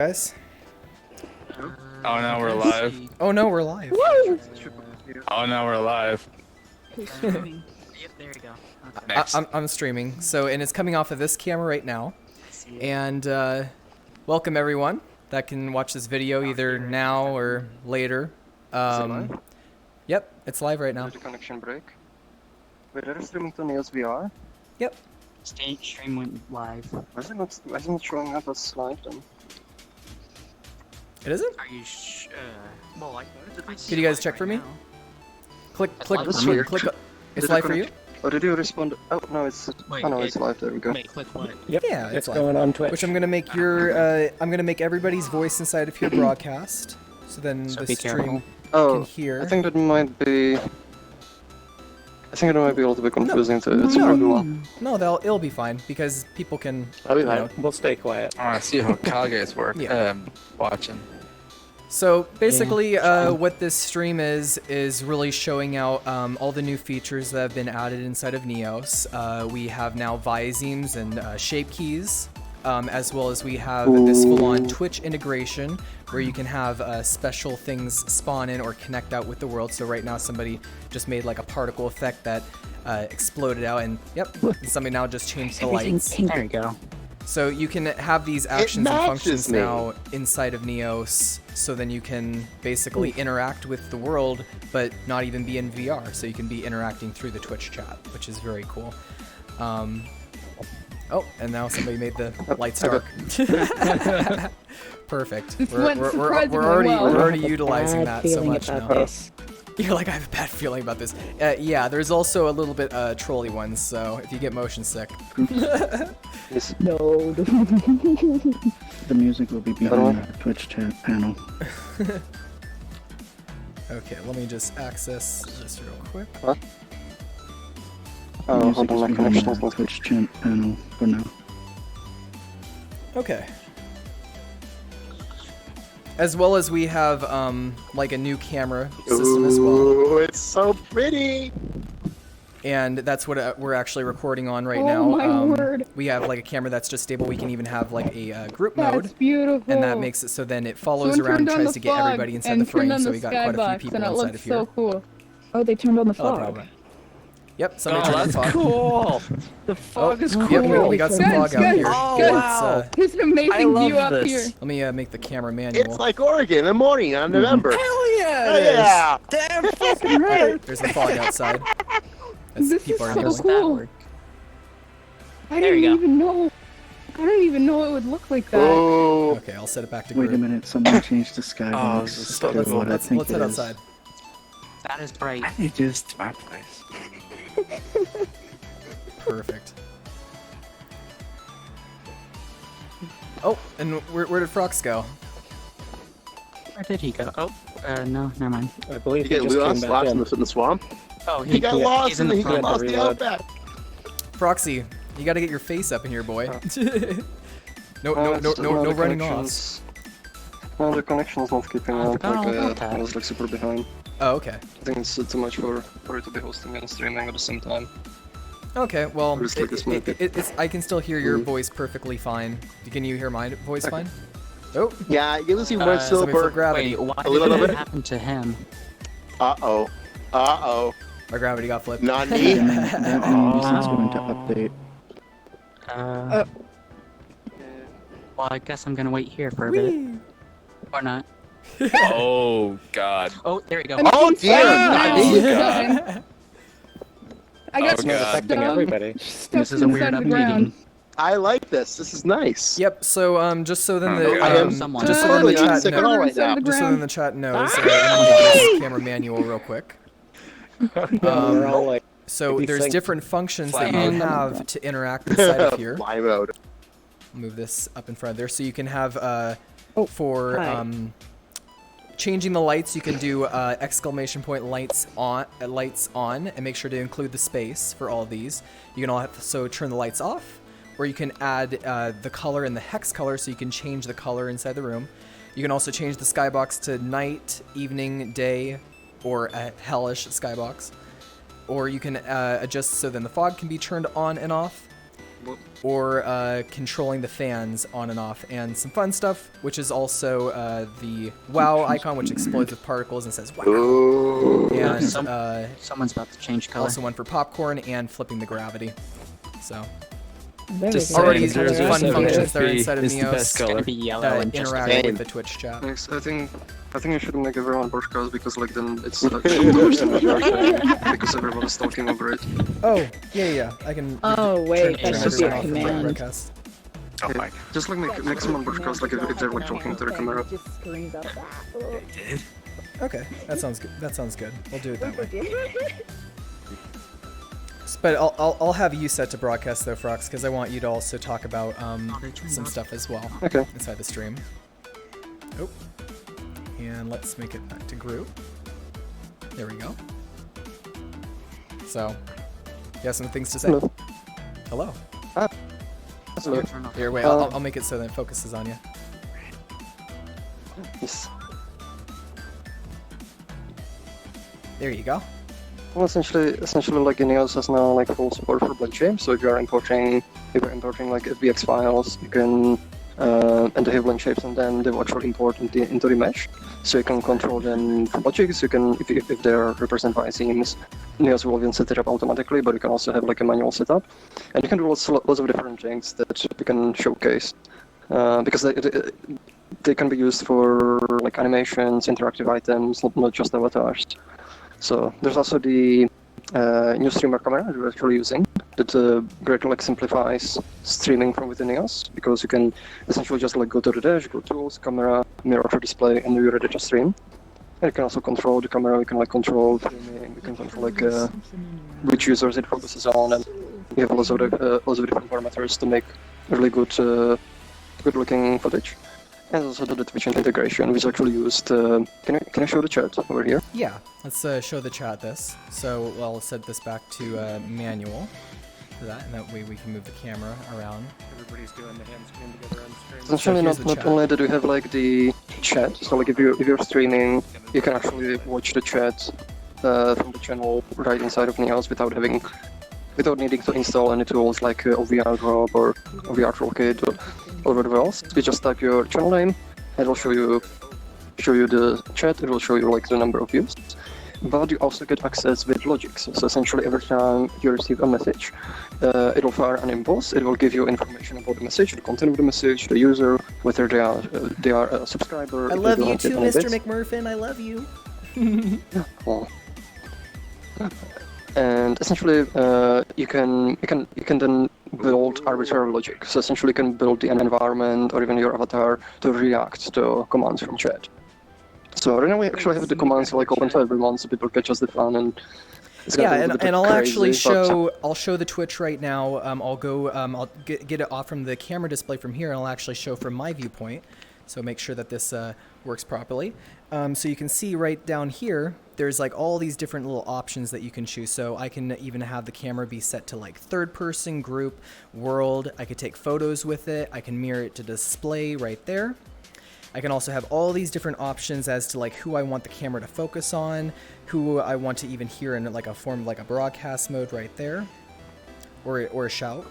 Guys. Oh, now we're live. Oh no, we're live. Woo! Oh, now we're live. Who's streaming? Yep, there you go. Okay. Next. I'm streaming, and it's coming off of this camera right now. And welcome everyone that can watch this video either now or later. Yep, it's live right now. Did the connection break? Wait, are you streaming to Neos VR? Yep. Stream went live. Why is it not showing up as live then? It isn't? Are you well, I Could you guys check for me? now. Click. That's weird. It's Did live the for you? Oh, did you respond? Oh no, it's Wait, it's live. There we go. Wait, click what? Yep, Yeah, it's live. going on Twitch. Which I'm gonna make I'm gonna make everybody's voice inside of your broadcast, so then So the be stream careful. can Oh, hear. I think that might be. I think it might be a little bit confusing to everyone. No, it'll be fine because people can. I'll be you know. fine. We'll stay quiet. I want to see how Kaga's work. Yeah. Watching. So basically, what this stream is really showing out all the new features that have been added inside of Neos. We have now visemes and shape keys, as well as we have this full-on Twitch integration where you can have special things spawn in or connect out with the world. So right now, somebody just made like a particle effect that exploded out, and yep, somebody now just changed the lights. There you go. So you can have these actions and matches functions me. now inside of Neos, so then you can basically interact with the world, but not even be in VR. So you can be interacting through the Twitch chat, which is very cool. Oh, and now somebody made the lights dark. Perfect. We're already utilizing that so much now. You're like, I have a bad feeling about this. Yeah, there's also a little bit trolly ones, so if you get motion sick. No. The music will be behind our Twitch chat panel. Okay, let me just access this real quick. What? The Oh, music hold on, is my behind connection's our not good. Twitch chat panel for now. Okay. As well as we have like a new camera system as well, Ooh, it's so pretty. and that's what we're actually recording on right Oh now. my word. We have like a camera that's just stable. We can even have like a group That's mode, beautiful. and that makes it so then it follows Someone around and turned on tries the to get fog everybody inside and the frame. turned on So the we got quite a few skybox, people and it inside looks of here. so cool. Oh, they turned on the Hello, fog. problem. Yep, somebody Oh, turned on the that's fog. Cool! The fog is cool! Yep, we got some Guys, fog out guys, here. Oh, guys. wow. There's an I amazing love view up this. here. Let me make the camera manual. It's like Oregon in the morning on November. Hell yeah! Oh, it is. yeah. Damn fucking right! There's the fog outside. As This people is are so yelling. cool. I There didn't you go. even know. I didn't even know it would look like that. Oh, Okay, I'll set it back to Wait a group. minute, someone changed the Oh, skybox this is to so what I Let's think head it is. outside. That is bright. I need this to my place. Perfect. Oh, and where did Frox go? Where did he go? Oh, no, never mind. I believe You he get just came lost back in. in the swamp. Oh, He got lost he's in and the he front. got lost the Reload. outback. Froxy, you gotta get your face up in here, boy. No it's the running off. connections. No, the connection's not keeping I up. forgot all about Like, that. I was like super behind. Oh, okay. I think it's too much for you to be hosting and streaming at the same time. Okay, well, Or just like this mic. I can still hear your voice perfectly fine. Can you hear my voice fine? Oh, Yeah, you can see one somebody for silver. gravity. Wait, why A little did bit. that happen to him? Uh-oh. Uh-oh. My gravity got flipped. Not That me. animation's going to update. Well, I guess I'm gonna wait here for a bit. Or not. Oh God. Oh, there we go. Oh, dear. Not God. I got Oh, It's God. affecting stuck, everybody. stuck This is a weird inside the ground. updating. I like this. This is nice. Yep. So just so then Oh, the I am someone. just so then totally the not chat sick at all knows. right Inside now. the Just so then ground. the chat knows. I'm gonna get this camera manual real quick. We're all like, So Maybe there's sync different functions fly that you mode. have to interact inside of here. Fly mode. Move this up in front of there, so you can have for hi. changing the lights. You can do exclamation point lights on, and make sure to include the space for all of these. You can also turn the lights off, or you can add the color and the hex color, so you can change the color inside the room. You can also change the skybox to night, evening, day, or a hellish skybox. Or you can adjust so then the fog can be turned on and off. or controlling the fans on and off, and some fun stuff, which is also the wow icon, which explodes with particles and says wow. And Someone's about to change color. also one for popcorn and flipping the gravity. So There Just we go. already saying, there's fun 007 functions that are FP inside of is the Neos best It's gonna color. be yellow that and just interact Same. with the Twitch chat. Next, I think you should make everyone broadcast because like then it's understand what you're saying because everyone is talking over it. Oh, yeah. I can. Oh, wait, turn that should be a everyone off from the command. broadcast. Oh my. Just like make someone broadcast like if they're like talking to the camera. Okay, that sounds good. We'll do it that way. But I'll have you set to broadcast though, Frox, because I want you to also talk about some stuff as well Okay. inside the stream. Oh, and let's make it back to group. There we go. So, you have some things to say? Hello. Hello. Hello. Here, wait. I'll make it so that it focuses on you. Yes. There you go. Well, essentially, like Neos has now like full support for BlendShapes. So if you're importing like FBX files, you can and they have BlendShapes, and then they will actually import into the mesh. So you can control them from logic. So you can, if they're represented by themes, Neos will even set it up automatically. But you can also have like a manual setup, and you can do lots of different things that you can showcase because they can be used for like animations, interactive items, not just avatars. So there's also the new streamer camera that we're actually using that greatly like simplifies streaming from within Neos because you can essentially just like go to the dash, go tools, camera, mirror to display, and you're ready to stream. And you can also control the camera. You can like control streaming. You can control like which users it focuses on, and you have lots of different parameters to make really good looking footage. And also the Twitch integration, which is actually used. Can I show the chat over here? Yeah, let's show the chat this. So I'll set this back to manual for that, and that way we can move the camera around. Everybody's doing the hand screen together on screen. Essentially, here's the not chat. only do you have like the chat, so like if you're streaming, you can actually watch the chat from the channel right inside of Neos without needing to install any tools like OVR Drop or OVR Toolkit or whatever else. You just type your channel name, and it'll show you the chat. It will show you like the number of views. But you also get access with logics. So essentially, every time you receive a message, it will fire an impulse. It will give you information about the message, the content of the message, the user, whether they are a subscriber. I if love they you don't get too, any Mr. bits. McMurphin. I love you. Well, and essentially, you can then build arbitrary logic. So essentially, you can build the environment or even your avatar to react to commands from chat. So right now we actually have the commands like open to everyone, so people catch us the fun, and it's gonna Yeah, be a little bit and I'll crazy, actually but- I'll show the Twitch right now. I'll go, I'll get it off from the camera display from here, and I'll actually show from my viewpoint. So make sure that this works properly. So you can see right down here, there's like all these different little options that you can choose. So I can even have the camera be set to like third person, group, world. I could take photos with it. I can mirror it to display right there. I can also have all these different options as to like who I want the camera to focus on, who I want to even hear in like a form of like a broadcast mode right there, or a shout.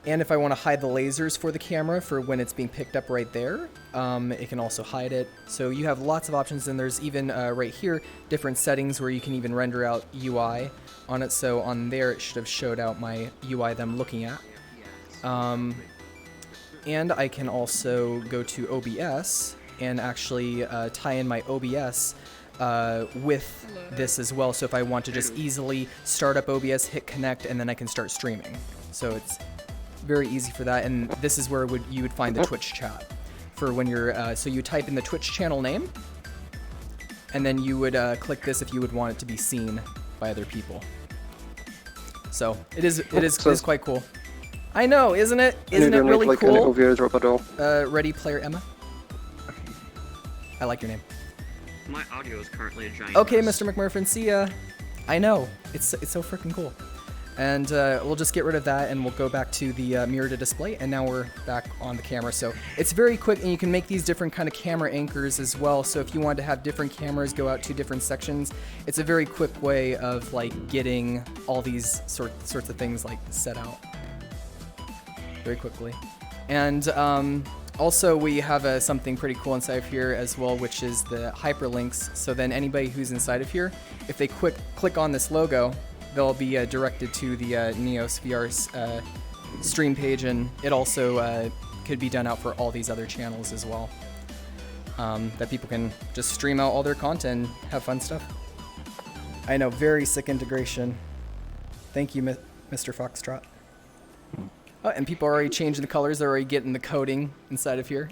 And if I want to hide the lasers for the camera for when it's being picked up right there, it can also hide it. So you have lots of options, and there's even right here different settings where you can even render out UI on it. So on there it should have showed out my UI that I'm looking at. And I can also go to OBS and actually tie in my OBS with this as well. So if I want to just easily start up OBS, hit connect, and then I can start streaming. So it's very easy for that. And this is where you would find the Twitch chat for when you're, so you type in the Twitch channel name, and then you would click this if you would want it to be seen by other people. So it is quite cool. I know, isn't it? Isn't it really like cool? Any OVR drop at all. Ready Player Emma? I like your name. My audio is currently a giant Okay, mess. Mr. McMurphin, see ya. I know, it's so freaking cool. And we'll just get rid of that, and we'll go back to the mirror to display, and now we're back on the camera. So it's very quick, and you can make these different kind of camera anchors as well. So if you want to have different cameras go out to different sections, it's a very quick way of like getting all these sorts of things like set out. very quickly. And also we have something pretty cool inside of here as well, which is the hyperlinks. So then anybody who's inside of here, if they click on this logo, they'll be directed to the Neos VR stream page, and it also could be done out for all these other channels as well. That people can just stream out all their content and have fun stuff. I know, very sick integration. Thank you, Mr. Foxtrot. Oh, and people are already changing the colors. They're already getting the coding inside of here.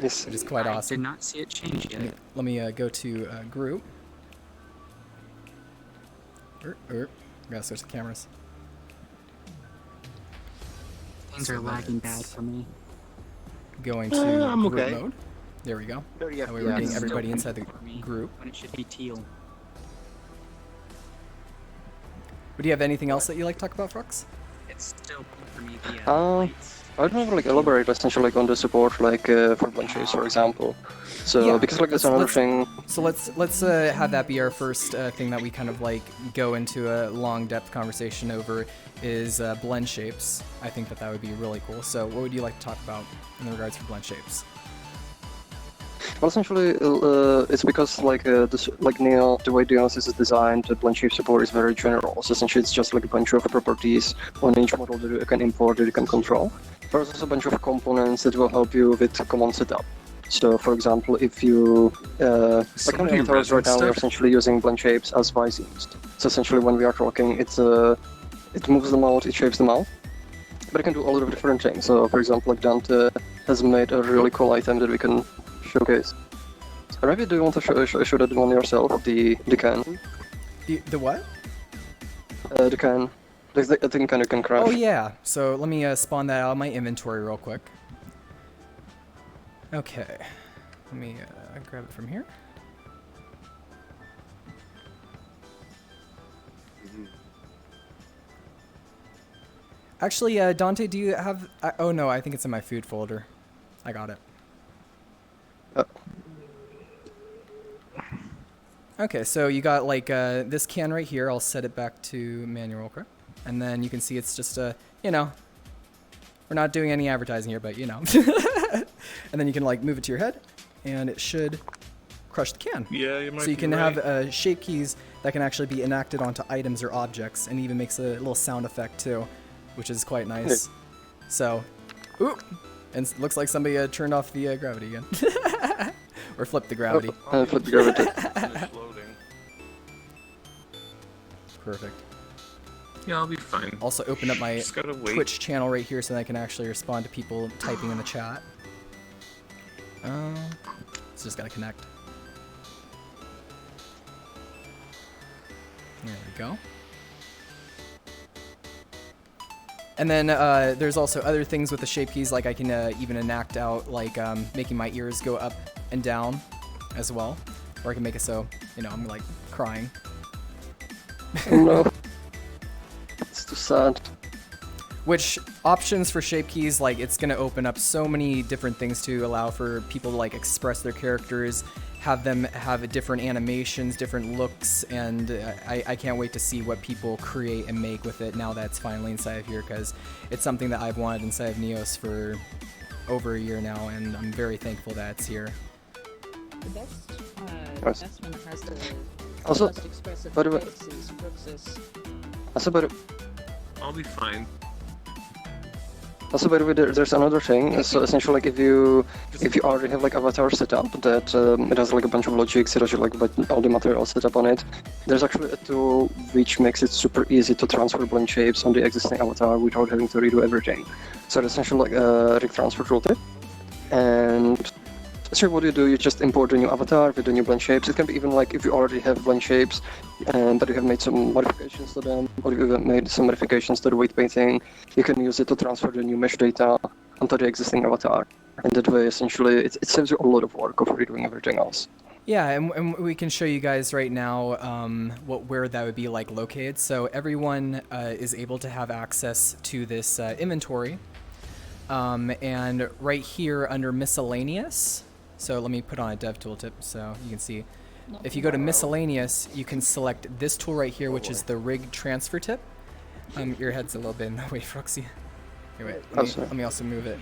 Yes. Which is quite I awesome. did not see it change yet. Let me go to group. Gotta switch the cameras. Things So are lagging that's- bad for me. Going to I'm group okay. mode. There we go. 30 That way we're getting FPS. everybody Still inside the pink for me group. when it should be teal. But do you have anything else that you like to talk about, Frux? It's still pink for me. The lights. I don't know, like elaborate essentially like on the support, like for BlendShapes, for example. So Yeah, because like that's another thing. So let's have that be our first thing that we kind of like go into a long depth conversation over is BlendShapes. I think that would be really cool. So what would you like to talk about in regards to BlendShapes? Well, essentially, it's because like Neo, the way Neos is designed, the BlendShape support is very general. So essentially, it's just like a bunch of properties on each model that you can import, that you can control. There's also a bunch of components that will help you with command setup. So, for example, if you like on the avatars right now, we're essentially using BlendShapes as visemes. So essentially, when we are talking, it moves them out, it shapes them out. But it can do a lot of different things. So, for example, like Dante has made a really cool item that we can showcase. Maybe do you want to show that one yourself? The can. The what? The can. I think kind of can crash. Oh yeah. So let me spawn that out of my inventory real quick. Okay. Let me grab it from here. Actually, Dante, do you have... oh no, I think it's in my food folder. I got it. Okay, so you got like this can right here. I'll set it back to manual, okay? And then you can see it's just you know, we're not doing any advertising here, but you know. And then you can like move it to your head, and it should crush the can. Yeah, you might So you be can right. have shape keys that can actually be enacted onto items or objects, and even makes a little sound effect too, which is quite nice. So, ooh, and it looks like somebody turned off the gravity again, or flipped the gravity. Flip the gravity. Finish loading. Perfect. Yeah, I'll be fine. Also open up my Just gotta wait. Twitch channel right here so that I can actually respond to people typing in the chat. It's just gotta connect. There we go. And then there's also other things with the shape keys, like I can even enact out like making my ears go up and down as well. Or I can make it so, you know, I'm like crying. Oh no. It's too sad. Which options for shape keys, like it's gonna open up so many different things to allow for people to like express their characters, have them have different animations, different looks, and I can't wait to see what people create and make with it now that it's finally inside of here, because it's something that I've wanted inside of Neos for over a year now, and I'm very thankful that it's here. The best, Nice. best one that has the Also, most expressive by the way- face is Brux's. Also, by the I'll be fine. Also, by the way, there's another thing. So essentially, like if you already have like avatar set up that it has like a bunch of logics, it has like all the material set up on it. There's actually a tool which makes it super easy to transfer blend shapes on the existing avatar without having to redo everything. So it's essentially like a rig transfer tooltip. And so what you do, you just import the new avatar with the new blend shapes. It can be even like if you already have blend shapes, but you have made some modifications to them, or you have made some modifications to the weight painting, you can use it to transfer the new mesh data onto the existing avatar. And that way, essentially, it saves you a lot of work of redoing everything else. Yeah, and we can show you guys right now where that would be like located. So everyone is able to have access to this inventory. And right here under miscellaneous, so let me put on a dev tooltip so you can see. If you go to miscellaneous, you can select this tool right here, which is the rig transfer tip. Your head's a little bit in the way, Froxy. Here, wait. Oh, sorry. Let me also move it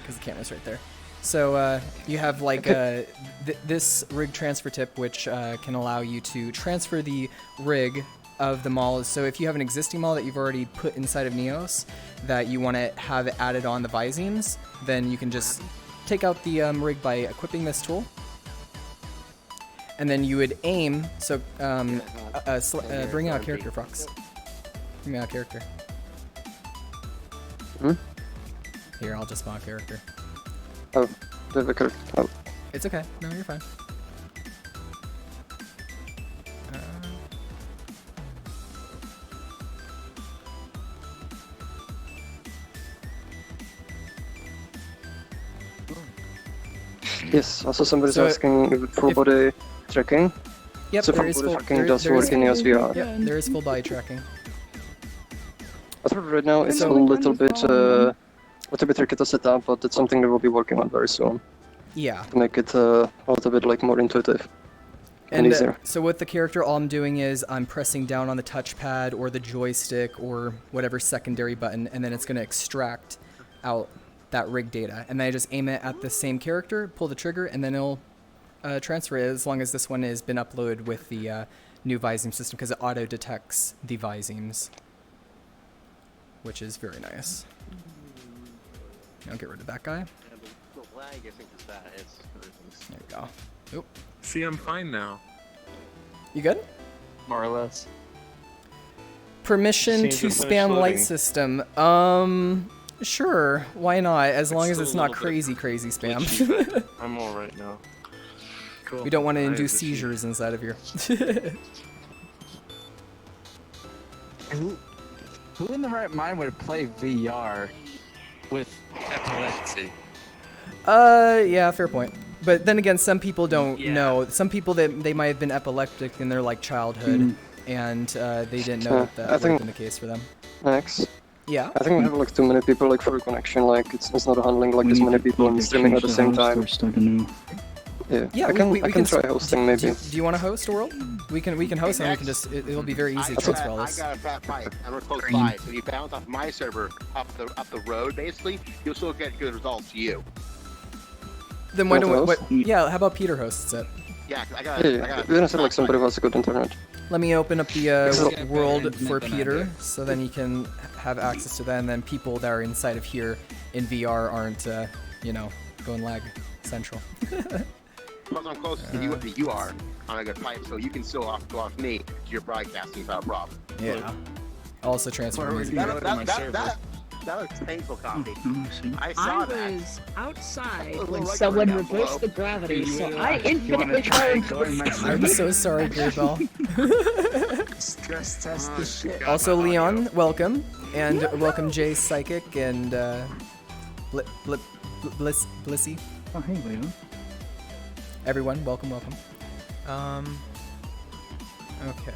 because the camera's right there. So you have like this rig transfer tip, which can allow you to transfer the rig of the mall. So if you have an existing mall that you've already put inside of Neos that you want to have added on the Visemes, then you can just take out the rig by equipping this tool. And then you would aim, so bring out character, Frox. Bring out character. Here, I'll just spawn character. Oh, the character. Oh. It's okay. No, you're fine. Yes, also somebody's So asking for body tracking. Yep, So there for is body full. tracking does work in EOS VR. Yep, there is full body tracking. As for right now, it's So- a little bit tricky to set up, but it's something that we'll be working on very soon Yeah. to make it a little bit like more intuitive and easier. So with the character, all I'm doing is I'm pressing down on the touchpad or the joystick or whatever secondary button, and then it's going to extract out that rig data. And then I just aim it at the same character, pull the trigger, and then it'll transfer it as long as this one has been uploaded with the new Viseme system, because it auto-detects the Visemes, which is very nice. I'll get rid of that guy. The lag isn't just that. It's There we go. Oop. See, I'm fine now. You good? More or less. Permission Seems to to finish spam light loading. system. Sure, why not? As long as still it's a not little bit crazy spam. glitchy, but I'm all right now. Cool. We don't want to I induce just- seizures inside of here. Who in the right mind would play VR with epilepsy? Yeah, fair point. But then again, some people don't Yeah. know. Some people that they might have been epileptic in their like childhood, and they didn't know that I that would think- have been the case for them. Next. Yeah. I think we have like too many people like for a connection, like it's not handling like this many people and streaming at the same time. Start anew. Yeah, Yeah, I can we try hosting maybe. Do you want to host a world? We can host and we can just it'll be very easy to transfer all I this. got a fat pipe, and we're close by. So you bounce off my server up the road, basically, you'll still get good results to you. Then why Want don't to what? host? Yeah, how about Peter hosts it? Yeah, 'cause I got. Yeah, I yeah. got. We don't have like somebody who has a good internet. Let me open up the This is- world for Peter, so then he can have access to that, and then people that are inside of here in VR aren't, going lag central. Plus, I'm closer to you than you are on a good pipe, so you can still go off me to your broadcasting without a problem. Yeah. Also transfer music. That looks painful, copy. Oh, I see. I saw I that. was outside A little when right someone now, reversed hello. the gravity, so You I wanna infinitely try and charged go in my I'm so sorry, Gabriel. Stress test the shit. Also, Leon, welcome. And welcome Jay Psychic and Blissy. Oh, hey, Leon. Everyone, welcome. Okay.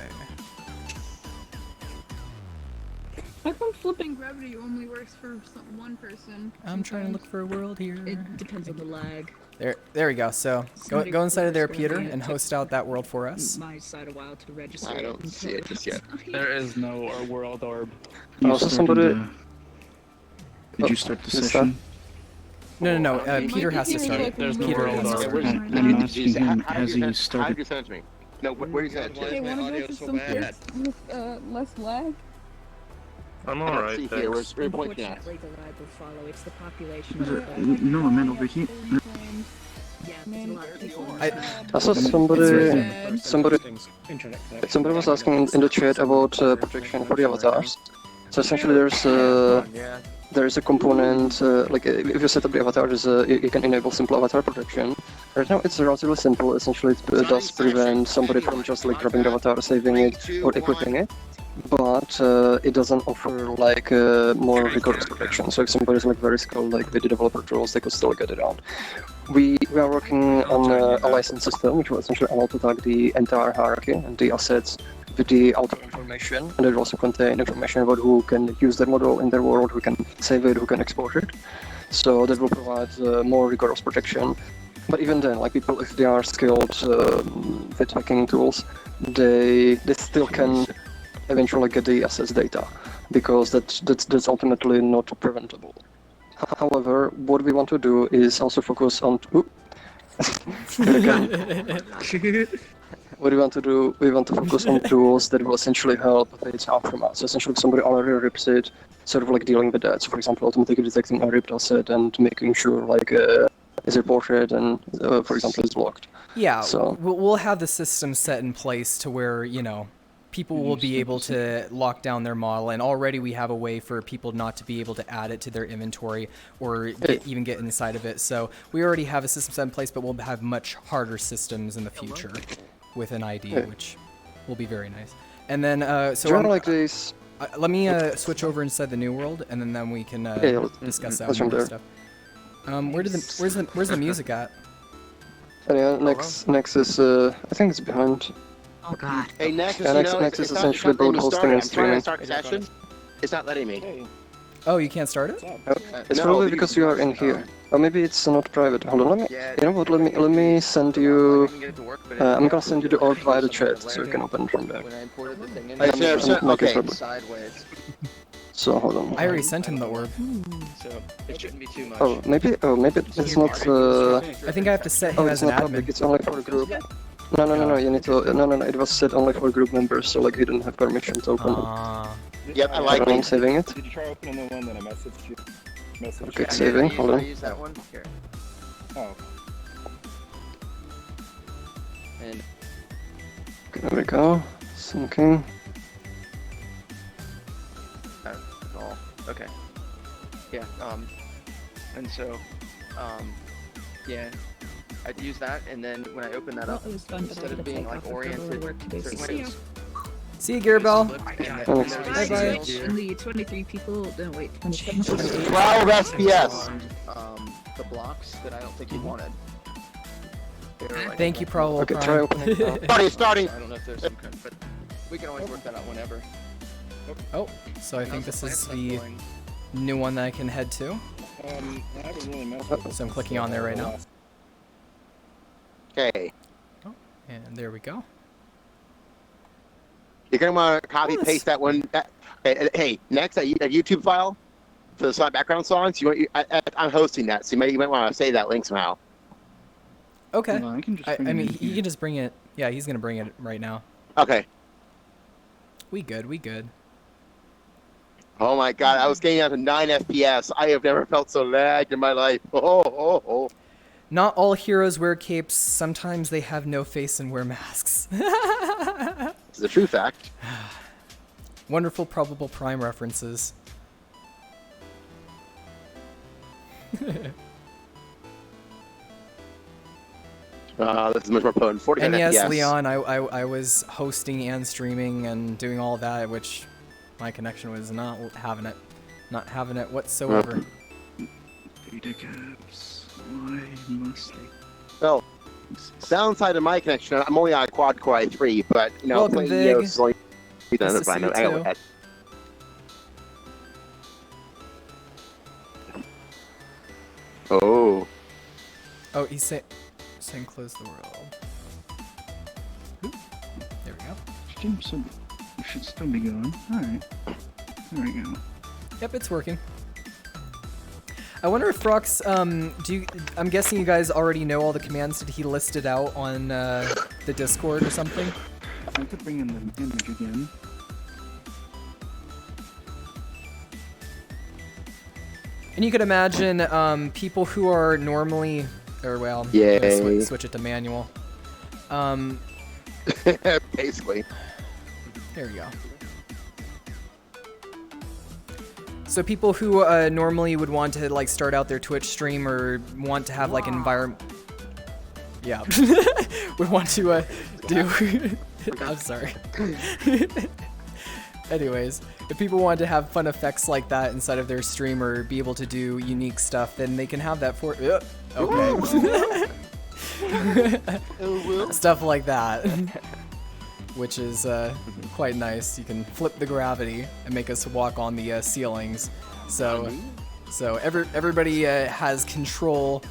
How come flipping gravity only works for one person? I'm trying to look for a world here. It depends on the lag. There we go. So go inside of there, Peter, and host out that world for us. My side a while to register. I don't see it just yet. There is no world orb. You Also started, somebody- Did you start the Is that- session? No. Peter has to start. There's no Peter world has to orb. start. I'm asking him, has he How started? did you send it to me? No, where you send it Hey, to? wanna go to some place with less lag? I'm I don't alright, see here. thanks. Where's pointing at? Unfortunately, the lag will follow. It's the population. No, I meant over here. Yeah, there's a lot of people. Also, somebody was asking in the chat about protection for the avatars. So essentially, there's a component like if you set up the avatar, you can enable simple avatar protection. Right now, it's relatively simple. Essentially, it does prevent somebody from just like grabbing the avatar, saving it, or equipping it. But it doesn't offer like more rigorous protection. So if somebody's like very skilled, like with the developer tools, they could still get it out. We are working on a license system which will essentially allow to tag the entire hierarchy and the assets with the outer information, and it will also contain information about who can use their model in their world, who can save it, who can export it. So that will provide more rigorous protection. But even then, like people, if they are skilled with hacking tools, they still can eventually get the assets data. because that's ultimately not preventable. However, what we want to do is also focus on. What we want to do, we want to focus on tools that will essentially help page aftermath. So essentially, if somebody already rips it, sort of like dealing with that. So for example, automatically detecting a ripped asset and making sure like is reported and for example is blocked. Yeah, so we'll have the system set in place to where, you know, people will be able to lock down their model, and already we have a way for people not to be able to add it to their inventory or even get inside of it. So we already have a system set in place, but we'll have much harder systems in the future with an ID, which will be very nice. And then, so like this. Let me switch over inside the new world, and then we can discuss that more stuff. Where's the music at? Yeah, next is I think it's behind. Oh god. Hey, next, next is essentially both hosting and streaming. I'm trying to start session. It's not letting me. Oh, you can't start it? It's probably because you are in here. Or maybe it's not private. Hold on, let me. You know what? Let me send you. I'm gonna send you the orb via the chat, so you can open it from there. Okay. So hold on. I already sent him the orb. So it shouldn't be too much. Oh, maybe it's not. I think I have to set him as it's an not admin. public. It's only for a group. No. You need to. No. It was set only for group members, so like you didn't have permission to open it. Yep, I like it. I'm saving it. Did you try opening the one that I messaged you? Okay, it's saving. Hold on. Use that one here. Oh. And Okay, there we go. Syncing. all. Okay. Yeah. And so, yeah. I'd use that, and then when I open that up, It was fun, but I instead had of to being take like off a oriented work today. certain See ya. ways, See you, Gearbell. Bye, Twitch, and the 23 people. No, wait, 27 people. 12 FPS. the blocks that I don't think you wanted. They were like- Thank you, Pro. Okay, try opening now. Starting. I don't know if there's some kind, but we can always work that out whenever. Oh, so I think How's this the is plant the stuff going? new one that I can head to. I haven't really messed with it So I'm clicking on there right now. Okay. And there we go. You're gonna want to copy paste that one. Hey, next a YouTube file for the background songs. I'm hosting that, so you might want to save that link somehow. Okay. Hold on, I can just I bring mean, it in he here. can just bring it. Yeah, he's gonna bring it right now. Okay. We good. Oh my God, I was getting down to 9 FPS. I have never felt so lagged in my life. Oh. Not all heroes wear capes. Sometimes they have no face and wear masks. It's a true fact. Wonderful probable prime references. This is much more potent. 49 And yes, FPS. Leon, I was hosting and streaming and doing all that, which my connection was not having it. Not having it whatsoever. Data caps. Why must they? Well, downside of my connection, I'm only on a quad core i3, but you know, Welcome, playing Vig. EOS is only. Nice to see you too. Oh. Oh, he's saying close the world. Oop. There we go. It should still be going. Alright. There we go. Yep, it's working. I wonder if Frox, I'm guessing you guys already know all the commands that he listed out on the Discord or something? I could bring in the image again. And you could imagine people who are normally, or well, Yay. switch it to manual. Basically. There we go. So people who normally would want to like start out their Twitch stream or want to have like an environment, yeah, would want to do. I'm sorry. Anyways, if people want to have fun effects like that inside of their stream or be able to do unique stuff, then they can have that for. Okay. Stuff like that. Which is quite nice. You can flip the gravity and make us walk on the ceilings. So everybody has control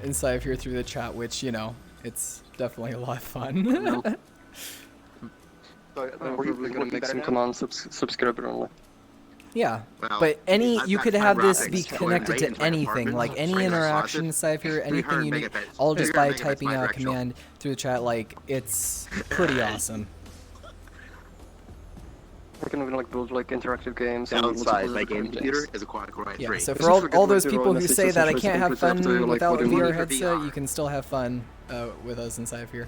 inside of here through the chat, which, you know, it's definitely a lot of fun. I'm probably gonna make some commands subscriber only. Yeah, Well, but you I've could got have fiber this optics be going connected right to into my anything, apartment. like any Right interaction across inside of here, anything you need, 300 megabits. all just by 300 megabits typing out a bidirectional. command through the chat. Like, it's pretty awesome. We can even like build like interactive games. and lots of Downside, other my game different computer things. is a quad-core i3. Yeah, so Let's for not forget, all like, those the people raw who message say that I essentially can't have simply fun to, like, without what a do you VR mean? headset, you can still have fun with us inside of here.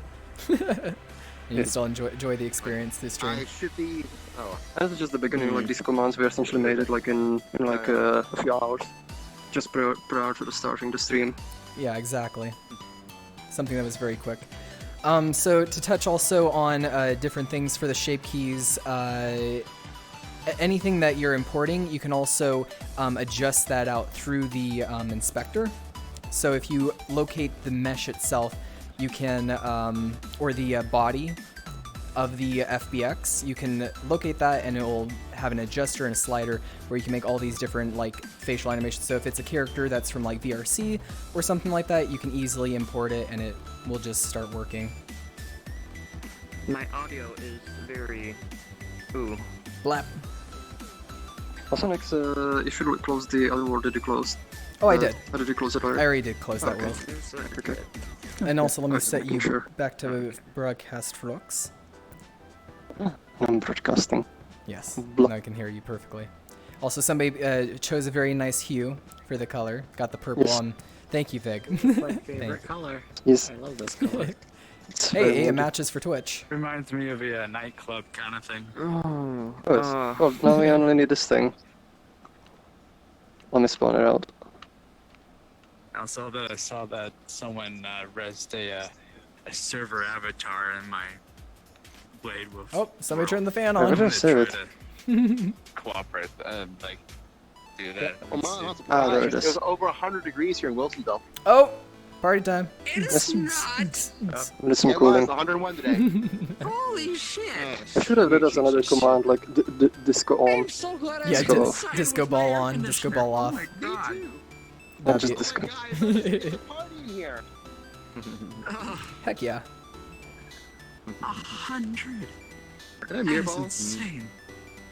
And you can still enjoy the experience, the stream. I should be. Oh. And this is just the beginning. Like these commands, we essentially made it like in like a few hours, just prior to the starting the stream. Yeah, exactly. Something that was very quick. So to touch also on different things for the shape keys, anything that you're importing, you can also adjust that out through the inspector. So if you locate the mesh itself, you can, or the body of the FBX, you can locate that and it will have an adjuster and a slider where you can make all these different like facial animations. So if it's a character that's from like VRC or something like that, you can easily import it and it will just start working. My audio is very. Ooh. Blap. Also, next, you should close the other world that you closed. Oh, I did. How did you close it already? I already did close that Okay. world. Okay. And also, let me Okay, set making you sure. back to broadcast flux. I'm broadcasting. Yes, Blah. now I can hear you perfectly. Also, somebody chose a very nice hue for the color. Got the purple Yes. on. Thank you, Vig. My Thank favorite color. Yes. I love this color. It's very Hey, it moody. matches for Twitch. Reminds me of a nightclub kind of thing. Oh. Oh, yes. Well, now we only need this thing. Let me spawn it out. I saw that someone resed a server avatar in my Blade Wolf. Oh, somebody turned the fan I on. would have said it. Cooperate and like do that. Oh, man, that's Ah, there it it is. was over 100 degrees here in Wilsonville. Oh, party time. It's not. There's some It cooling. was 101 today. Holy shit. I should have did as another command like disco on. I'm so glad I Yeah, Disco was off. inside disco with my ball air on, disco conditioner. ball off. Oh my god. Not That'd just be- disco. Guys, it's a party in here. Ugh, Heck yeah. 100. Can I That mirror is ball? insane.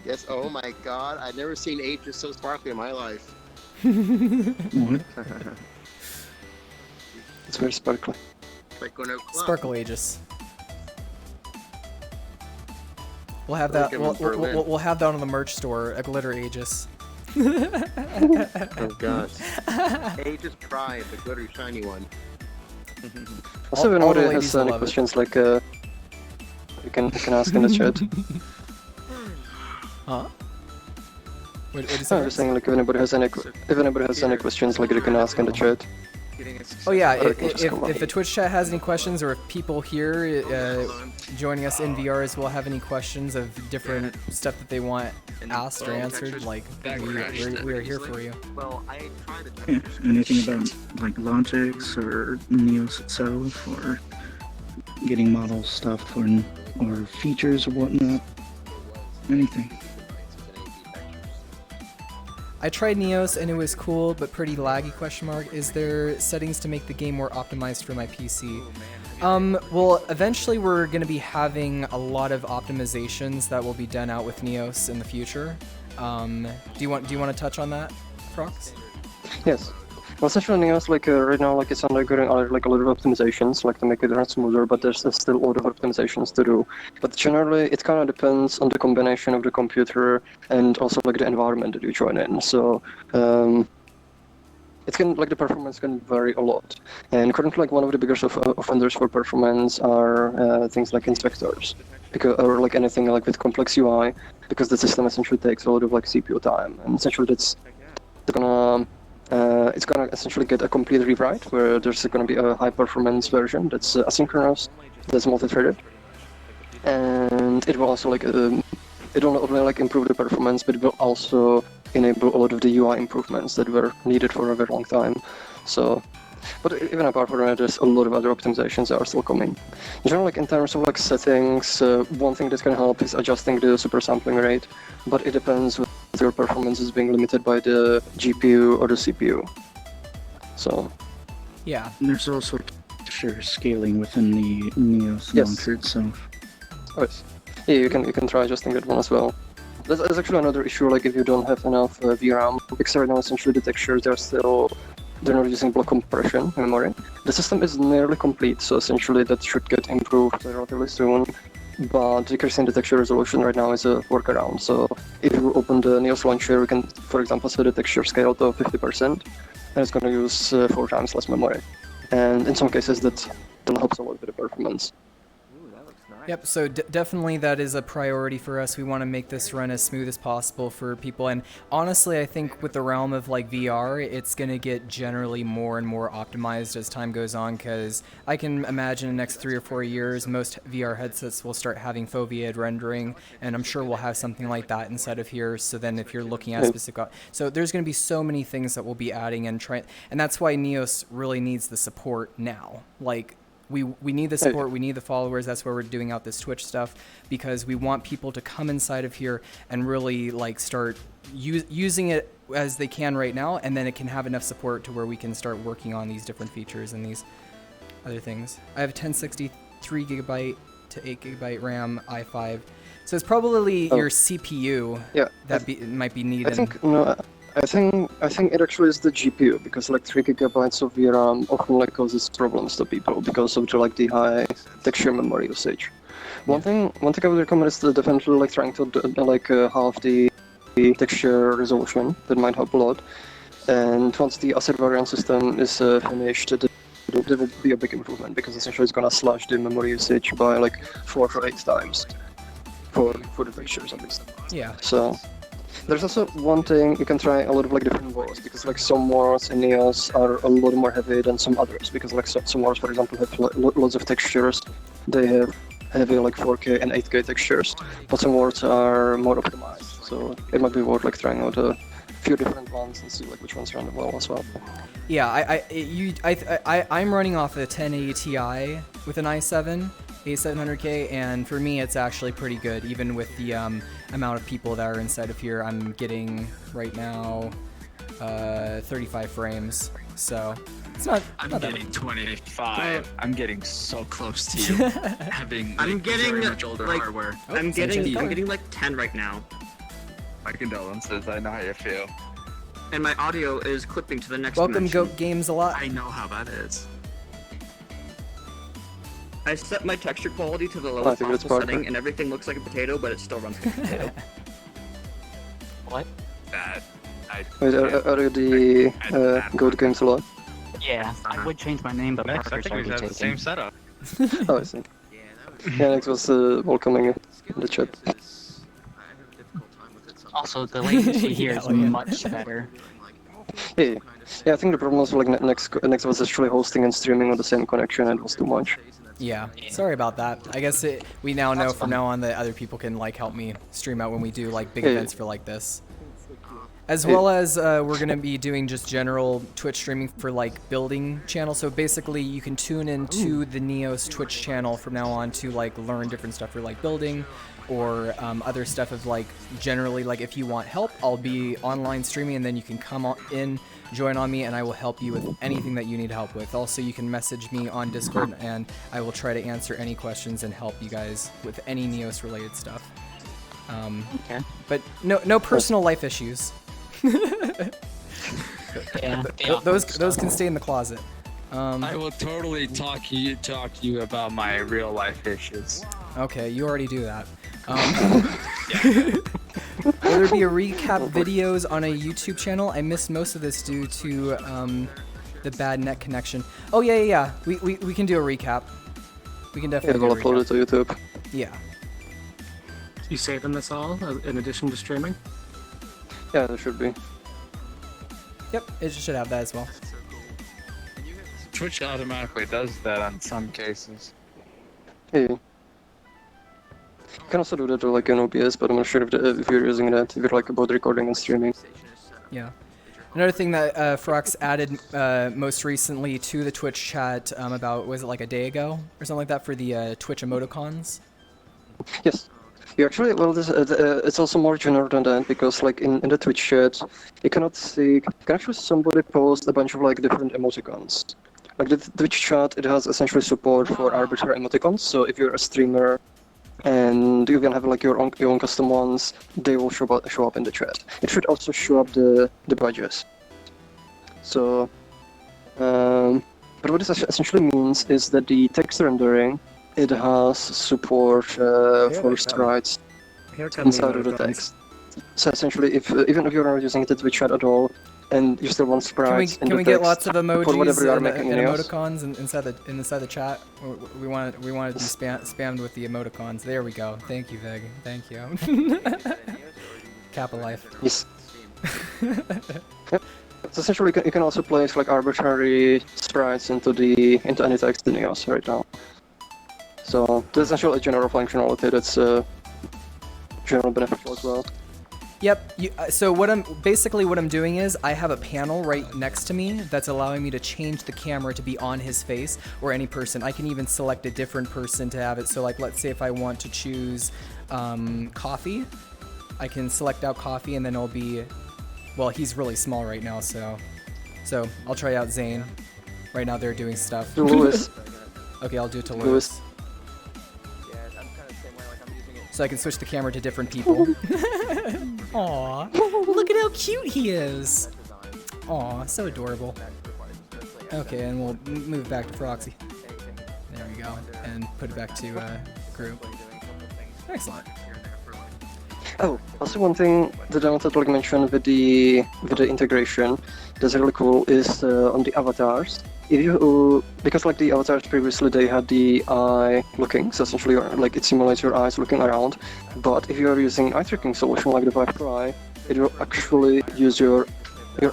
Yes. Oh my God, I've never seen ages so sparkly in my life. What? It's very sparkly. Like going to a club. Sparkle Aegis. We'll have Like that. it We'll, was Berlin. we'll have that on the merch store. A glitter Aegis. Oh God. Ages Pride, the glittery shiny one. Also, if all the anybody ladies has will any love it. questions, like you can ask in the chat. Huh? What did you I'm say? just saying, like if anybody has any questions, like you can ask in the chat. Oh yeah, Or you can just come if the Twitch chat has any questions, or if people here joining us in VR as well have any questions of different stuff that they want asked or answered, like we are here for you. Well, I tried to. Yeah, anything about like logics or Neos itself, or getting model stuff, or features or whatnot. Anything. I tried Neos and it was cool, but pretty laggy, question mark. Is there settings to make the game more optimized for my PC? Well, eventually we're going to be having a lot of optimizations that will be done out with Neos in the future. Do you want to touch on that, Frox? Yes. Well, essentially, Neos, like right now, like it's undergoing like a lot of optimizations, like to make it run smoother. But there's still a lot of optimizations to do. But generally, it kind of depends on the combination of the computer and also like the environment that you join in. So it can like the performance can vary a lot. And currently, like one of the biggest offenders for performance are things like inspectors, or like anything like with complex UI, because the system essentially takes a lot of like CPU time, and essentially it's gonna essentially get a complete rewrite where there's gonna be a high performance version that's asynchronous, that's multi-threaded, and it will also like it will not only like improve the performance, but it will also enable a lot of the UI improvements that were needed for a very long time. So, but even apart from that, there's a lot of other optimizations that are still coming. In general, like in terms of like settings, one thing that can help is adjusting the super sampling rate, but it depends whether your performance is being limited by the GPU or the CPU. So, Yeah. And there's also texture scaling within the Neos Yes. launcher itself. oh, yes. Yeah, you can try adjusting that one as well. that's actually another issue. Like if you don't have enough VRAM, because right now essentially the textures they're not using block compression memory. The system is nearly complete, so essentially that should get improved relatively soon. But decreasing the texture resolution right now is a workaround. So if you open the Neos launcher, you can, for example, set the texture scale to 50%, and it's going to use 4 times less memory. And in some cases, that helps a lot with the performance. Yep, so definitely that is a priority for us. We want to make this run as smooth as possible for people. And honestly, I think with the realm of like VR, it's going to get generally more and more optimized as time goes on, because I can imagine in the next 3 or 4 years, most VR headsets will start having foveated rendering, and I'm sure we'll have something like that inside of here. So then if you're looking at specific... So there's going to be so many things that we'll be adding and trying, and that's why Neos really needs the support now. Like, we need the support, we need the followers. That's why we're doing out this Twitch stuff, because we want people to come inside of here and really like start using it as they can right now, and then it can have enough support to where we can start working on these different features and these other things. I have 1063 gigabyte to 8 gigabyte RAM i5, so it's probably your CPU that might be needed. I think it actually is the GPU, because like 3 gigabytes of VRAM often like causes problems to people because of the high texture memory usage. One thing I would recommend is definitely like trying to halve the texture resolution. That might help a lot. And once the asset variant system is finished, there will be a big improvement, because essentially it's gonna slash the memory usage by like 4 or 8 times for the textures at least. Yeah. So. There's also one thing, you can try a lot of like different modes, because like some modes in Neos are a lot more heavy than some others, because like some modes, for example, have lots of textures. They have heavy like 4K and 8K textures, but some modes are more optimized. So it might be worth like trying out a few different ones and see like which ones run well as well. Yeah, I'm running off a 1080 Ti with an i7. A700K, and for me it's actually pretty good, even with the amount of people that are inside of here. I'm getting right now 35 frames, so it's not. I'm not getting 25. I'm getting so close to you. Having like, very much older hardware. I'm getting like 10 right now. My condolences. I know how you feel. And my audio is clipping to the next Welcome, dimension. Goat Games a lot. I know how that is. I set my texture quality to the lowest possible setting, and everything looks like a potato, but it still runs like a potato. What? Wait, are you the Goat Games a lot? Yeah, I would change my name, but Next, I Parker's think we already have taken. the same setup. Oh, I see. Yeah, Next was welcoming you in the chat. Also, the latency here is much better. Yeah, I think the problem was like Next was actually hosting and streaming on the same connection, and it was too much. Yeah, sorry about that. I guess we now know from now on that other people can like help me stream out when we do like big events for like this. As well as we're gonna be doing just general Twitch streaming for like building channels. So basically you can tune into the Neos Twitch channel from now on to like learn different stuff for like building or other stuff of like generally like if you want help, I'll be online streaming and then you can come in, join on me, and I will help you with anything that you need help with. Also, you can message me on Discord and I will try to answer any questions and help you guys with any Neos related stuff. Okay. But no personal life issues. Yeah, those can stay in the closet. I will totally talk to you about my real life issues. Okay, you already do that. Will there be a recap videos on a YouTube channel? I missed most of this due to the bad net connection. Oh yeah. We can do a recap. We can definitely. We'll upload it to YouTube. Yeah. You saving this all in addition to streaming? Yeah, there should be. Yep, it should have that as well. Twitch automatically does that on some cases. Hey. You can also do that to like an OBS, but I'm not sure if you're using that, if you're like both recording and streaming. Yeah. Another thing that Frox added most recently to the Twitch chat about, was it like a day ago or something like that, for the Twitch emoticons? Yes. You actually, well, it's also more general than that, because like in the Twitch chat, you cannot see, can actually somebody post a bunch of like different emoticons. Like the Twitch chat, it has essentially support for arbitrary emoticons, so if you're a streamer and you can have like your own custom ones. They will show up in the chat. It should also show up the badges. So, but what this essentially means is that the text rendering, it has support for sprites inside of the text. So essentially, even if you're not using it with chat at all, and you still want sprites can we get lots of emojis and emoticons inside the chat? We want to be spammed with the emoticons. There we go. Thank you, Veg. Thank you. Kappa life. Yes. Yep. So essentially, you can also place like arbitrary sprites into any text in EOS right now. So this is essentially a general functionality that's general beneficial as well. Yep. So what I'm doing is I have a panel right next to me that's allowing me to change the camera to be on his face or any person. I can even select a different person to have it. So like, let's say if I want to choose coffee, I can select out coffee and then it'll be, well, he's really small right now, so I'll try out Zane. Right now they're doing stuff. Lewis. Okay, I'll do it to Lewis. So I can switch the camera to different people. Aw, look at how cute he is. Aw, so adorable. Okay, and we'll move back to Froxy. There we go, and put it back to group. Excellent. Oh, also one thing that I wanted to mention with the integration that's really cool is on the avatars. If you because like the avatars previously they had the eye looking, so essentially like it simulates your eyes looking around. But if you are using eye tracking solution like the Vive Pro Eye, it will actually use your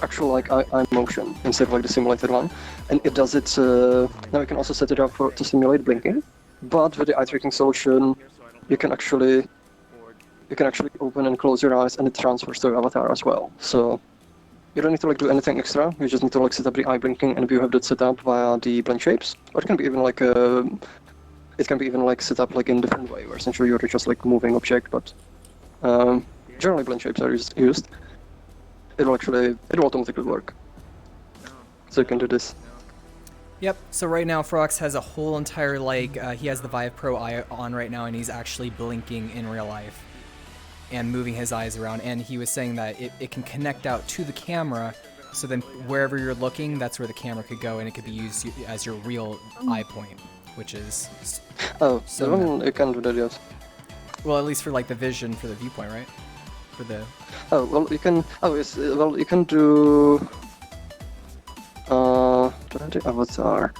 actual like eye motion instead of like the simulated one, and it does it. Now you can also set it up to simulate blinking, but with the eye tracking solution, you can actually open and close your eyes, and it transfers to your avatar as well. So you don't need to like do anything extra. You just need to like set up the eye blinking, and you have that set up via the BlendShapes. Or it can be even like set up like in different way, where essentially you're just like moving object, but generally BlendShapes are used. It'll automatically work. So you can do this. Yep. So right now Frox has a whole entire like he has the Vive Pro Eye on right now, and he's actually blinking in real life and moving his eyes around, and he was saying that it can connect out to the camera, so then wherever you're looking, that's where the camera could go, and it could be used as your real eye point, which is so you can do that, yes. Well, at least for like the vision for the viewpoint, right? For the you can you can do the avatar.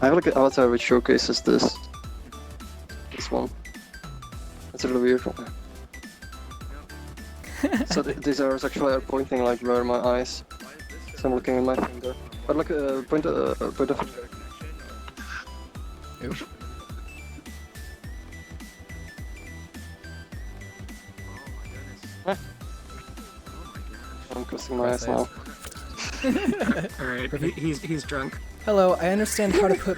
I have like an avatar which showcases this one. It's a little weird. So these are actually pointing like where my eyes. So I'm looking at my finger. But like point of. Ew. I'm crossing my eyes now. Alright, he's drunk. Hello, I understand how to put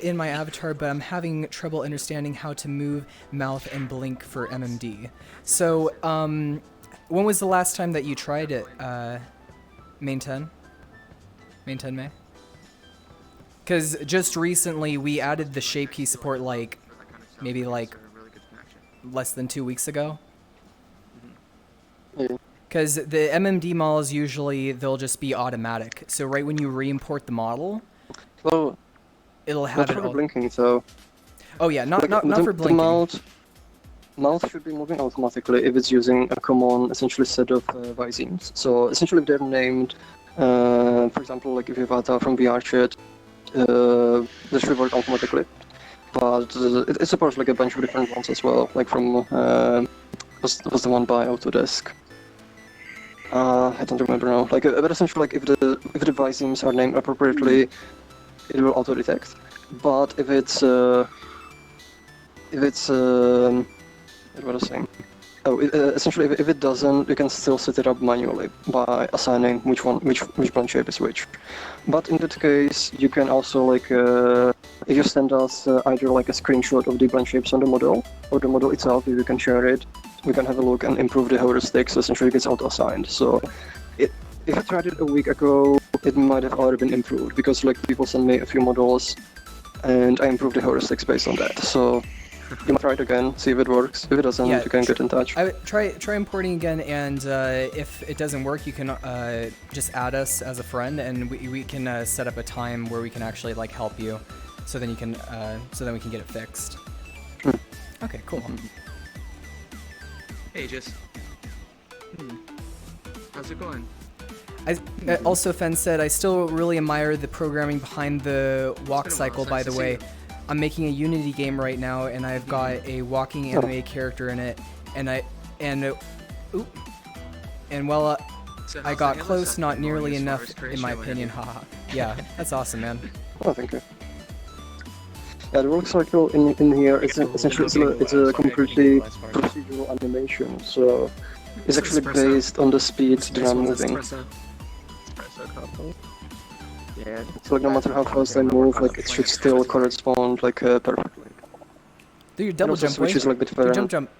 in my avatar, but I'm having trouble understanding how to move mouth and blink for MMD. So, when was the last time that you tried it, Main 10? Main 10 May? Because just recently we added the shape key support like, maybe like less than 2 weeks ago. Because the MMD models usually, they'll just be automatic. So right when you re-import the model, it'll have it all. Blinking, so... Oh yeah, not for blinking. The mouth should be moving automatically if it's using a common, essentially, set of Vizemes. So essentially if they're named, for example, like if you have data from VRChat, this should work automatically. But it supports like a bunch of different ones as well, like from, was the one by Autodesk. I don't remember now. Like, but essentially, like if the Vizemes are named appropriately, it will auto detect. But if it's what was I saying? Oh, essentially, if it doesn't, you can still set it up manually by assigning which blend shape is which. But in that case, you can also like if you send us either like a screenshot of the blend shapes on the model or the model itself, if you can share it, we can have a look and improve the heuristics, so essentially it gets auto-assigned. So if I tried it a week ago, it might have already been improved, because like people send me a few models and I improved the heuristics based on that. So You might try it again, see if it works. If it doesn't, Yeah, you can get in touch. Try importing again, and if it doesn't work, you can just add us as a friend, and we can set up a time where we can actually like help you, so then you can so then we can get it fixed. Okay, cool. Hey, just. How's it going? Also, Fen said, I still really admire the programming behind the walk cycle, by the way. I'm making a Unity game right now, and I've got a walking anime character in it, while I got close, not nearly enough, in my opinion, haha. Yeah, that's awesome, man. Oh, thank you. Yeah, the walk cycle in here is essentially it's a completely procedural animation, so it's actually based on the speed that I'm moving. Yeah. So like no matter how fast I move, like it should still correspond like perfectly. Do your double jump, which is like Do your jump.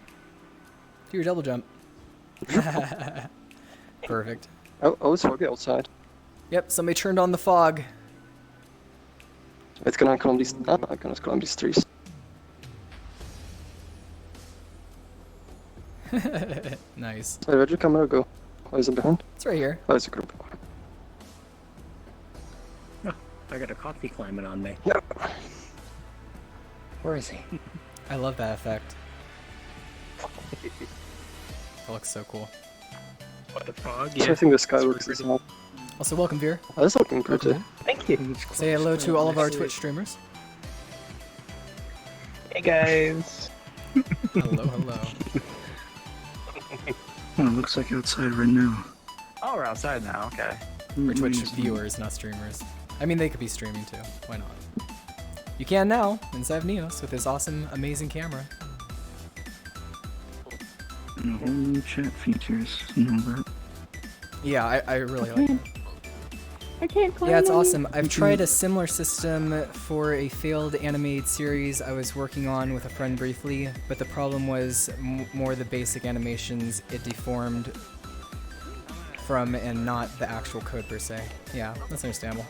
Do your double jump. Perfect. Oh, it's foggy outside. Yep, somebody turned on the fog. Wait, can I climb these? I cannot climb these trees. Nice. Wait, where'd your camera go? Oh, is it behind? It's right here. Oh, it's a group. I got a coffee climbing on me. Yep. Where is he? I love that effect. That looks so cool. What, the fog? So I think the sky works as well. Also, welcome, Veer. Oh, that's looking pretty. Thank you. Say hello to all of our Twitch streamers. Hey guys. Hello. Oh, it looks like outside right now. Oh, we're outside now. Okay. For Twitch viewers, not streamers. I mean, they could be streaming too. Why not? You can now, inside of Neos, with this awesome, amazing camera. And a whole new chat features and all that. Yeah, I really like it. I can't climb. Yeah, it's awesome. I've tried a similar system for a failed animated series I was working on with a friend briefly, but the problem was more the basic animations it deformed from and not the actual code per se. Yeah, that's understandable.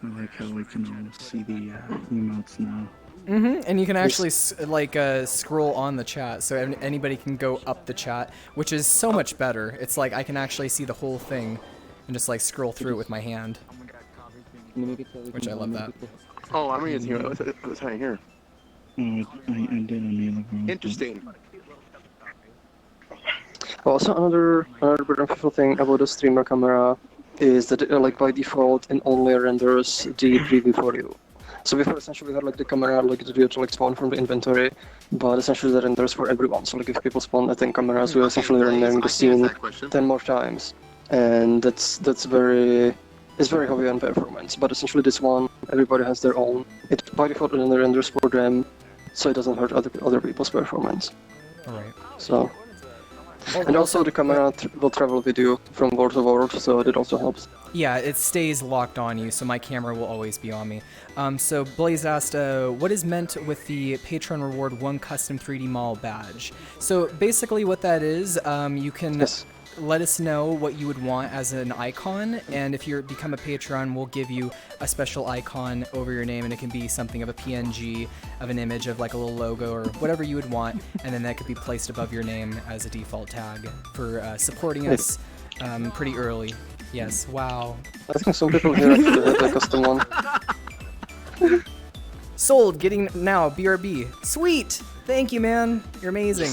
I like how we can all see the emotes now. And you can actually scroll on the chat, so anybody can go up the chat, which is so much better. It's like I can actually see the whole thing and just like scroll through it with my hand, which I love that. Oh, I'm in here. What's happening here? Oh, I did on the other one. Interesting. Also, another beneficial thing about the streamer camera is that it, like by default it only renders the preview for you. So before essentially we had like the camera like the to like spawn from the inventory, but essentially that renders for everyone. So like if people spawn at 10 cameras, we're essentially rendering the scene 10 more times, and it's very heavy on performance. But essentially this one, everybody has their own. It by default only renders for them, so it doesn't hurt other people's performance. Alright. So. And also the camera will travel with you from world to world, so that also helps. Yeah, it stays locked on you, so my camera will always be on me. So Blaze asked, what is meant with the Patreon reward 1 custom 3D model badge? So basically what that is, you can let us know what you would want as an icon, and if you become a Patreon, we'll give you a special icon over your name, and it can be something of a PNG of an image of like a little logo or whatever you would want, and then that could be placed above your name as a default tag for supporting us pretty early. Yes, wow. I think some people here actually have a custom one. Sold, getting now, BRB. Sweet! Thank you, man. You're amazing.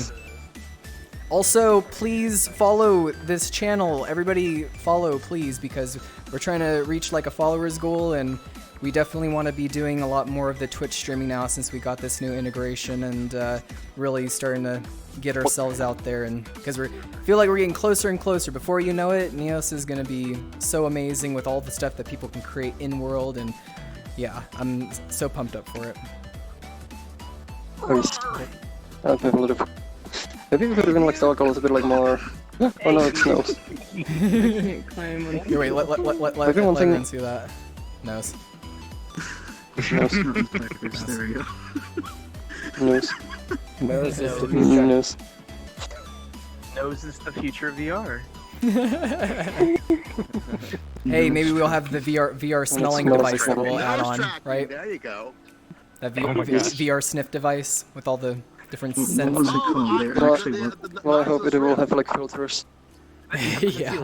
Also, please follow this channel. Everybody follow, please, because we're trying to reach like a followers goal, and we definitely want to be doing a lot more of the Twitch streaming now since we got this new integration and really starting to get ourselves out there, and because we feel like we're getting closer and closer. Before you know it, Neos is going to be so amazing with all the stuff that people can create in-world, and yeah, I'm so pumped up for it. Maybe we could even like talk a little bit like more. Oh no, it snows. Can't climb on Here, wait, let everyone see that. Nose. There we go. Nose. Nose is the Nose. future of VR. Hey, maybe we'll have the VR smelling device that we'll add on, right? There you go. That VR sniff device with all the different scents. What was it called? There actually were. Well, I hope it will have like filters. Yeah.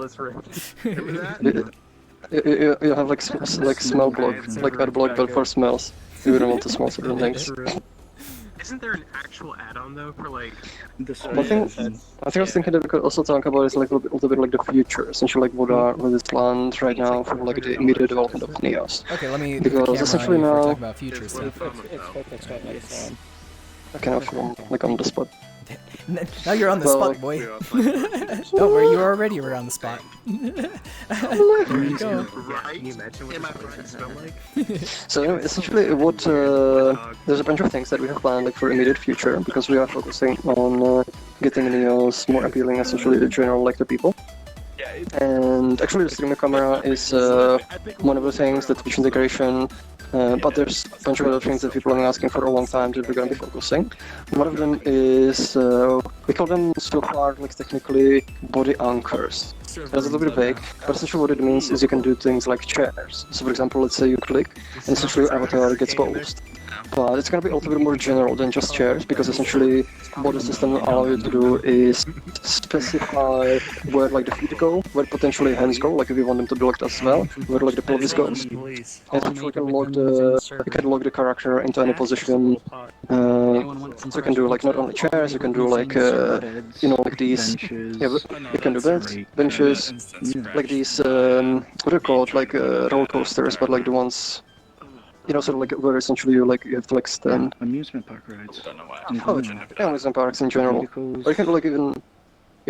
You have like smell block, like ad block, but for smells. You wouldn't want to smell certain things. Isn't there an actual add-on though for like this? I think I was thinking that we could also talk about is like a little bit like the future, essentially like what is planned right now for like the immediate development of Neos. Okay, let me because essentially now talk about future stuff. I kind of feel like on the spot. Now you're on the spot, boy. Don't worry, you already were on the spot. There you go. Can you imagine what this would smell like? So anyway, essentially, what there's a bunch of things that we have planned like for immediate future because we are focusing on getting Neos more appealing, essentially to general like the people. And actually, the streamer camera is one of the things, the Twitch integration. But there's a bunch of other things that people have been asking for a long time that we're going to be focusing. One of them is, we call them so far like technically body anchors. That's a little bit vague, but essentially what it means is you can do things like chairs. So for example, let's say you click, and essentially your avatar gets posed. But it's going to be a little bit more general than just chairs, because essentially what the system will allow you to do is specify where like the feet go, where potentially hands go, like if you want them to be locked as well, where like the pelvis goes. And essentially you can lock the character into any position. So you can do like not only chairs, you can do like you know, like these. Yeah, you can do beds, benches, like these what are they called, like roller coasters, but like the ones. You know, sort of like where essentially you have to like stand. Amusement park rides. Oh, yeah, amusement parks in general. Or you can like you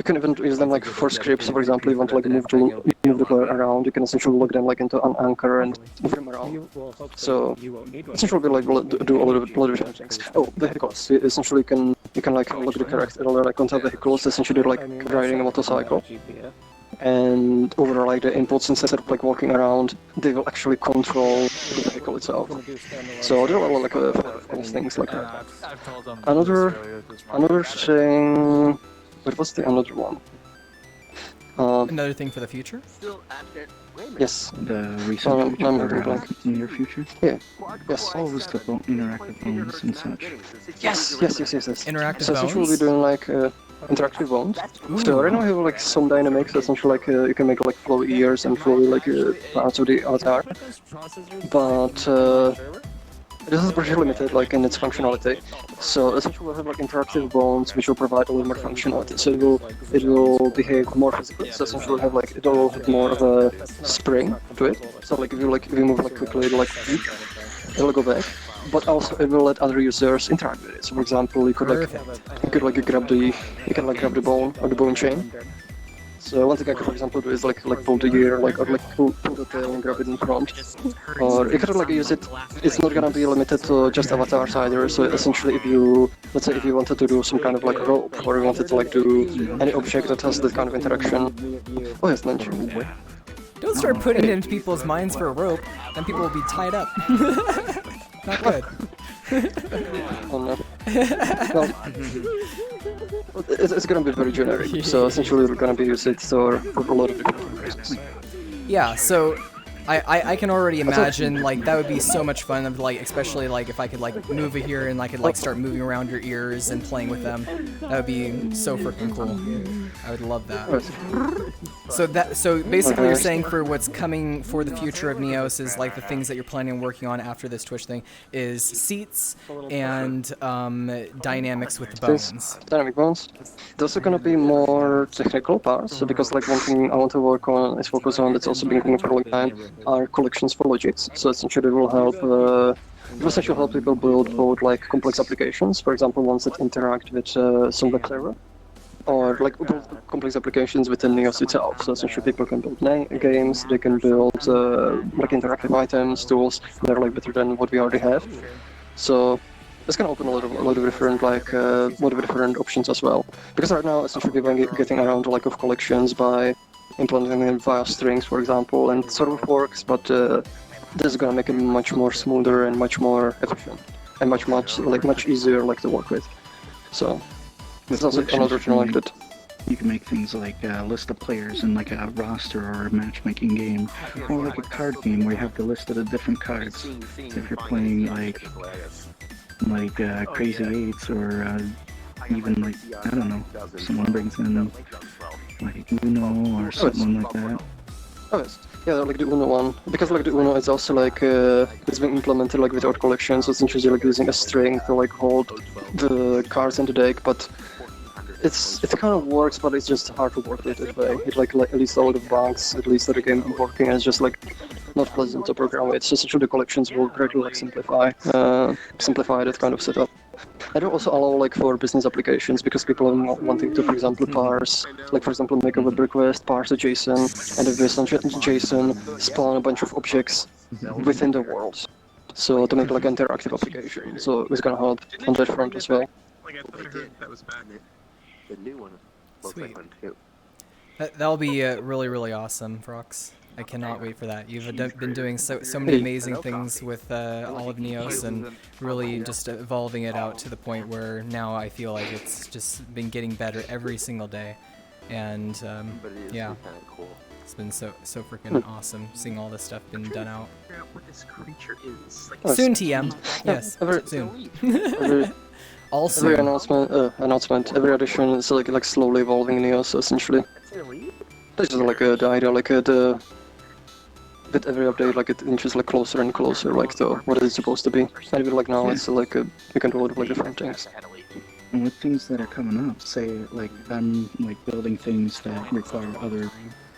can even use them like for scripts. For example, you want to like move the player around. You can essentially lock them like into an anchor and move them around. So essentially, we like do a lot of different things. Oh, vehicles. Essentially, you can like lock the character like on top of vehicles. Essentially, like riding a motorcycle. And over like the inputs, instead of like walking around, they will actually control the vehicle itself. So there are a lot of things like that. Another thing. What was the another one? Another thing for the future? Yes. The recent near future? Yeah. Yes. Oh, was the interactive bones and such. Yes. Interactive so essentially we'll be doing like interactive bones. So right now we have like some dynamics, essentially like you can make like flowy ears and flowy like parts of the avatar. But this is pretty limited like in its functionality. So essentially we'll have like interactive bones which will provide a little more functionality. So it will behave more physically. So essentially we'll have like it'll have more of a spring to it. So like if you move like quickly it'll go back. But also it will let other users interact with it. So for example, you can grab the bone or the bone chain. So one thing I could, for example, do is like pull the ear, or pull the tail and grab it in front. Or you could like use it. It's not gonna be limited to just avatars either. So essentially, let's say if you wanted to do some kind of like rope, or you wanted to like do any object that has that kind of interaction. Oh yes, Lunch. Don't start putting it into people's minds for a rope, then people will be tied up. Not good. Oh no. Well, it's gonna be very generic, so essentially we're gonna be using it for a lot of different reasons. Yeah, so I can already imagine like that would be so much fun, of like especially like if I could like move it here and I could like start moving around your ears and playing with them. That would be so freaking cool. I would love that. So basically you're saying for what's coming for the future of Neos is like the things that you're planning on working on after this Twitch thing is seats and dynamics with the bones. Dynamic bones. Those are gonna be more technical parts, so because like one thing I want to work on is focus on that's also been thinking for a long time are collections for logics. So essentially it will help people build both like complex applications, for example ones that interact with some web server, or like build complex applications within Neos itself. So essentially people can build games, they can build like interactive items, tools that are like better than what we already have. So this can open a lot of different different options as well. Because right now essentially we're getting around like of collections by implementing them via strings, for example, and it sort of works, but this is gonna make it much more smoother and much more efficient and much easier like to work with. So this is also another thing like that. You can make things like a list of players in like a roster or a matchmaking game, or like a card game where you have the list of the different cards. If you're playing like Crazy Eights or even like, I don't know, someone brings in like Uno or something like that. Oh, yes. Yeah, like the Uno one, because like the Uno is also like it's been implemented like without collection, so it's essentially like using a string to like hold the cards in the deck, but it kind of works, but it's just hard to work with it. It like at least all the bugs, at least that the game is working, is just like not pleasant to program with. So essentially the collections will greatly like simplify that kind of setup. I do also allow like for business applications because people are wanting to, for example, parse, like for example, make a web request, parse a JSON, and if based on JSON, spawn a bunch of objects within the world. So to make like an interactive application. So it's gonna help on that front as well. Like I thought I heard that was back. The new one looks like one too. That'll be really, really awesome, Frox. I cannot wait for that. You've been doing so many amazing things with all of Neos and really just evolving it out to the point where now I feel like it's just been getting better every single day. And yeah, it's been so freaking awesome seeing all this stuff been done out. What this creature is. Soon, TM. Yes, soon. Also, every announcement, every addition is like slowly evolving Neos essentially. That's just like the idea, like with every update, like it inches like closer and closer, like to what it's supposed to be. And even like now, it's like you can do a lot of like different things. And with things that are coming up, say like I'm like building things that require other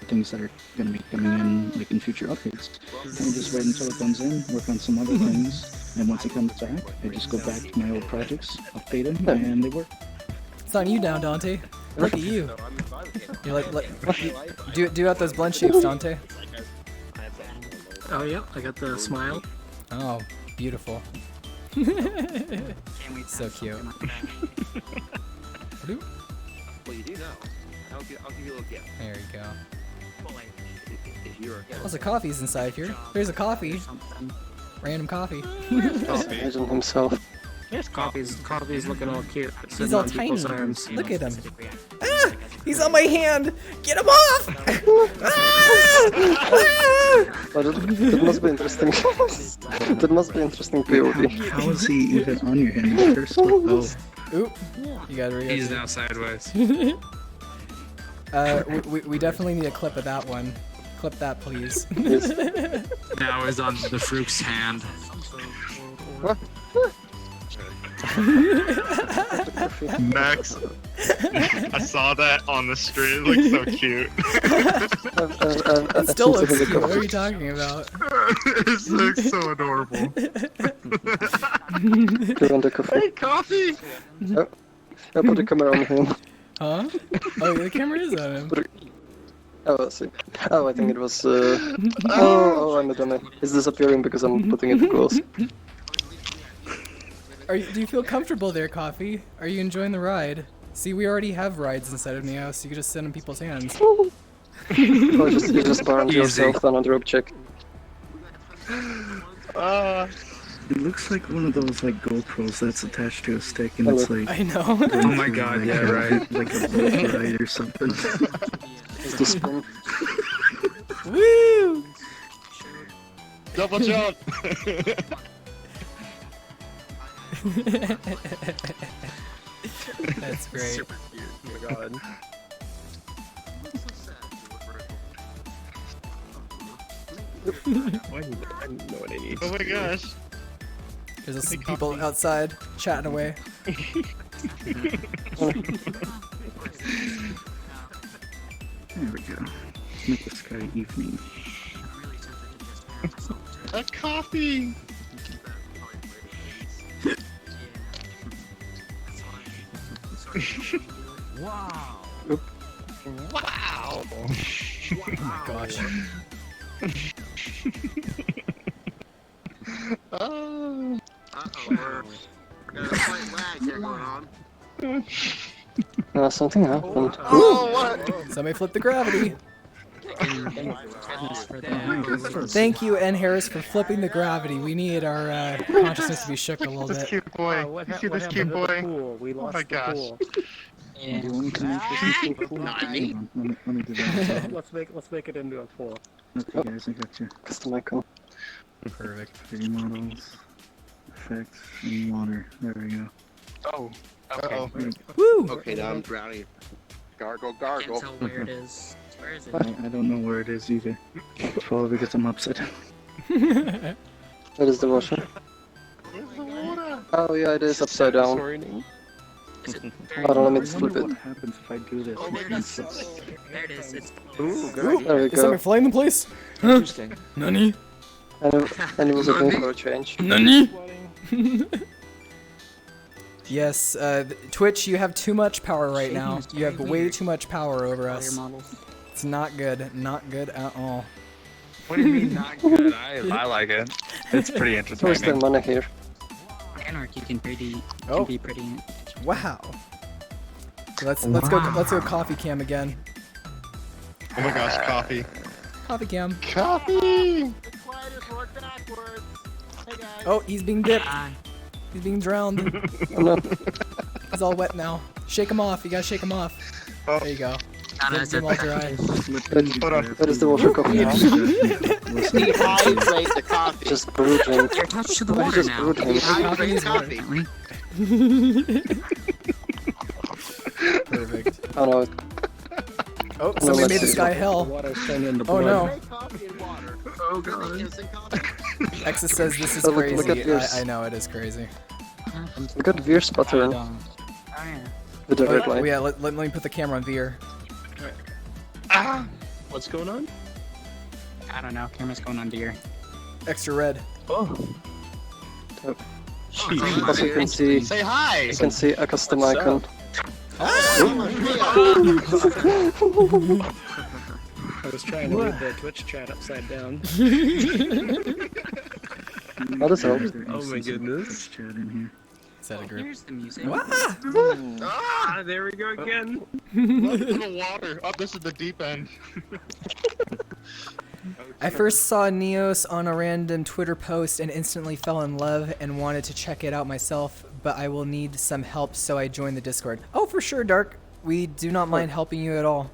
things that are going to be coming in like in future updates. And just wait until it comes in, work on some other things, and once it comes back, I just go back to my old projects, update them, and they work. It's on you now, Dante. Look at you. You're like do out those blend shapes, Dante. Oh yeah, I got the smile. Oh, beautiful. So cute. Well, you do know. I'll give you a little gift. There you go. If you're a Lots of coffees inside here. There's a coffee. Random coffee. Imagine himself. Yes, coffee's looking all cute. He's all tiny. Look at him. Ah! He's on my hand! Get him off! That must be interesting. That must be interesting POV. How is he even on your hand in the first place? Oh. Oop. You gotta read it. He's now sideways. We definitely need a clip of that one. Clip that, please. Now he's on the Fruit's hand. What? Max, I saw that on the stream. It looks so cute. It still looks cute. What are you talking about? It looks so adorable. Hey, coffee! I put the camera on him. Huh? Oh, the camera is on him. Oh, I see. Oh, I think it was. Oh, I'm a dummy. It's disappearing because I'm putting it close. Do you feel comfortable there, Coffee? Are you enjoying the ride? See, we already have rides inside of Neo, so you can just sit in people's hands. You just burned yourself on another object. It looks like one of those like GoPros that's attached to a stick, and it's like I know. Oh my god, like, yeah, right. like a boat ride or something. It's the spin. Woo! Double jump! That's great. Super cute. Oh my god. I didn't know what I need. Oh my gosh. There's some people outside chatting away. There we go. Make the sky evening. A coffee! Wow. Oop. Wow! Oh my gosh. Uh-oh, we're got a slight lag here going on. Something happened. Oh, what? Somebody flipped the gravity. Thank you, N. Harris, for flipping the gravity. We needed our consciousness to be shook a little This bit. cute boy. You see this cute boy? We Oh lost my the gosh. pool. Yeah. The only thing interesting people. Not me. Hold on, let me do that. Let's make it into a pool. Okay, guys, I got you. Custom icon. Perfect. 3D models, effects, and water. There we go. Oh. Okay. Woo! Okay, now I'm drowning. Gargle, Can't gargle. tell where it is. Where is it? I don't know where it is either. Probably because I'm upside down. That is the washer. Oh yeah, it is upside down. Is it Hold on, let me I flip wonder it. what happens if I do this. Oh, there it is. There it is. It's Ooh, good idea. There we Is something go. flying in place? Interesting. Nani? And it was looking for a change. Nani? Yes, Twitch, you have too much power right now. You have way too much power over all your us. models. It's not good. Not good at all. What do you mean not good? I like it. It's pretty Where's the entertaining. money here? Anarchy can pretty Oh. can be pretty. Wow. Let's go coffee cam again. Oh my gosh, coffee. Coffee cam. Coffee! Oh, he's being dipped. Ah, He's being drowned. Oh no. He's all wet now. Shake him off. You gotta shake him off. Oh. There you go. Anna, Get him all dry. Hold on. That is the washer coffee. Dehydrate the coffee. Just brew drink. you're attached to the Why water just now. brew drink? Dehydrate coffee. Apparently. Perfect. Oh no. Oh, somebody let's made the see. sky hell. Water's turned into Oh blood. no. Coffee and water. Oh god. Instant coffee. Exa says this is Oh, look at crazy. yours. I know it is crazy. We got Veer's pattern Oh yeah. with the red Oh, light. yeah, let me put the camera on Veer. What's going on? I don't know. Camera's going on deer. Extra red. Also you can see Say hi! you can see a custom What's icon. I was trying to read the Twitch chat upside down. That does help. Oh my goodness. Chat in here. Is that a group? Here's the music. Ah, There we go again. look at the water. Oh, this is the deep end. I first saw Neos on a random Twitter post and instantly fell in love and wanted to check it out myself, but I will need some help, so I joined the Discord. Oh, for sure, Dark. We do not mind helping you at all.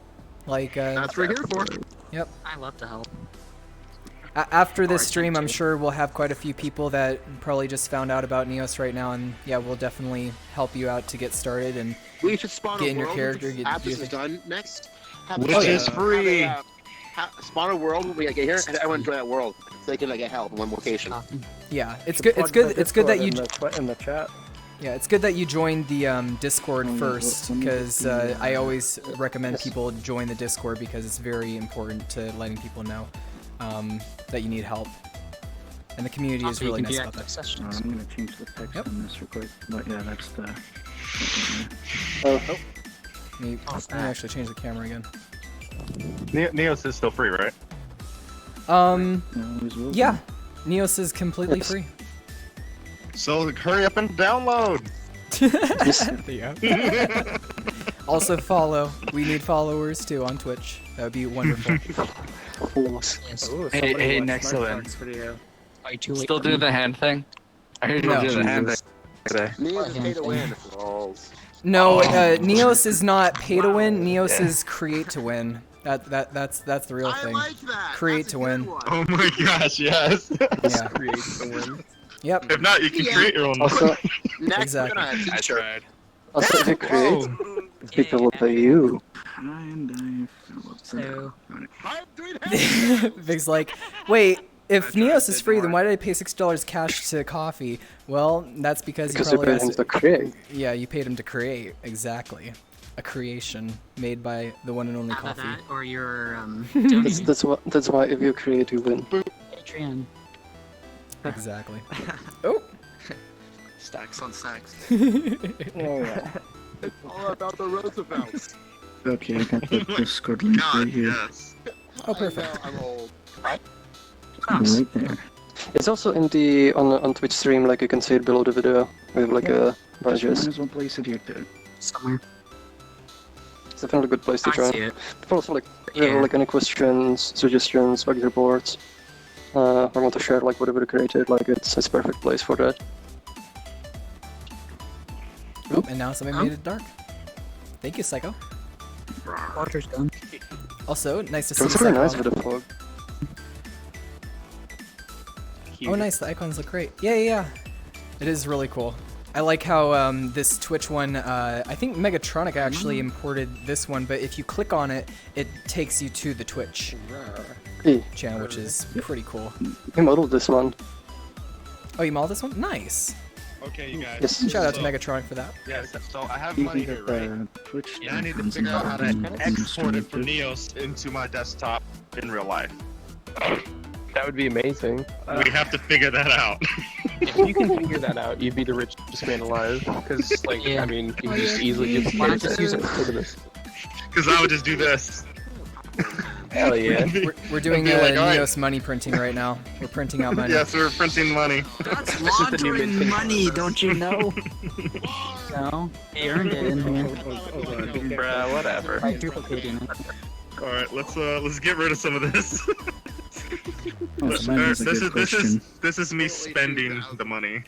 Like, That's what we're here for. Yep. I love to help. After this stream, I'm sure we'll have quite a few people that probably just found out about Neos right now, and yeah, we'll definitely help you out to get started and We should spawn get a in your world character. after Get this is done next. Which is free. Spawn a world when we get here, and everyone join that world so they can like get help in one location. Yeah, it's good. It's good. It's good that you. in the chat. Yeah, it's good that you joined the Discord Oh, yeah, first, let me because just- I always recommend people join the Discord because it's very important to letting people know that you need help, and the community is Also, you really can nice do about active that. sessions. I'm gonna change the text Yep. on this real quick. But yeah, that's the. Let me actually change the camera again. Neos is still free, right? Yeah, Neos is completely free. So hurry up and download. Yeah. Also follow. We need followers too on Twitch. That would be wonderful. Yes. Hey, Nexalin. Video. Are you too late Still for do me? the hand thing? I heard you No. do the hand thing today. Neos is pay to win. Balls. No, Neos is not pay to win. Neos is create to win. That's the real thing. that. Create to win. Oh my gosh, yes. Yeah. Create the win. Yep. If not, you can create your own. Also, Next, Exactly. we're gonna have a I t-shirt. tried. also if you create, people will pay you. And I fell upside So, down. Vig's like, wait, if Neos is free, then why did I pay $6 cash to coffee? Well, that's because Because you you probably paid him to create. Yeah, you paid him to create. Exactly. A creation made by the one and only either coffee. that or your That's why if you create, you win. Patreon. Exactly. Oh. Stacks on stacks. It's all about the Roosevelts. Okay, I got the Discord link right here. Yes. Oh, perfect. I'm old. Right there. It's also in the on Twitch stream, like you can see it below the video. We have like a Might badges. as well place it here too. Somewhere. It's definitely a good place to I join. see it. But also like if you Yeah. have like any questions, suggestions, bug reports, or want to share like whatever you created, like it's a perfect place for that. Oop, and now somebody made it dark. Thank you, Psycho. Water's done. Also, nice to see It's really Psycho. nice with the fog. Oh, nice. The icons look great. Yeah. It is really cool. I like how this Twitch one, I think Megatronic actually imported this one, but if you click on it, it takes you to the Twitch channel, which is pretty cool. I modeled this one. Oh, you modeled this one? Nice. Okay, you guys. Yes. Shout out to So- Megatronic for that. Yes, so I have You money can here, get right? the Twitch And I need to icons figure out how to and export it from stream Neos into my desktop in real life. That would be amazing. We have to figure that out. If you can figure that out, you'd be the richest man alive. Because, like, I mean, you can just easily duplicate Why not just use it? Look at this. Because I would just do this. Hell yeah. We're doing I'd be like, alright. Neos money printing right now. We're printing out money. Yes, we're printing money. That's This is the new laundering mint money, don't you know? No, he earned it in here Bruh, whatever. by duplicating it. All right, let's get rid of some of this. Oh, so mine was a good question. This is me spending the money.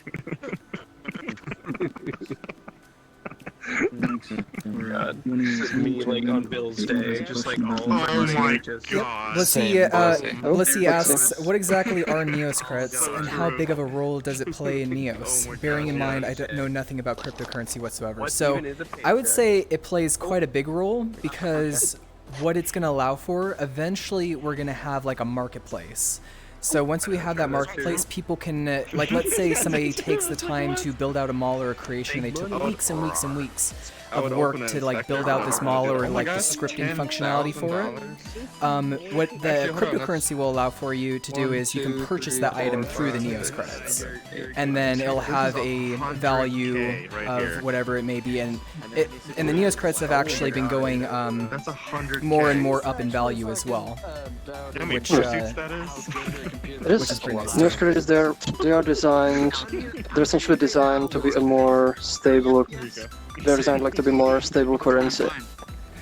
God. This is me, like, on Bill's day. Just, like, all Oh my god. Let's see asks, what exactly are Neos credits, and how big of a role does it play in Neos? Bearing in mind, I don't know nothing about cryptocurrency whatsoever. So, I would say it plays quite a big role, because what it's going to allow for, eventually we're going to have like a marketplace. So once we have that marketplace, people can, like, let's say somebody takes the time to build out a mall or a creation, and they took weeks and weeks and weeks of work to like build out this mall or like the scripting functionality for it. What the cryptocurrency will allow for you to do is you can purchase that item through the Neos credits, and then it'll have a value of whatever it may be, and the Neos credits have actually been going more and more up in value as well. Which, It is pretty nice. Neos credits, they are designed, they're essentially designed to be a more stable, they're designed like to be more stable currency.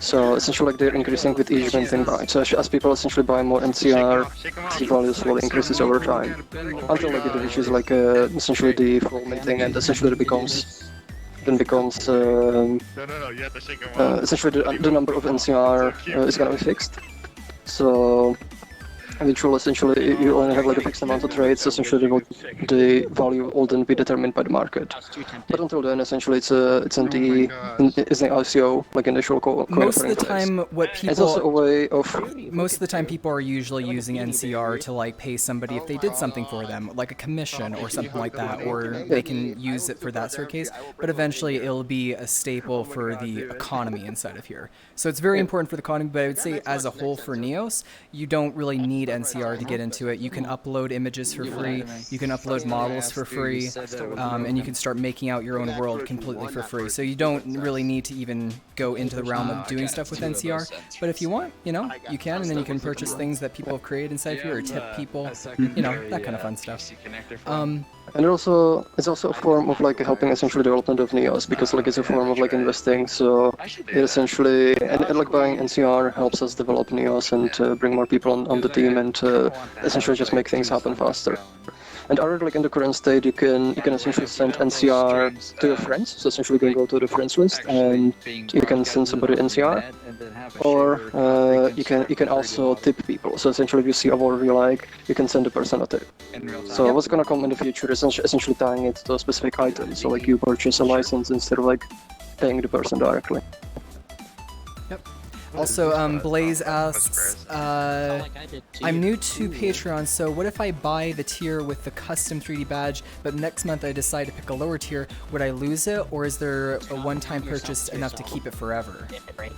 So essentially like they're increasing with each minting buy. So as people essentially buy more NCR, the value slowly increases over time. Until like it reaches like essentially the full minting, and essentially it becomes essentially the number of NCR is gonna be fixed. So which will essentially, you only have like a fixed amount of trades, so essentially the value will then be determined by the market. But until then, essentially it's in the ICO, like initial coin. Most of the time, what people... It's also a way of... Most of the time people are usually using NCR to like pay somebody if they did something for them, like a commission or something like that, or they can use it for that sort of case, but eventually it'll be a staple for the economy inside of here. So it's very important for the economy, but I would say as a whole for Neos, you don't really need NCR to get into it. You can upload images for free, you can upload models for free, and you can start making out your own world completely for free. So you don't really need to even go into the realm of doing stuff with NCR, but if you want, you know, you can, and then you can purchase things that people have created inside here, or tip people, you know, that kind of fun stuff. And it's also a form of like helping essentially development of Neos, because like it's a form of like investing. So it essentially, and like buying NCR helps us develop Neos and bring more people on the team, and essentially just make things happen faster. And already like in the current state, you can essentially send NCR to your friends. So essentially you can go to the friends list and you can send somebody NCR, or you can also tip people. So essentially if you see a war you like, you can send a person a tip. So what's gonna come in the future is essentially tying it to a specific item. So like you purchase a license instead of like paying the person directly. Also, Blaze asks, I'm new to Patreon, so what if I buy the tier with the custom 3D badge, but next month I decide to pick a lower tier? Would I lose it, or is there a one-time purchase enough to keep it forever? Right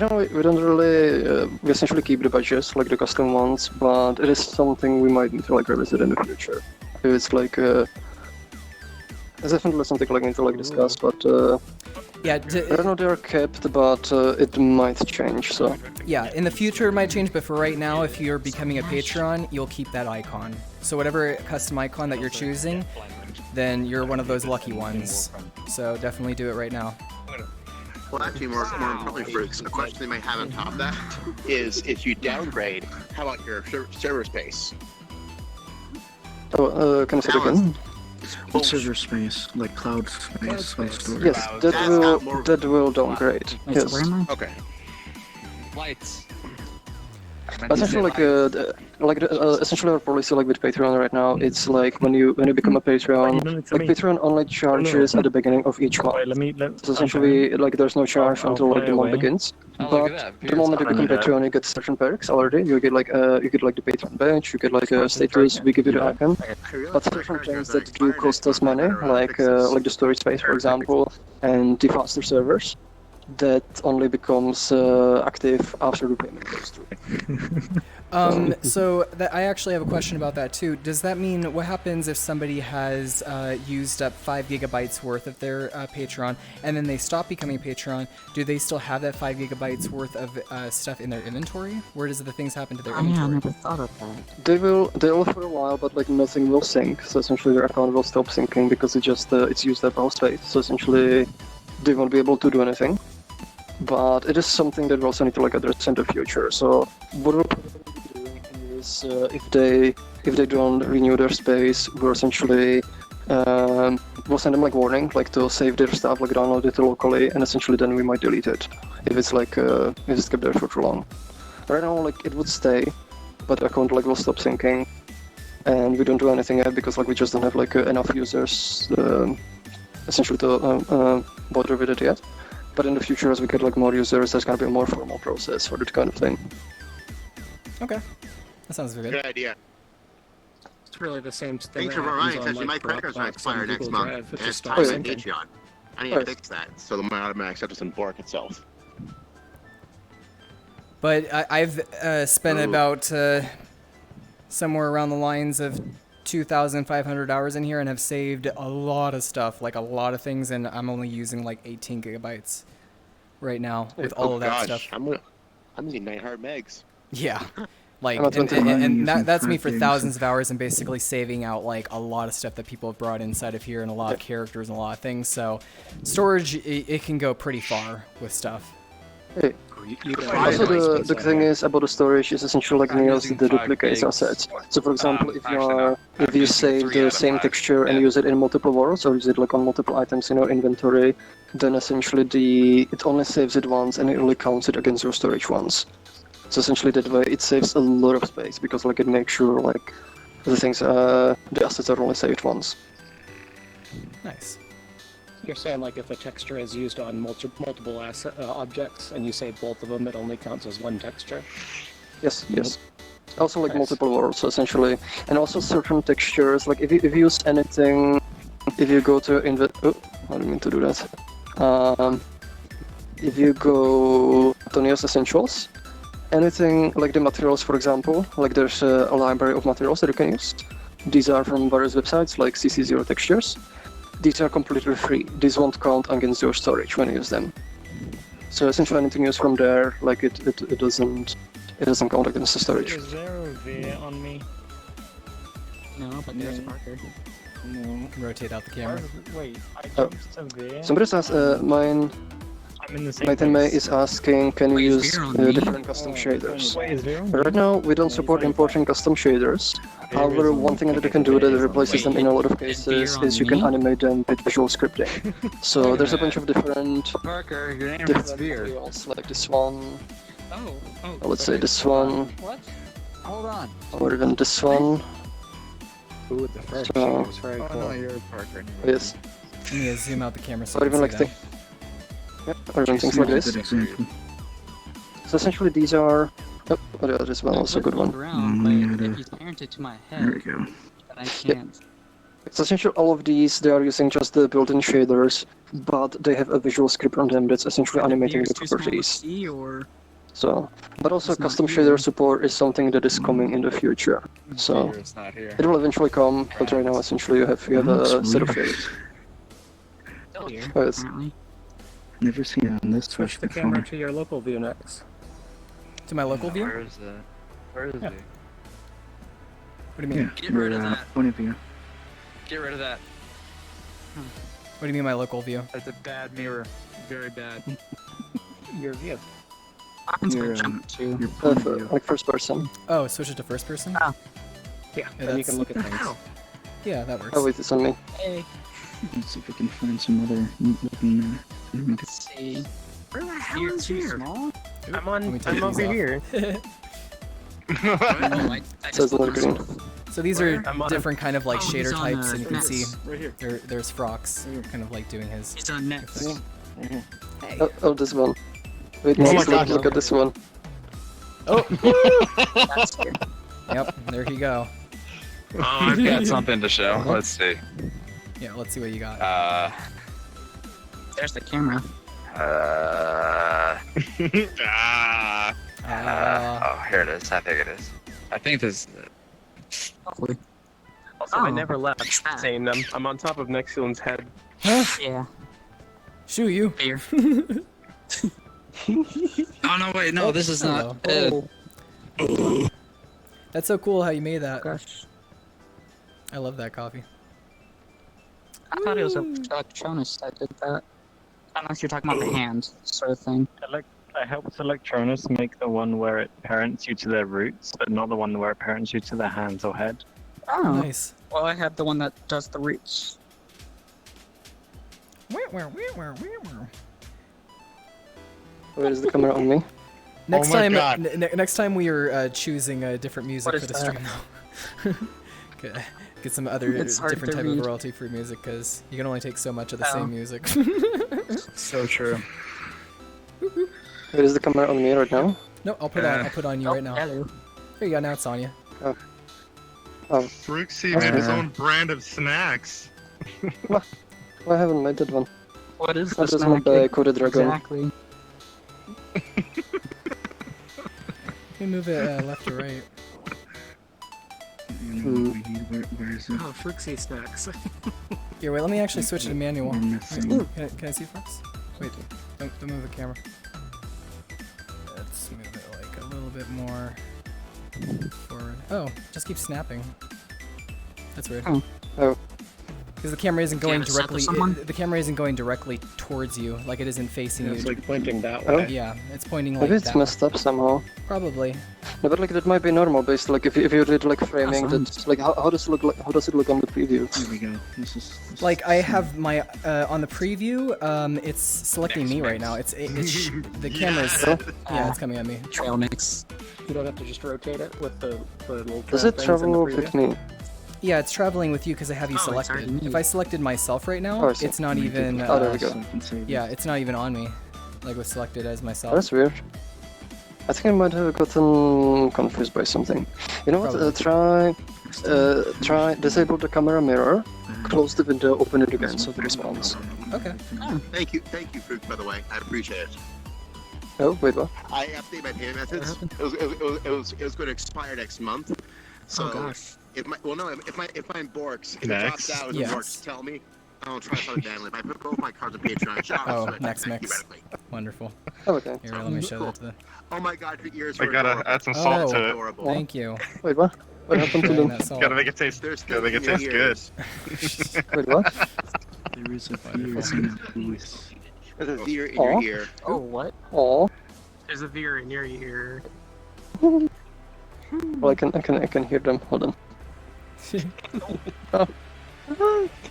now we don't really, we essentially keep the badges, like the custom ones, but it is something we might need to like revisit in the future. It's like, it's definitely something like we need to like discuss, but yeah, I don't know, they're kept, but it might change, so... Yeah, in the future it might change, but for right now, if you're becoming a Patreon, you'll keep that icon. So whatever custom icon that you're choosing, then you're one of those lucky ones. So definitely do it right now. Well, actually, more importantly, Fruits, a question they might have on top of that is, if you downgrade, how about your server space? Oh, can I say it again? server space, like cloud space, cloud storage. Yes, that will downgrade. Yes. Okay. Lights. Essentially, essentially our policy like with Patreon right now, it's like when you become a Patreon, like Patreon only charges at the beginning of each month. So essentially, like there's no charge until like the month begins. But the moment you become Patreon, you get certain perks already. You get like the Patreon badge, you get like a status. We give you the icon. But certain things that do cost us money, like the storage space, for example, and the faster servers, that only becomes active after the payment goes through. So I actually have a question about that too. Does that mean what happens if somebody has used up 5 gigabytes worth of their Patreon and then they stop becoming Patreon? Do they still have that 5 gigabytes worth of stuff in their inventory? Where does the things happen to their inventory? I never thought of that. They will for a while, but like nothing will sync. So essentially their account will stop syncing because it's used up all space. So essentially they won't be able to do anything. But it is something that we also need to like address in the future. So what we'll probably be doing is if they don't renew their space, we're essentially we'll send them like warning, like to save their stuff, like download it locally, and essentially then we might delete it if it's like if it's kept there for too long. Right now, like it would stay, but the account like will stop syncing, and we don't do anything yet because like we just don't have like enough users essentially to bother with it yet. But in the future, as we get like more users, there's gonna be a more formal process for that kind of thing. Okay, that sounds good. Good idea. It's really the same thing. Thanks for reminding me. My credit card's gonna expire next month, and it's tied to Patreon. I need to fix that so my automatic stuff doesn't bork itself. But I've spent about somewhere around the lines of 2,500 hours in here and have saved a lot of stuff, like a lot of things, and I'm only using like 18 gigabytes right now with all of that stuff. I'm using 900 megs. Yeah, like and that's me for thousands of hours and basically saving out like a lot of stuff that people have brought inside of here and a lot of characters and a lot of things. So storage, it can go pretty far with stuff. Hey. Also, the thing is about the storage is essentially like Neos the duplicates assets. So for example, if you save the same texture and use it in multiple worlds or use it like on multiple items in your inventory, then essentially it only saves it once and it only counts it against your storage once. So essentially that way it saves a lot of space because like it makes sure like the assets are only saved once. Nice. You're saying like if a texture is used on multiple objects and you save both of them, it only counts as one texture? Yes, yes. Also like multiple worlds essentially, and also certain textures. Like if you use anything, if you go to I didn't mean to do that. If you go to Neos Essentials, anything like the materials, for example, like there's a library of materials that you can use. These are from various websites like CC0 Textures. These are completely free. These won't count against your storage when you use them. So essentially anything used from there, like it doesn't count against the storage. Is there a V on me? No, but there's Parker. No. Rotate out the camera. Wait, I jumped to V. Somebody says mine. May is asking, can you use different custom shaders? Right now, we don't support importing custom shaders. However, one thing that you can do that replaces them in a lot of cases is you can animate them with visual scripting. So there's a bunch of different materials, like this one. Let's say this one. What? Hold on. Or even this one. Ooh, the first one was very cool. Oh no, you're Parker. Yes. You need to zoom out the camera so or you even can like see or even things like this. So essentially these are... Oh, this one also a good one. If you parent it to my head, there we go. but I can't. So essentially all of these, they are using just the built-in shaders, but they have a visual script on them that's essentially animating the properties. So, but also custom shader support is something that is coming in the future. So it will eventually come, but right now essentially you have a set of shaders. Still here, yes. apparently. Never seen it on this Switch the camera to your local view next. To my local view? Where is it? Where is it? What do you mean? Get rid of that. Point of view. Get rid of that. What do you mean my local view? That's a bad mirror. Very bad. Your view. Your point of view. Like first person. Oh, switch it to first person? Oh. Yeah, then you can look at things. Yeah, that works. Oh wait, it's on me. Hey. Let's see if we can find some other looking. Let's see. Where the hell is here? Small? I'm Let me take over these off. here. I Says another green. So these are I'm on- different kind of like Oh, shader he's on, types, and you can Nets. see Right here. there's Frox kind of like doing his. He's on Nets. Hey. Oh, this one. Wait, Oh my look, God. look at this one. Oh. That's here. Yep. There you go. Oh, I've got something to show. Let's see. Yeah. Let's see what you got. There's the camera. Oh, here it is. I think it is. I think this. Hopefully. Also, I never left. Saying I'm on top of Nexion's head. Yeah. Shoot you. Here. Oh no! Wait, no. This is not. That's so cool how you made that. Gosh. I love that coffee. I thought it was a Electronus that did that. I don't know if you're talking about the hand sort of thing. I helped Electronus make the one where it parents you to their roots, but not the one where it parents you to their hands or head. Oh. Nice. Well, I have the one that does the roots. Where is the camera on me? Next Oh my time, God. next time we are choosing different music What for is the that? stream though. Get some other It's hard different to type read. of royalty-free music because you can only take so much of the Oh. same music. So true. Where is the camera on me right now? No, I'll put on you right now. Hello. There you go. Now it's on you. Oh. Fruxy made his own brand of snacks. Well, I haven't made that one. What is I this? just made the coded dragon. Exactly. You move it left or right. Where is it? Oh, Fruxy snacks. Here, wait. Let me actually switch it to manual. We're missing. Can I see Fox? Wait, don't move the camera. Let's move it like a little bit more forward. Oh, just keep snapping. That's weird. Oh. Because the camera isn't going have it set to directly. someone? The camera isn't going directly towards you. Like it isn't facing you. It's like pointing that Oh. way. Yeah, it's pointing like Maybe it's that. messed up somehow. Probably. No, but like that might be normal based like if you did like framing fine. that like how does it look like how does it look on the preview? There we go. This is Like I have my on the preview. It's selecting me right now. It's the camera's. Yeah, it's coming at me. Trail mix. You don't have to just rotate it with the little Does trap it things in travel the with preview? me? Yeah, it's traveling with you because I have you Oh, it's already selected. me. If I selected myself right now, Oh, I see. it's not even. Oh, there we go. So I can save it. Yeah, it's not even on me. Like was selected as myself. That's weird. I think I might have gotten confused by something. You know what? Try disable the camera mirror, close the window, open it again, so it responds. Okay. Thank you, Fruit. By the way, I appreciate it. Oh, wait, what? I updated my payment methods. It was going to expire next month. So Oh gosh. if mine borks, if Next. it drops out and Yes. it works, tell me. I'll try something manually. If I put both my cards on Patreon, shop, Oh, so I next can mix. theoretically. Wonderful. Oh, okay. Here, let me show that to the. Oh my God, your ears I were gotta adorable. add some salt Oh. to it. Adorable. Thank you. Wait, what? What happened to Adding them? that salt. Gotta make it taste. There's Gotta make it still taste in good. your Wait, what? There is a virus in the voice. There's a veer in Aw. your ear. Oh, what? Oh. There's a veer in your ear. Well, I can hear them. Hold on. Oh.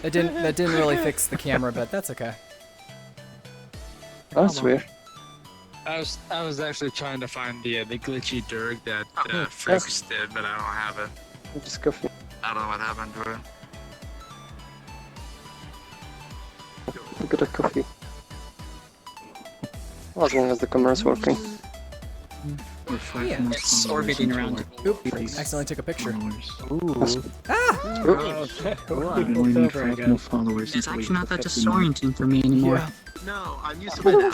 That didn't really fix the camera, but that's okay. That's weird. I was actually trying to find the glitchy Durg that Oh, Frix did, but I don't have it. Just coffee. I don't know what happened to it. Look at the coffee. Well, as long as the camera's working. Yeah. It's orbiting around. Oop! Accidentally took a picture. Ooh. Ah! Only need 5 more followers. It's until we actually not that hit 50 disorienting for me anymore. Yeah. No, I'm used to it now.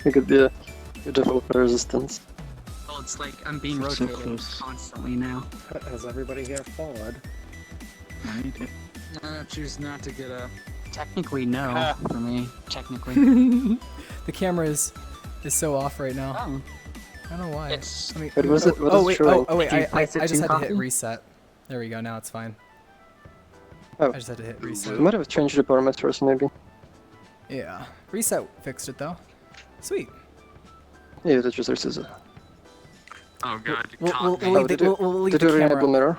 You get the developer resistance. Well, it's like I'm being So rotated close. constantly now. Has everybody here followed? Right? Choose not to get a. Technically, no. For me, technically. The camera is so off right now. Oh. I don't know why. It's. Let me- Wait, was it- what oh is wait! showing? Oh wait! Do you I place it just in had to hit coffee? reset. There we go. Now it's fine. Oh. I just had to hit You reset. might have changed the parameters, maybe. Yeah. Reset fixed it though. Sweet. Yeah, that just resets it. Oh God, you We'll caught me. leave the, did you we'll leave did the you camera. re-enable mirror?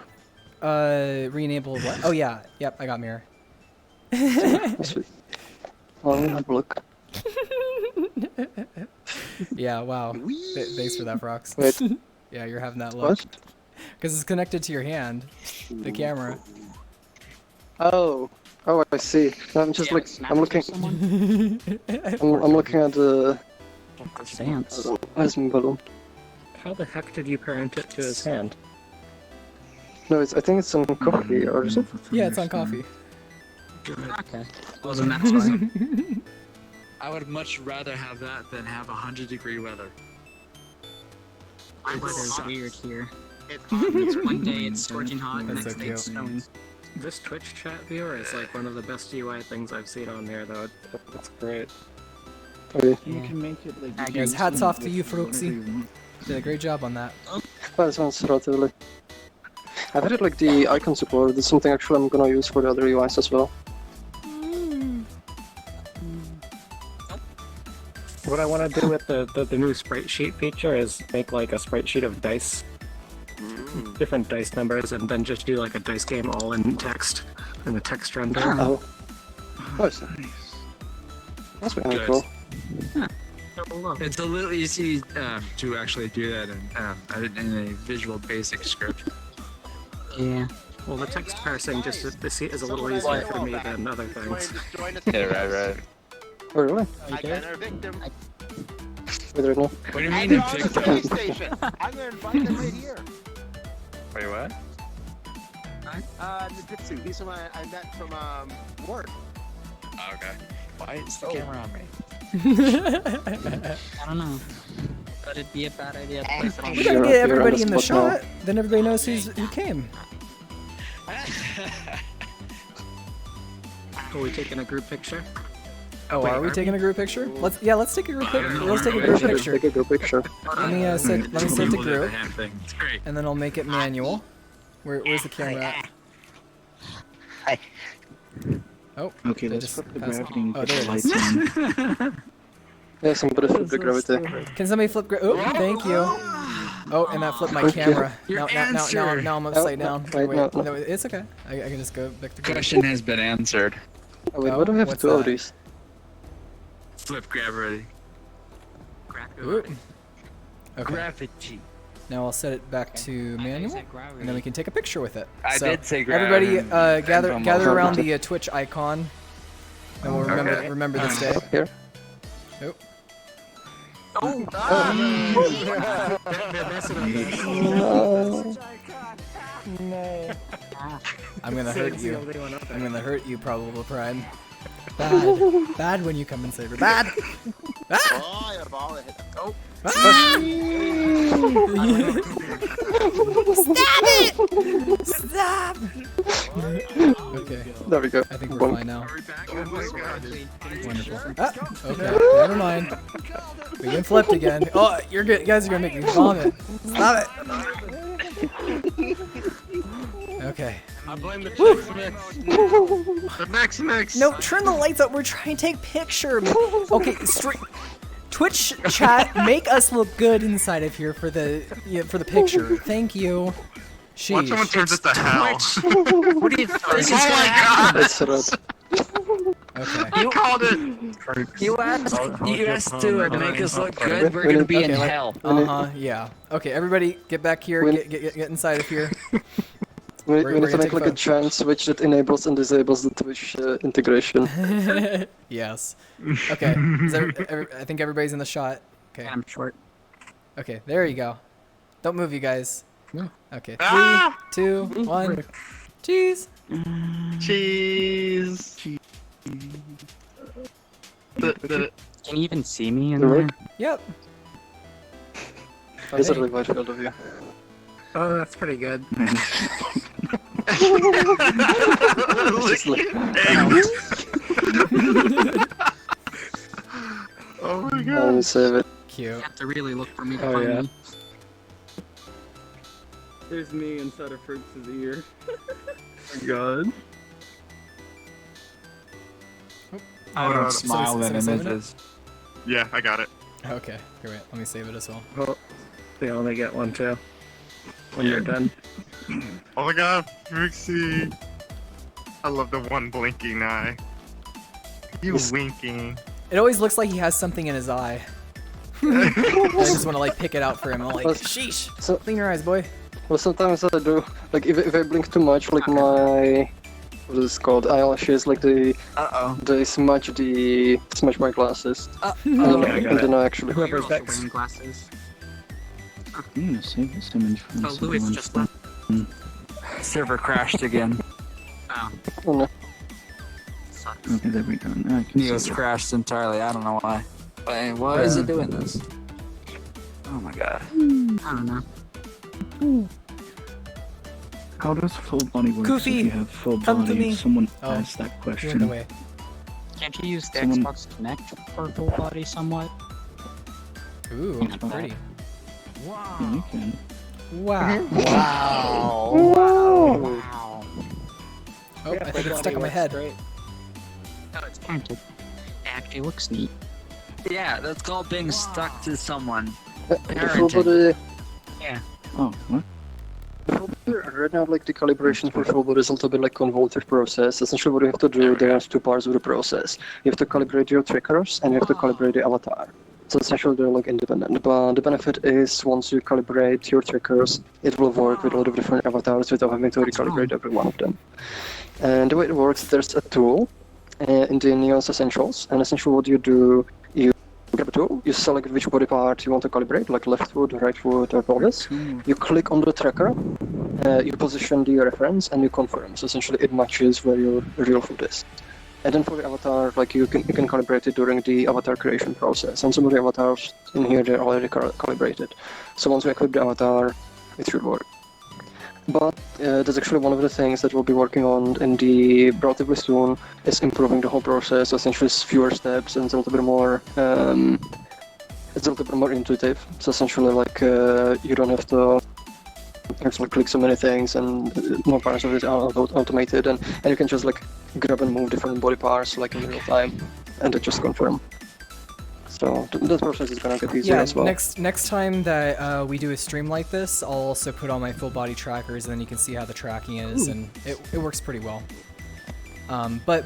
Re-enable what? Oh yeah, yep, I got mirror. Sweet. I'll have a look. Yeah, wow. Thanks for that, Frox. Wait. Yeah, you're having that look. What? Because it's connected to your hand, the camera. Oh, I see. I'm just like I'm looking. I'm looking at the. Where's my balloon? How the heck did you parent it to his hand? No, I think it's on coffee or something. Yeah, it's on coffee. Okay. Wasn't that fine? I would much rather have that than have 100-degree weather. My weather's weird here. It's It's one day it's scorching hot, and the That's next so day it's cute. snowing. This Twitch chat viewer is like one of the best UI things I've seen on there, though. It's great. Okay. You can make it like. Alright, guys, hats off to you, Fruxy. Did a great job on that. That sounds relatively. I've heard like the icon support. That's something actually I'm gonna use for the other UIs as well. What I want to do with the new sprite sheet feature is make like a sprite sheet of dice, different dice numbers, and then just do like a dice game all in text, in the text render. Oh. Nice. That's very Good. cool. It's a little easy to actually do that in a Visual Basic script. Yeah. Well, the text parsing just is a little easier for me than other things. Yeah, right. Oh, really? I got our victim. Whether or not. What do you And mean they're on the train station. I'm gonna invite them right here. Wait, what? Nijitsu. He's someone I met from work. Okay. Why is the camera on me? I don't know. But it'd be a bad idea to place it on We Sure, gotta you're get on everybody the in the spot now. shot, then everybody knows who came. Are we taking a group picture? Oh, Wait, are we are taking a group picture? Let's take a group picture. Let's take a Yeah, group should picture. take a group picture. Let me set to People do group, the hand thing. It's great. and then I'll make it manual. Where's the camera at? Oh, Okay, they let's just flip the passed- gravity and Oh, get there the it is. lights on. Yeah, somebody flip the gravity. Can somebody flip? Oh, thank you. Oh, and that flipped my Thank you. camera. Your Now answer. I'm upside Oh, down. wait, Wait, no. no, it's okay. I can just go back to group. Question has been answered. Oh, wait, Oh, why do we have what's two of that? these? Flip gravity. Ooh. Okay. Gravity. Now I'll set it back to manual, and then we can take a picture with it. I So, did say gravity. everybody, gather almost. around the Twitch icon, and we'll remember this day. Here. Oh. No. I'm gonna hurt you. I'm gonna hurt you, Probable Pride. Bad. Bad when you come and save her. Bad! Oh, I got a ball that hit. Oh. Stop it! Stop! Okay. There we go. I think we're Bonk. fine now. Oh my god. Wonderful. Ah, okay. Never mind. We get flipped again. Oh, you're good. You guys are gonna make me vomit. Stop it. Okay. I blame the Chex Mix. The Chex Mix. No, turn the lights up. We're trying to take picture. Okay, straight. Twitch chat, make us look good inside of here for the picture. Thank you. Sheesh. Watch someone turns it to hell. What do you think? Oh my god! That's right. Okay. You called it. You asked to make us look good. We're gonna be in hell. Yeah. Okay, everybody, get back here. Get inside of here. We We're need to gonna make take like a photos. giant switch that enables and disables the Twitch integration. Yes. Okay. I think everybody's in the shot. Okay. I'm short. Okay, there you go. Don't move, you guys. Okay. 3, Ah! 2, 1. Cheese. Cheese. Can you even see me in The there? work? Yep. It's a really wide field of view. Oh, that's pretty good. Just like, Oh my let god. me save it. Cute. You have to really look for me to Oh, find yeah. me. There's me inside of Fruits' ear. God. I don't smile somebody at saving images. Yeah, I got it. Okay. Here, wait. Let me save it as well. Oh, they only get one too. when you're done. Oh my god, Rixie. I love the one blinking eye. You winking. It always looks like he has something in his eye. I just want to like pick it out for him. I'm like, sheesh. So, clean your eyes, boy. Well, sometimes I do. Like if I blink too much, like my what is it called? Eyelashes, like they smudge my glasses. And then I actually Whoever's wearing glasses. I'm gonna save this image from Oh, Louis just left. Server crashed again. Oh. Oh no. Okay, there we go. Now I can Neo's see it. crashed entirely. I don't know why. But why is it doing this? Oh my god. I don't know. How does full body work Goofy, if you have full come to body? me. Someone Oh, asked that he question. went away. Can't you use the Someone- Xbox Kinect for full body somewhat? Ooh, pretty. Yeah, you can. Wow. Wow. Wow. Oh, I think it's stuck on my head. No, it's painted. It actually looks neat. Yeah, that's called being stuck to someone. The full body. Yeah. Oh, what? Right now, like the calibration for full body is a little bit like convoluted process. Essentially, what you have to do, there's two parts of the process. You have to calibrate your triggers, and you have to calibrate the avatar. So essentially, they're like independent. But the benefit is once you calibrate your triggers, it will work with a lot of different avatars without having to recalibrate every one of them. And the way it works, there's a tool in the Neos Essentials, and essentially what you do, you grab a tool, you select which body part you want to calibrate, like left foot, right foot, or pelvis. You click on the tracker, you position the reference, and you confirm. So essentially, it matches where your real foot is. And then for the avatar, like you can calibrate it during the avatar creation process. And some of the avatars in here, they're already calibrated. So once we equip the avatar, it should work. But that's actually one of the things that we'll be working on in the relatively soon is improving the whole process. So essentially, it's fewer steps and it's a little bit more. It's a little bit more intuitive. So essentially, like you don't have to actually click so many things, and more parts of it are automated, and you can just like grab and move different body parts like in real time, and then just confirm. So that process is gonna get easier as well. Next time that we do a stream like this, I'll also put on my full body trackers, and then you can see how the tracking is, and it works pretty well. But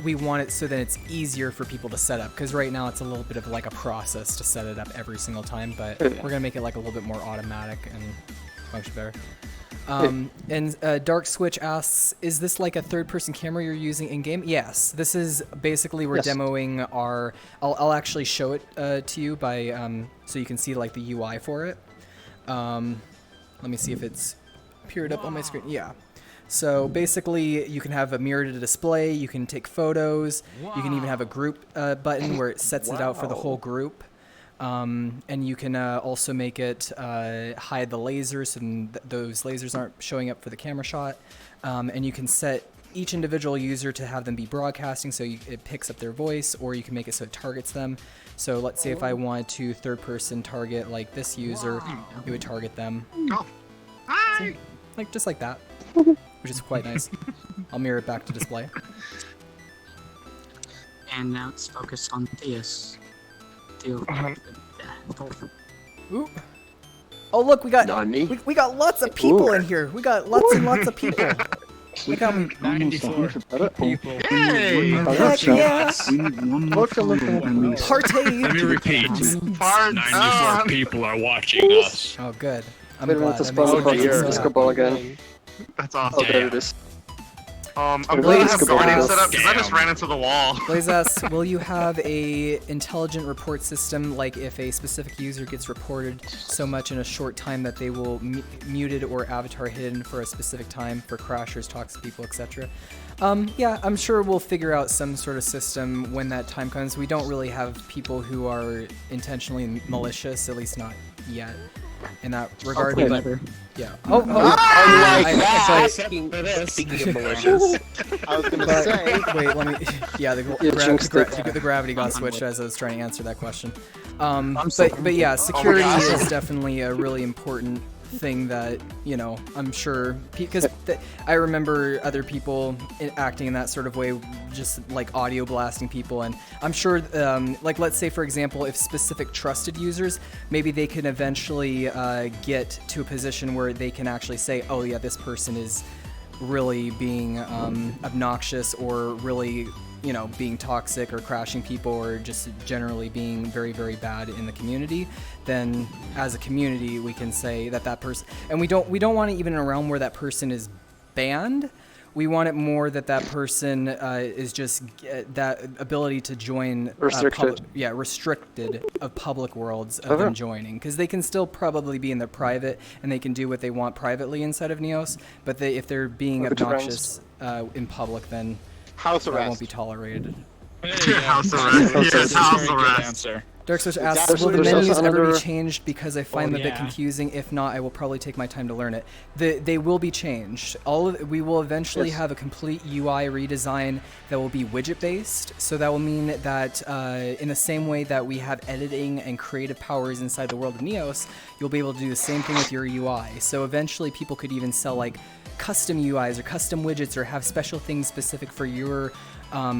we want it so that it's easier for people to set up, because right now it's a little bit of like a process to set it up every single time, but we're gonna make it like a little bit more automatic and function better. And Dark Switch asks, is this like a third-person camera you're using in-game? Yes, this is basically we're demoing our. I'll actually show it to you by so you can see like the UI for it. Let me see if it's appeared up on my screen. Yeah. So basically, you can have a mirror to display. You can take photos. You can even have a group button where it sets it out for the whole group. And you can also make it hide the lasers, and those lasers aren't showing up for the camera shot. And you can set each individual user to have them be broadcasting, so it picks up their voice, or you can make it so it targets them. So let's say if I wanted to third-person target like this user, it would target them. See? Like just like that, which is quite nice. I'll mirror it back to display. And now it's focused on Theus. Ooh. Oh look, we got lots of people in here. We got lots and lots of people. We got 94 people. Yay! Heck yeah! Partay! Let me repeat. 94 people are watching us. Oh good. I'm Wait a minute, let's go ball again. That's awesome. Oh, there it is. I'm glad I have Guardian set up because I just ran into the wall. Blaze asks, will you have a intelligent report system, like if a specific user gets reported so much in a short time that they will muted or avatar hidden for a specific time for crashers, toxic people, etc.? Yeah, I'm sure we'll figure out some sort of system when that time comes. We don't really have people who are intentionally malicious, at least not yet, in that regard. But yeah. Speaking of malicious, I was gonna say. Wait, let me. Yeah, the gravity got switched as I was trying to answer that question. But yeah, security is definitely a really important thing that, you know, I'm sure, because I remember other people acting in that sort of way, just like audio blasting people, and I'm sure, like let's say for example, if specific trusted users, maybe they can eventually get to a position where they can actually say, oh yeah, this person is really being obnoxious, or really, you know, being toxic or crashing people, or just generally being very, very bad in the community. Then as a community we can say that that person, and we don't want it even in a realm where that person is banned. We want it more that that person is just that ability to join restricted. Restricted of public worlds of them joining, because they can still probably be in their private and they can do what they want privately inside of Neos, but if they're being obnoxious in public, then house arrest won't be tolerated. House arrest. Yes, house arrest. Answer. Dark Souls asks, will the menus ever be changed? Because I find them a bit confusing. If not, I will probably take my time to learn it. They will be changed. We will eventually have a complete UI redesign that will be widget based. So that will mean that in the same way that we have editing and creative powers inside the world of Neos, you'll be able to do the same thing with your UI. So eventually people could even sell like custom UIs or custom widgets, or have special things specific for your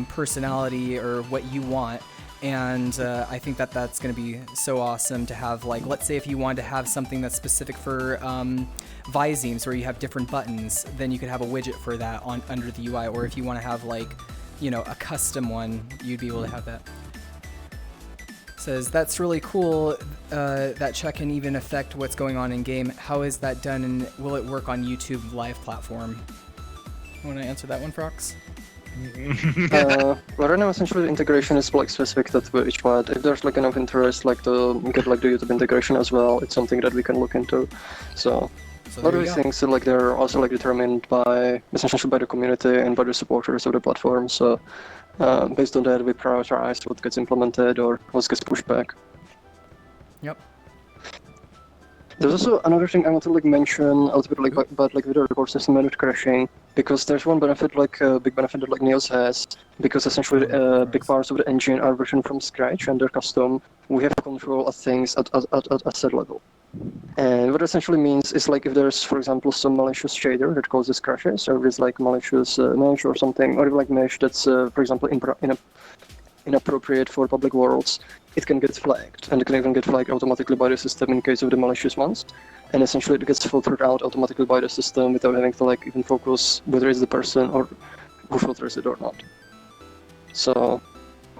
personality or what you want. And I think that that's going to be so awesome to have, like, let's say if you wanted to have something that's specific for Vizemes, where you have different buttons, then you could have a widget for that under the UI. Or if you want to have, like, you know, a custom one, you'd be able to have that. Says, that's really cool, that check can even affect what's going on in game. How is that done, and will it work on YouTube live platform? You want to answer that one, Frox? Well, right now essentially the integration is like specific to Twitch, but if there's like enough interest like to get like the YouTube integration as well, it's something that we can look into. So a lot of these things like they're also like determined by essentially by the community and by the supporters of the platform. So based on that we prioritize what gets implemented or what gets pushed back. Yep. There's also another thing I want to like mention a little bit like about like video record system and crashing, because there's one benefit, like a big benefit that like Neos has, because essentially big parts of the engine are written from scratch and they're custom. We have control of things at a set level. And what it essentially means is like if there's, for example, some malicious shader that causes crashes, or there's like malicious mesh or something, or like mesh that's, for example, inappropriate for public worlds, it can get flagged, and it can even get flagged automatically by the system in case of the malicious ones. And essentially it gets filtered out automatically by the system without having to like even focus whether it's the person or who filters it or not. So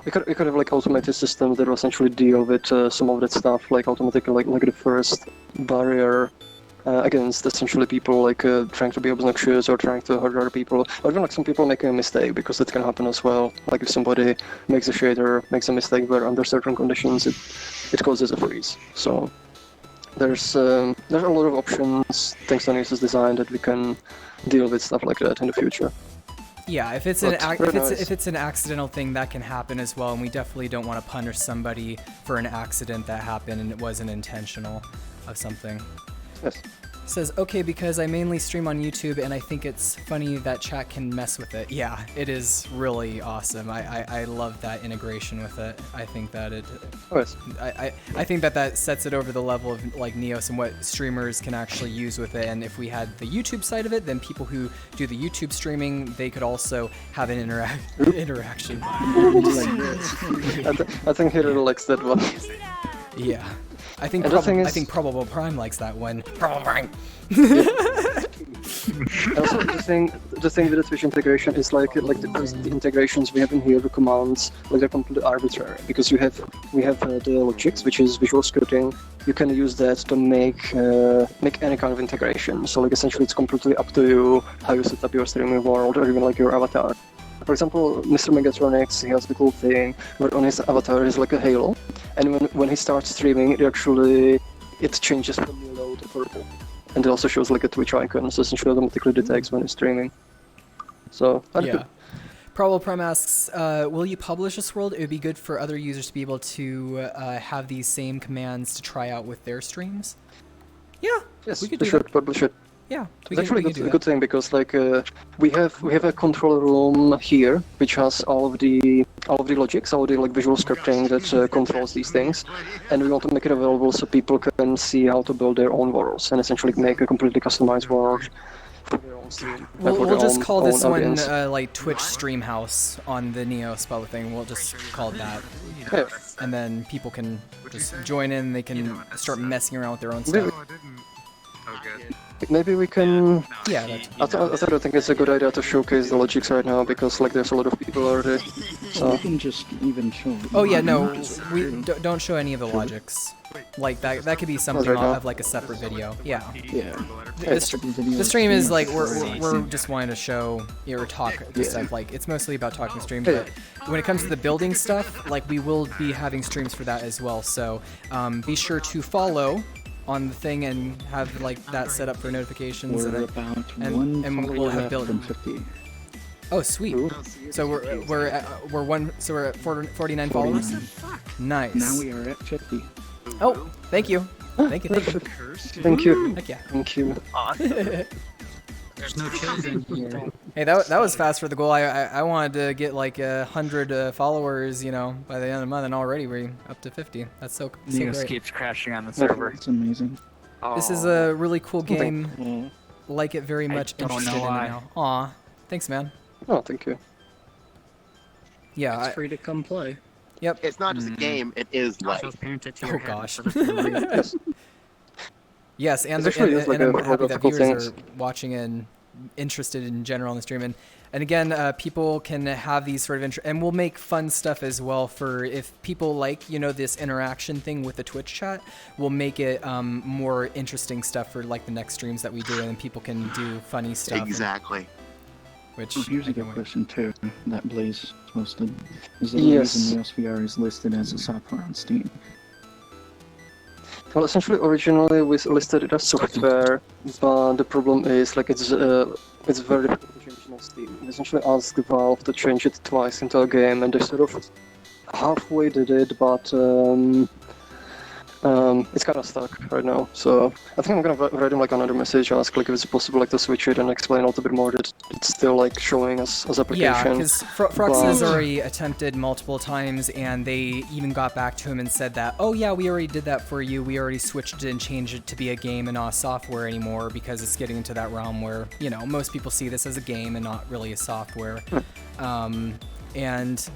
we could have like automated systems that will essentially deal with some of that stuff, like automatically like the first barrier against essentially people like trying to be obnoxious or trying to hurt other people, or even like some people making a mistake, because that can happen as well. Like if somebody makes a shader, makes a mistake where under certain conditions it causes a freeze. So there's a lot of options thanks to Neos' design that we can deal with stuff like that in the future. Yeah, if it's if it's an accidental thing, that can happen as well, and we definitely don't want to punish somebody for an accident that happened and it wasn't intentional of something. Yes. Says, okay, because I mainly stream on YouTube and I think it's funny that chat can mess with it. Yeah, it is really awesome. I love that integration with it. I think that I think that sets it over the level of like Neos and what streamers can actually use with it. And if we had the YouTube side of it, then people who do the YouTube streaming, they could also have an interaction. I think he really likes that one. Yeah. I think Probable Prime likes that one. Probable Prime. Also, the thing with the Twitch integration is like the integrations we have in here, the commands, like they're completely arbitrary, because we have the logics, which is visual scripting. You can use that to make any kind of integration. So like essentially it's completely up to you how you set up your streaming world, or even like your avatar. For example, Mr. Megatronics, he has the cool thing where on his avatar is like a halo, and when he starts streaming, it changes from yellow to purple, and it also shows like a Twitch icon, so essentially automatically detects when he's streaming. So yeah. Probable Prime asks, will you publish this world? It would be good for other users to be able to have these same commands to try out with their streams. Yeah, yes, we could should publish it. Yeah, it's actually a good thing because like we have a control room here which has all of the logics, all the like visual scripting that controls these things, and we want to make it available so people can see how to build their own worlds and essentially make a completely customized world for their own stream. We'll just call this one like Twitch Stream House on the Neo spell thing. We'll just call it that. Yeah. And then people can just join in. They can start messing around with their own stuff. Maybe we can. Yeah. I don't think it's a good idea to showcase the logics right now because like there's a lot of people already. So we can just even show. Oh yeah, no, we don't show any of the logics. Like that could be something of like a separate video. Yeah. Yeah. The stream is like we're just wanting to show or talk stuff. Like it's mostly about talking stream, but when it comes to the building stuff, like we will be having streams for that as well. So be sure to follow on the thing and have like that set up for notifications. We're and we'll have building. 50. Oh sweet! So we're at 49 followers. Nice. Now we are at 50. Oh, thank you. Thank you. Thank you. Heck yeah. Thank you. There's no children here. Hey, that was fast for the goal. I wanted to get like 100 followers, you know, by the end of the month, and already we're up to 50. That's so great. keeps crashing on the server. It's amazing. This is a really cool game. Like it very much. Interested in it now. Aw, thanks, man. Oh, thank you. Yeah, It's free to come play. Yep. It's not just a game; it is life. Oh gosh. Yes, and It's actually and like I'm a happy that couple viewers things. are watching and interested in general on the stream. And again, people can have these sort of and we'll make fun stuff as well for if people like, you know, this interaction thing with the Twitch chat. We'll make it more interesting stuff for like the next streams that we do, and people can do funny stuff. Exactly. Which here's a good question too that Blaze posted. Is there a reason EOS is listed as a software on Steam? Well, essentially, originally we listed it as software, but the problem is like it's very difficult to change it on Steam. We essentially asked Valve to change it twice into a game, and they sort of halfway did it, but it's kind of stuck right now. So I think I'm gonna write him like another message, ask like if it's possible like to switch it and explain a little bit more that it's still like showing us as application. Yeah, because Frox has already attempted multiple times, and they even got back to him and said that, oh yeah, we already did that for you. We already switched it and changed it to be a game and not a software anymore, because it's getting into that realm where, you know, most people see this as a game and not really a software. And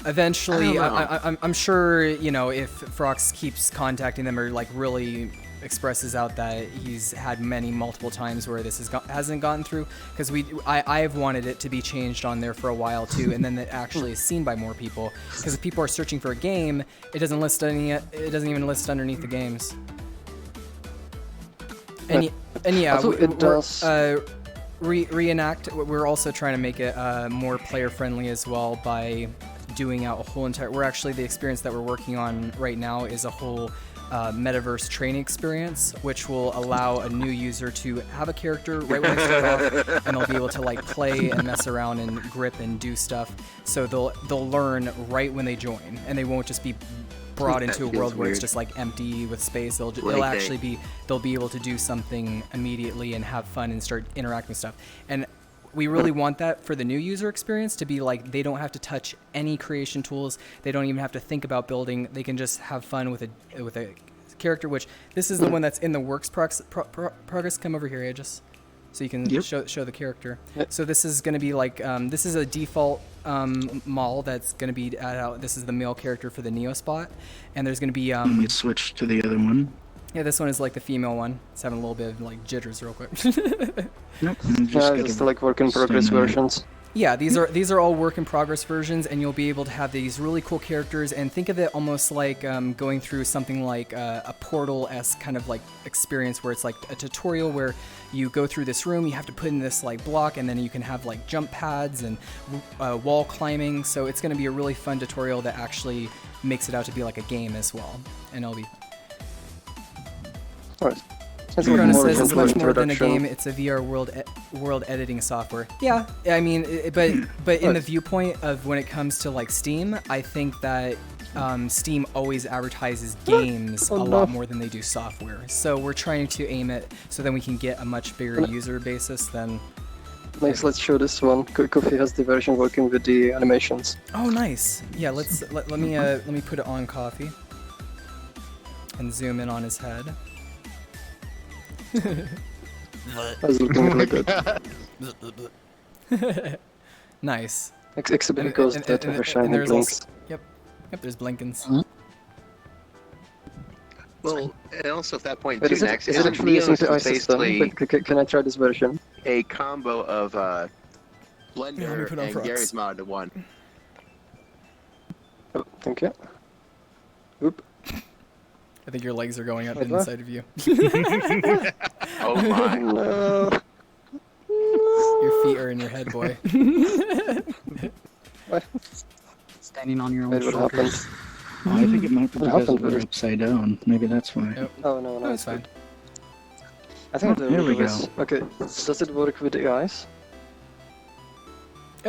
eventually, I'm sure, you know, if Frox keeps contacting them or like really expresses out that he's had multiple times where this hasn't gotten through, because I've wanted it to be changed on there for a while too, and then it actually is seen by more people. Because if people are searching for a game, it doesn't even list underneath the games. And yeah, it does. Reenact. We're also trying to make it more player friendly as well by doing out a whole entire. We're actually, the experience that we're working on right now is a whole metaverse training experience, which will allow a new user to have a character right when they start off, and they'll be able to like play and mess around and grip and do stuff. So they'll learn right when they join, and they won't just be brought into a world where it's just like empty with space. They'll be able to do something immediately and have fun and start interacting with stuff. And we really want that for the new user experience to be like, they don't have to touch any creation tools. They don't even have to think about building. They can just have fun with a character, which this is the one that's in the works progress. Come over here, Aegis, so you can show the character. So this is going to be like, this is a default mall that's going to be out. This is the male character for the Neo spot, and there's going to be Let me switch to the other one. Yeah, this one is like the female one. It's having a little bit of like jitters real quick. Just like work in progress versions. Yeah, these are all work in progress versions, and you'll be able to have these really cool characters. And think of it almost like going through something like a Portal-esque kind of like experience, where it's like a tutorial where you go through this room, you have to put in this like block, and then you can have like jump pads and wall climbing. So it's going to be a really fun tutorial that actually makes it out to be like a game as well, and it'll be. Alright. Corona says it's much more than a game. It's a VR world editing software. Yeah, I mean, but in the viewpoint of when it comes to like Steam, I think that Steam always advertises games a lot more than they do software. So we're trying to aim it so then we can get a much bigger user basis than. Nice. Let's show this one. Kofi has the version working with the animations. Oh, nice. Yeah. Let me put it on Coffee and zoom in on his head. That's looking really good. Nice. Except because that are shiny blinks. Yep, there's blinkins. Well, and also at that point But too, is it next actually using the Neos is ice system? basically Can I try this version? a combo of Yeah, Blender put on and props. Gary's mod in one. Oh, thank you. Oop. I think your legs are going up What? inside of you. Oh my. No. Your feet are in your head, boy. What? Standing on your own Wait, what happened? shoulders. Oh, I think it might be What because happened we're with it? upside down. Maybe that's why. Nope. Oh, no, No, it's fine. good. I think Oh, it there we works. Okay, does it work with the eyes?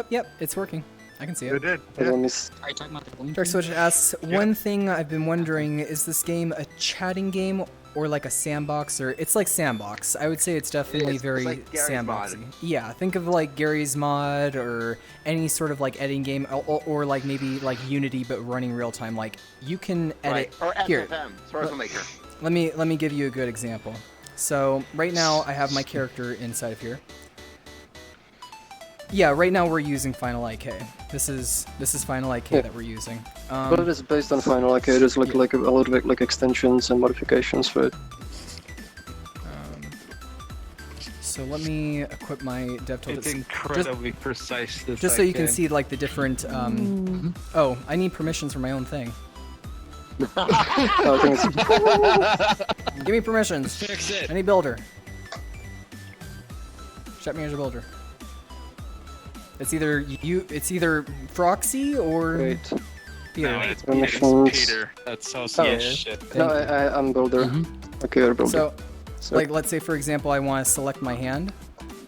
Yep, it's working. I can see It it. did. Are you talking about the blinking? Dark Switch asks, one thing I've been wondering, is this game a chatting game or like a sandbox? Or it's like sandbox. I would say it's definitely very like Gary's sandboxy. mod. Yeah, think of like Gary's mod or any sort of like editing game, or like maybe like Unity but running real time. Like you can edit Right. Or here. FFM, Source Maker. Let me give you a good example. So right now I have my character inside of here. Yeah, right now we're using Final IK. This is Final IK that we're using. But it is based on Final IK. There's like a little bit like extensions and modifications for it. So let me equip my dev tool. It's incredibly precise. This Just so you can IK. see like the different. Oh, I need permissions for my own thing. Oh, I think it's... Give me permissions. Fix it. I need builder. Shut me as a builder. It's either Froxy or Wait. Peter. No, it's Permissions. Peter. That's so Yeah. shit. No, I'm builder. Okay, you're builder. So, like, let's say for example, I want to select my hand.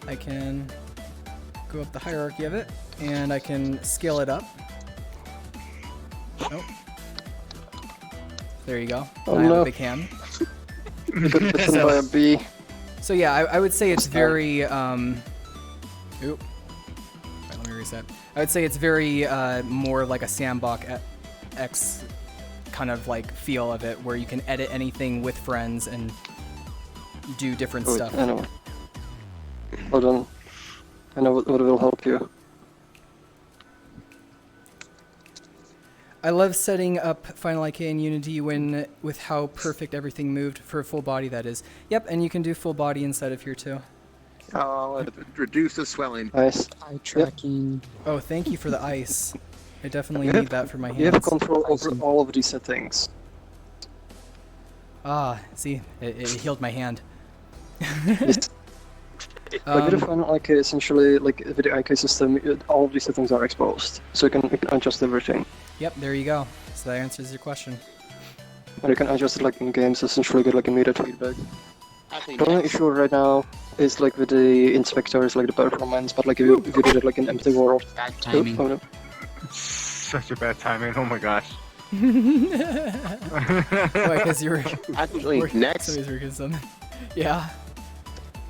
I can go up the hierarchy of it, and I can scale it up. Nope. There you go. Oh, I have no. a big hand. You got bitten by a bee. So yeah, I would say it's very Oop. Wait, let me reset. I would say it's very more like a sandbox X kind of like feel of it, where you can edit anything with friends and do different Wait, stuff. I know. Hold on. I know what will help you. I love setting up Final IK in Unity with how perfect everything moved for a full body, that is. Yep, and you can do full body inside of here too. Oh, reduce the swelling. Nice. Eye tracking. Oh, thank you for the ice. I definitely You need have- that for my hands. You have control over all of these settings. Ah, see, it healed my hand. Yes. Like with the Final IK, essentially, like with the IK system, all of these settings are exposed, so you can adjust everything. Yep, there you go. So that answers your question. And you can adjust it like in games, essentially get like immediate feedback. The only issue right now is like with the inspectors, like the performance, but like if you did it like in empty world. Bad timing. Oh, no. Such a bad timing. Oh my gosh. Why, because you were Actually, working- next. somebody's working something. Yeah.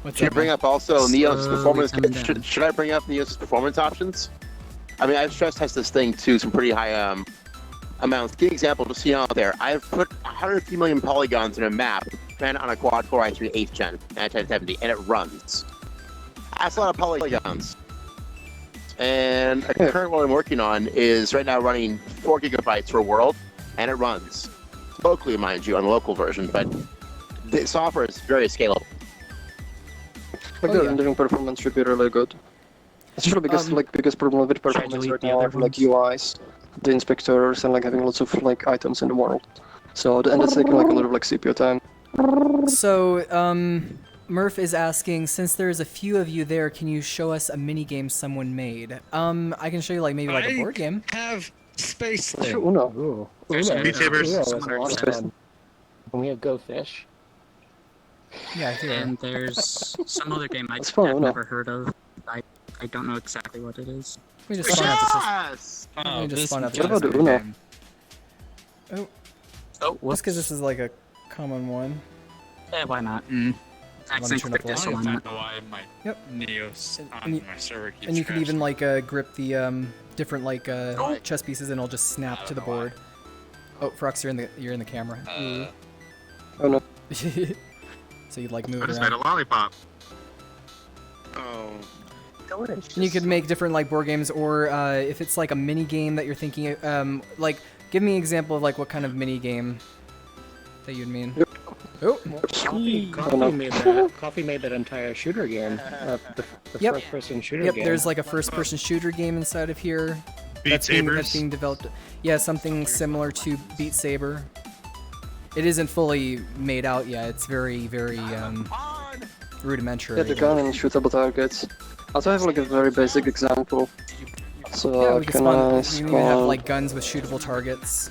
What's Should I up, bring man? up also Neos Slowly performance? coming down. Should I bring up Neos performance options? I mean, I've stress tested this thing to some pretty high amounts. Give an example, just so you know out there. I've put 150 million polygons in a map, ran it on a quad-core i3 8th gen, 1070, and it runs. That's a lot of polygons. And a current one I'm working on is right now running 4 gigabytes per world, and it runs. Locally, mind you, on the local version, but the software is very scalable. Like the rendering performance should be really good. Especially because like biggest problem with performance delete right the now other are like UIs, the inspectors, and like having lots of like items in the world. So and it's taking like a lot of like CPU time. So, Murph is asking, since there's a few of you there, can you show us a mini game someone made? I can show you like maybe like a board game. Have Space Sure, Thing. Uno. Ooh. There's Uno. a- Beat Sabers. Uno is someone a lot already of said fun. Can we have Go Fish? Yeah, here. And there's some other game That's fun, I've Uno. never heard of. I don't know exactly what it is. We just spawn out the system. Yes! Let me just spawn out the What about system. the Uno? Oh, Just because this is like a common one. Yeah, why not? Let me turn up the light. I don't know why my Yep. Neos And on you- my server keeps And you can crashing. even like grip the different like chess pieces, and it'll just snap to the board. Oh, Frox, you're in the camera. Oh no. So you'd like move I it just made a around. lollipop. Oh. And you could make different like board games, or if it's like a mini game that you're thinking, like give me an example of like what kind of mini game that you'd mean. Oh, Coffee made that entire shooter game. The Yep. first-person shooter Yep, game. there's like a first-person shooter game inside of here. Beat That's Sabers? being developed. Yeah, something similar to Beat Saber. It isn't fully made out yet. It's very rudimentary. Yeah, the gun and shootable targets. I also have like a very basic example. So Yeah, we can can spawn. We even have like guns with shootable targets.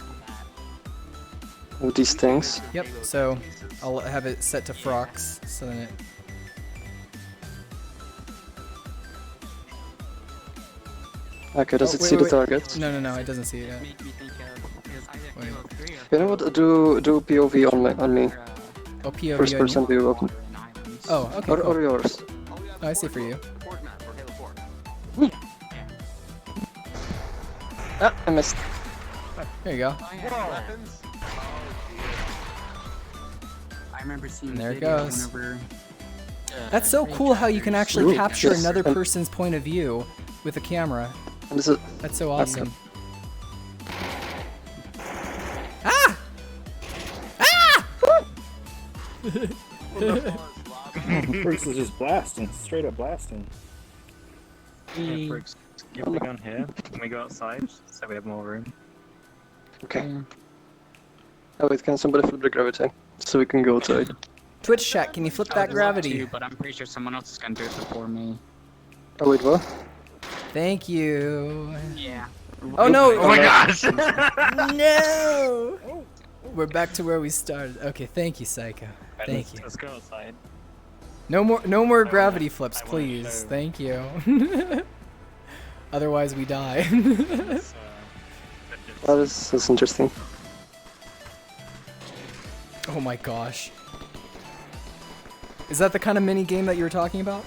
with these things? Yep. So I'll have it set to Frox, so then it. Okay, does Oh, it wait, see wait, the wait. target? No, it doesn't see it yet. Wait. You know what? Do POV on me. Oh, POV First on person you? view of me. Oh, okay. Or, Cool. or yours. Oh, I see for you. Ah, I missed. There you go. I remember seeing And there it video goes. whenever. That's so cool how you can actually Ooh, capture yes. another person's point of view with a camera. And this is That's so awesome. Ah! Brooks is just blasting, straight up blasting. Yeah, Brooks, give the gun here. Can we go outside so we have more room? okay. Oh wait, can somebody flip the gravity so we can go outside? Twitch chat, can you flip that gravity? But I'm pretty sure someone else is gonna do it before me. Oh wait, what? Thank you. Yeah. Oh no! Oh my gosh! No! We're back to where we started. Okay, thank you, Psycho. Thank you. Let's go outside. No more gravity flips, please. Thank you. Otherwise, we die. That's interesting. Oh my gosh. Is that the kind of mini game that you were talking about?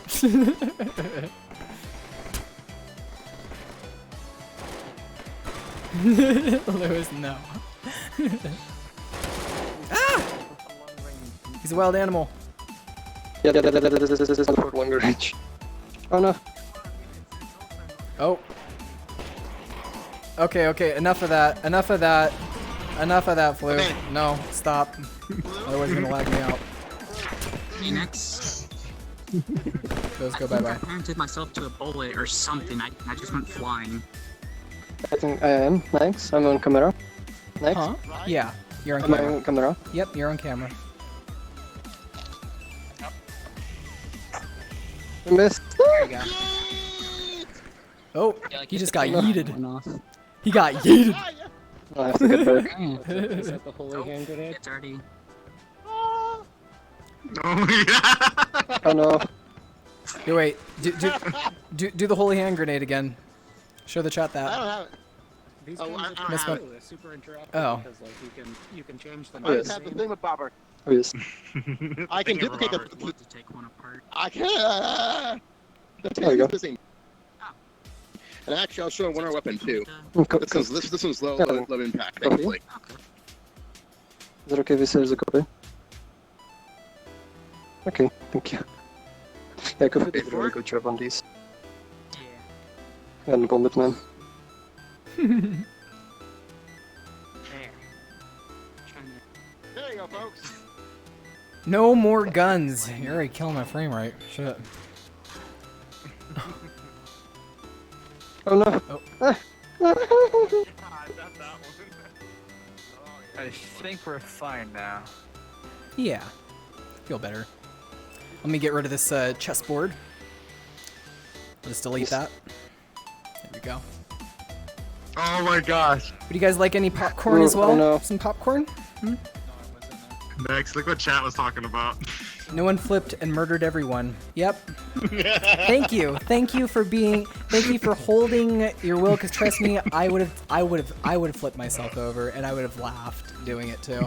Lewis, no. Ah! He's a wild animal. Yeah, this is for longer range. Oh no. Oh. Okay, enough of that. Enough of that, Flu. Okay. No, stop. Otherwise you're gonna lag me out. Phoenix. Those go I think bye-bye. I parented myself to a bullet or something. I just went flying. I think I am. Thanks. I'm on camera. Next. Huh? Yeah, you're on Am I camera. on camera? Yep, you're on camera. I missed. There you go. Oh, he just got yeeted. He got yeeted. I have to get back. Is that the holy hand grenade? It's already. Oh yeah! Oh no. Here, wait. Do the holy hand grenade again. Show the chat I that. don't have it. These Oh, games I are don't Miss have one. it. super interactive Oh. because like you can change them. Oh, I yes. just have the thingamabobber. Oh yes. I can Thingamabobber. duplicate I want to take one apart. I can. The There you go. tape is missing. And actually, I'll show one other weapon too. This one's low impact, thankfully. Is it okay if we say there's a copy? Okay, thank you. Yeah, Kofi did a really good job on these. Yeah. And Bombit Man. There. There you go, folks. No more guns. You're already killing my frame rate. Shit. Oh no. Oh. I think we're fine now. Yeah. Feel better. Let me get rid of this chessboard. I'll just delete that. There we go. Oh my gosh! Would you guys like any popcorn as well? Oh, no. Some popcorn? Hmm? Next, look what chat was talking about. No one flipped and murdered everyone. Yep. Thank you. Thank you for holding your will, because trust me, I would have flipped myself over, and I would have laughed doing it too.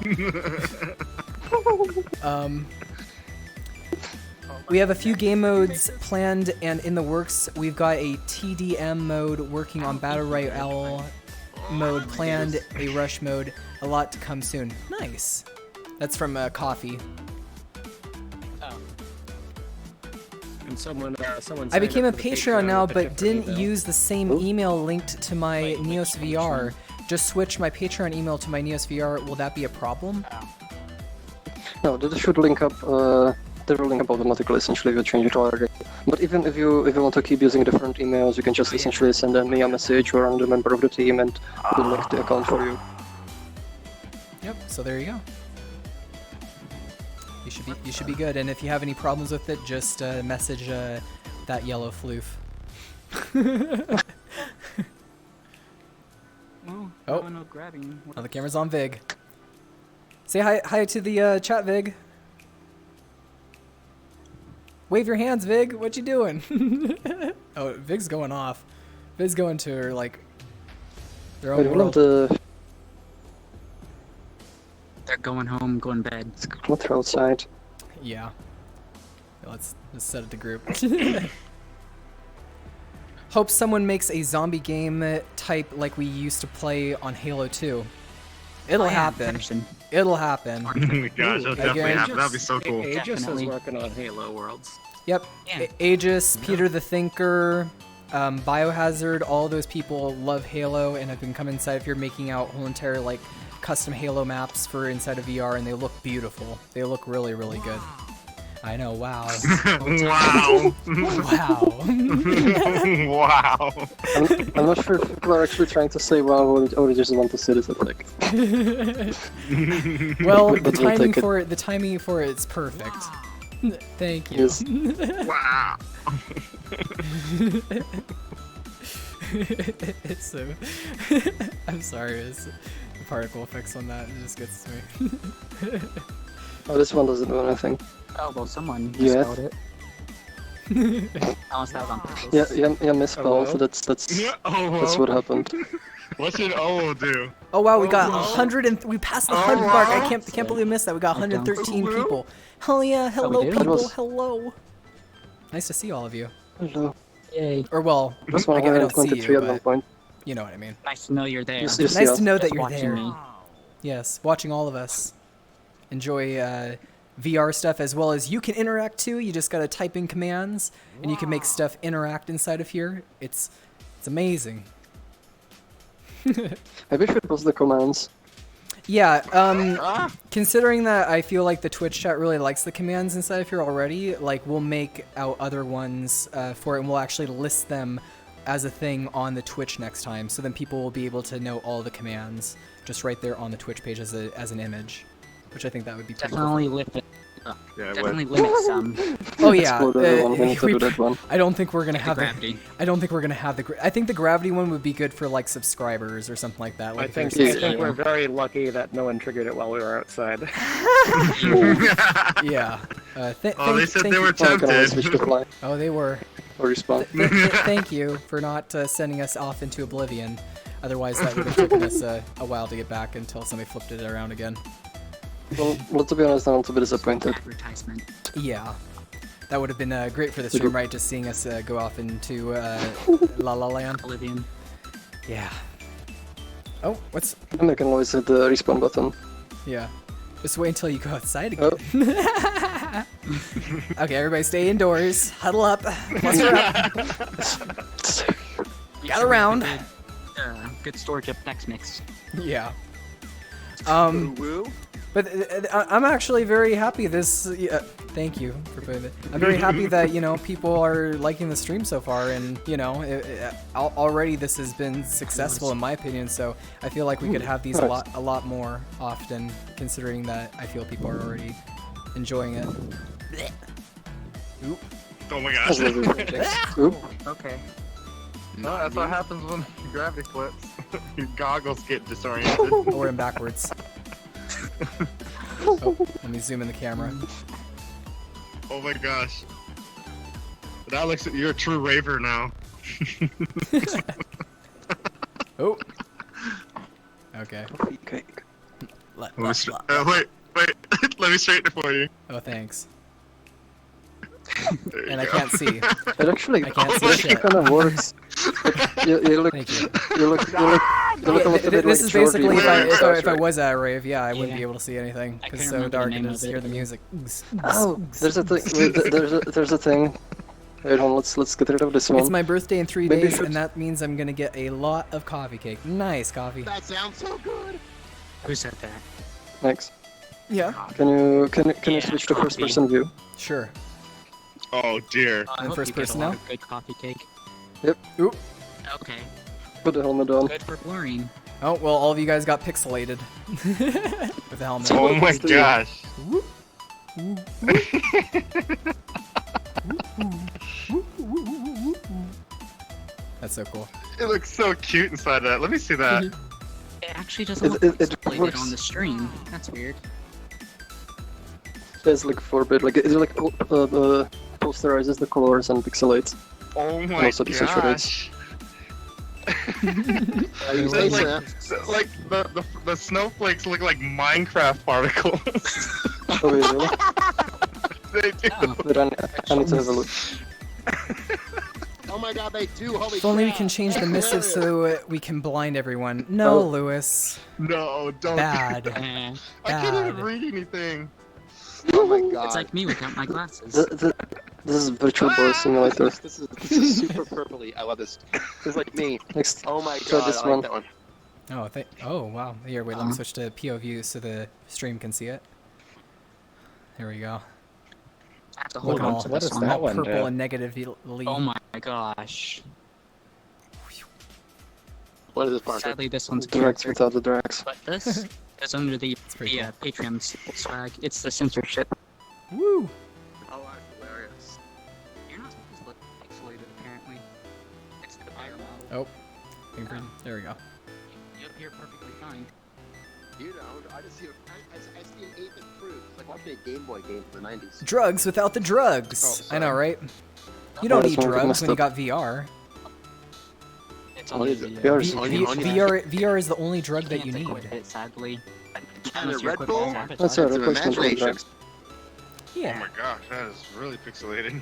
We have a few game modes planned and in the works. We've got a TDM mode working on Battle Royale mode planned, a Rush mode, a lot to come soon. Nice. That's from Coffee. And someone I became a Patreon now, but didn't use the same email linked to my Neos VR. Just switched my Patreon email to my Neos VR. Will that be a problem? No, that should link up. They will link up automatically, essentially, if you change it already. But even if you want to keep using different emails, you can just essentially send me a message or I'm the member of the team, and we'll link the account for you. Yep. So there you go. You should be good. And if you have any problems with it, just message that yellow floof. Oh, no grabbing. Oh, the camera's on Vig. Say hi to the chat, Vig. Wave your hands, Vig. What you doing? Oh, Vig's going off. Vig's going to her, like, their own world. They're going home, going to bed. Let's go outside. Yeah. Let's set it to group. Hope someone makes a zombie game type like we used to play on Halo 2. It'll happen. It'll happen. Oh my gosh, that'll definitely happen. That'd be so cool. Aegis is working on Halo Worlds. Yep. Aegis, Peter the Thinker, Biohazard, all those people love Halo and have been coming inside of here making out whole entire like custom Halo maps for inside of VR, and they look beautiful. They look really, really good. I know, wow. Wow. Wow. Wow. I'm not sure if people are actually trying to say wow or they just want to see this effect. Well, the timing for it's perfect. Thank you. Yes. Wow. It's so... I'm sorry, it's the particle effects on that, it just gets to me. Oh, this one doesn't do anything. Oh, well, someone Yeah. misspelled it. Unless that was on purpose. Yeah, misspelled, so that's what happened. What should O do? Oh wow, we got 100 and we passed the 100 mark. I can't believe we missed that. We got 113 people. Hell yeah, hello people, hello. Nice to see all of you. Hello. Yay. Or well, Just I don't see 123 you, at one but point. you know what I mean. Nice to know you're there. Yes, Nice to know that Just you're watching there. me. Yes, watching all of us. Enjoy VR stuff as well as you can interact too. You just gotta type in commands and you can make stuff interact inside of here. It's amazing. Maybe we should post the commands. Yeah, considering that I feel like the Twitch chat really likes the commands inside of here already, like we'll make out other ones for it and we'll actually list them as a thing on the Twitch next time, so then people will be able to know all the commands just right there on the Twitch page as an image, which I think that would be pretty Definitely cool. limit. Yeah, Definitely limit some. Oh yeah, I don't think we're gonna have gravity. I don't think we're gonna have the. I think the gravity one would be good for like subscribers or something like that. Like I think we're very lucky that no one triggered it while we were outside. Yeah. They said they were tempted. Oh, they were. Or respawn. Thank you for not sending us off into oblivion. Otherwise, that would have taken us a while to get back until somebody flipped it around again. Well, to be honest, I'm a little bit disappointed. Advertisement. Yeah. That would have been great for the stream, right? Just seeing us go off into La La Land. Oblivion. Yeah. Oh, what's... And I can always hit the respawn button. Yeah. Just wait until you go outside again. Oh. Okay, everybody stay indoors. Huddle up. Muster up. Gather around. Good storage up next mix. Yeah. But I'm actually very happy this... thank you for putting it. I'm very happy that, you know, people are liking the stream so far, and, you know, already this has been successful in my opinion, so I feel like we could have these a lot more often, considering that I feel people are already enjoying it. Oop. Oh my gosh. Oop. Okay. No, that's what happens when gravity flips. Your goggles get disoriented. Or in backwards. Oh, let me zoom in the camera. Oh my gosh. That looks you're a true raver now. Oh. Okay. Wait. Let me straighten it for you. Oh, thanks. There And you I go. can't see. It actually, I can't see it shit. kind of works. You look, Thank you. you look a little bit This like is Jordy basically with if the I right? was at a rave, yeah, I wouldn't Yeah. be able to see anything I because it's couldn't so remember the dark name and of just hear it. the music. Oh, there's a thing. There's a thing. Wait, hold on, let's get rid of this one. It's my birthday in 3 Maybe days, you should- and that means I'm gonna get a lot of coffee cake. Nice coffee. That sounds so good. Who said that? Next. Yeah. Can you Yeah, switch to first coffee. person view? Sure. Oh dear. I In hope first you get person a lot now? of good coffee cake. Yep. Oop. Okay. Put the helmet on. Good for blurring. Oh well, all of you guys got pixelated with the helmet. Oh my gosh. That's so cool. It looks so cute inside that. Let me see that. It actually doesn't look It pixelated works. on the stream. That's weird. It's like 4-bit, like it like posterizes the colors and pixelates. Oh And my also desaturates. gosh. Like the snowflakes look like Minecraft particles. Oh really? They do. But I need to have a look. Oh my god, they do. Holy If only we crap. can change the missive so we can blind everyone. No, Oh. Lewis. No, don't. Bad. Eh, I can't even Bad. read anything. Oh my god. it's like me without my glasses. This is virtual boy simulator. This is super purpley. I love this. This is like me. Next, Oh my try god, this I like one. that one. Oh wow. Here, wait. Let me switch to POV so the stream can see it. There we go. I have to Look hold at on all, to what this does one. that all one purple do? and negatively. Oh my gosh. What is this part? Sadly, this one's Drags character. without the drags. But this is under the pretty cool. Patreon swag. It's the censorship. Woo! Oh, that's hilarious. You're not supposed to look pixelated, apparently. It's the bio model. Oh. There we go. You'll appear perfectly fine. Dude, I just see I see an 8-bit proof. It's like watching a Game Boy game from the 90s. Drugs without the drugs. I know, right? You don't need drugs when you got VR. It's What only is it? the, VR is the only drug that you need. It, sadly. And Unless a you're Red equipped Bull? with Avatar. That's a Some replacement for imagination. drags. Oh Yeah. my gosh, that is really pixelated.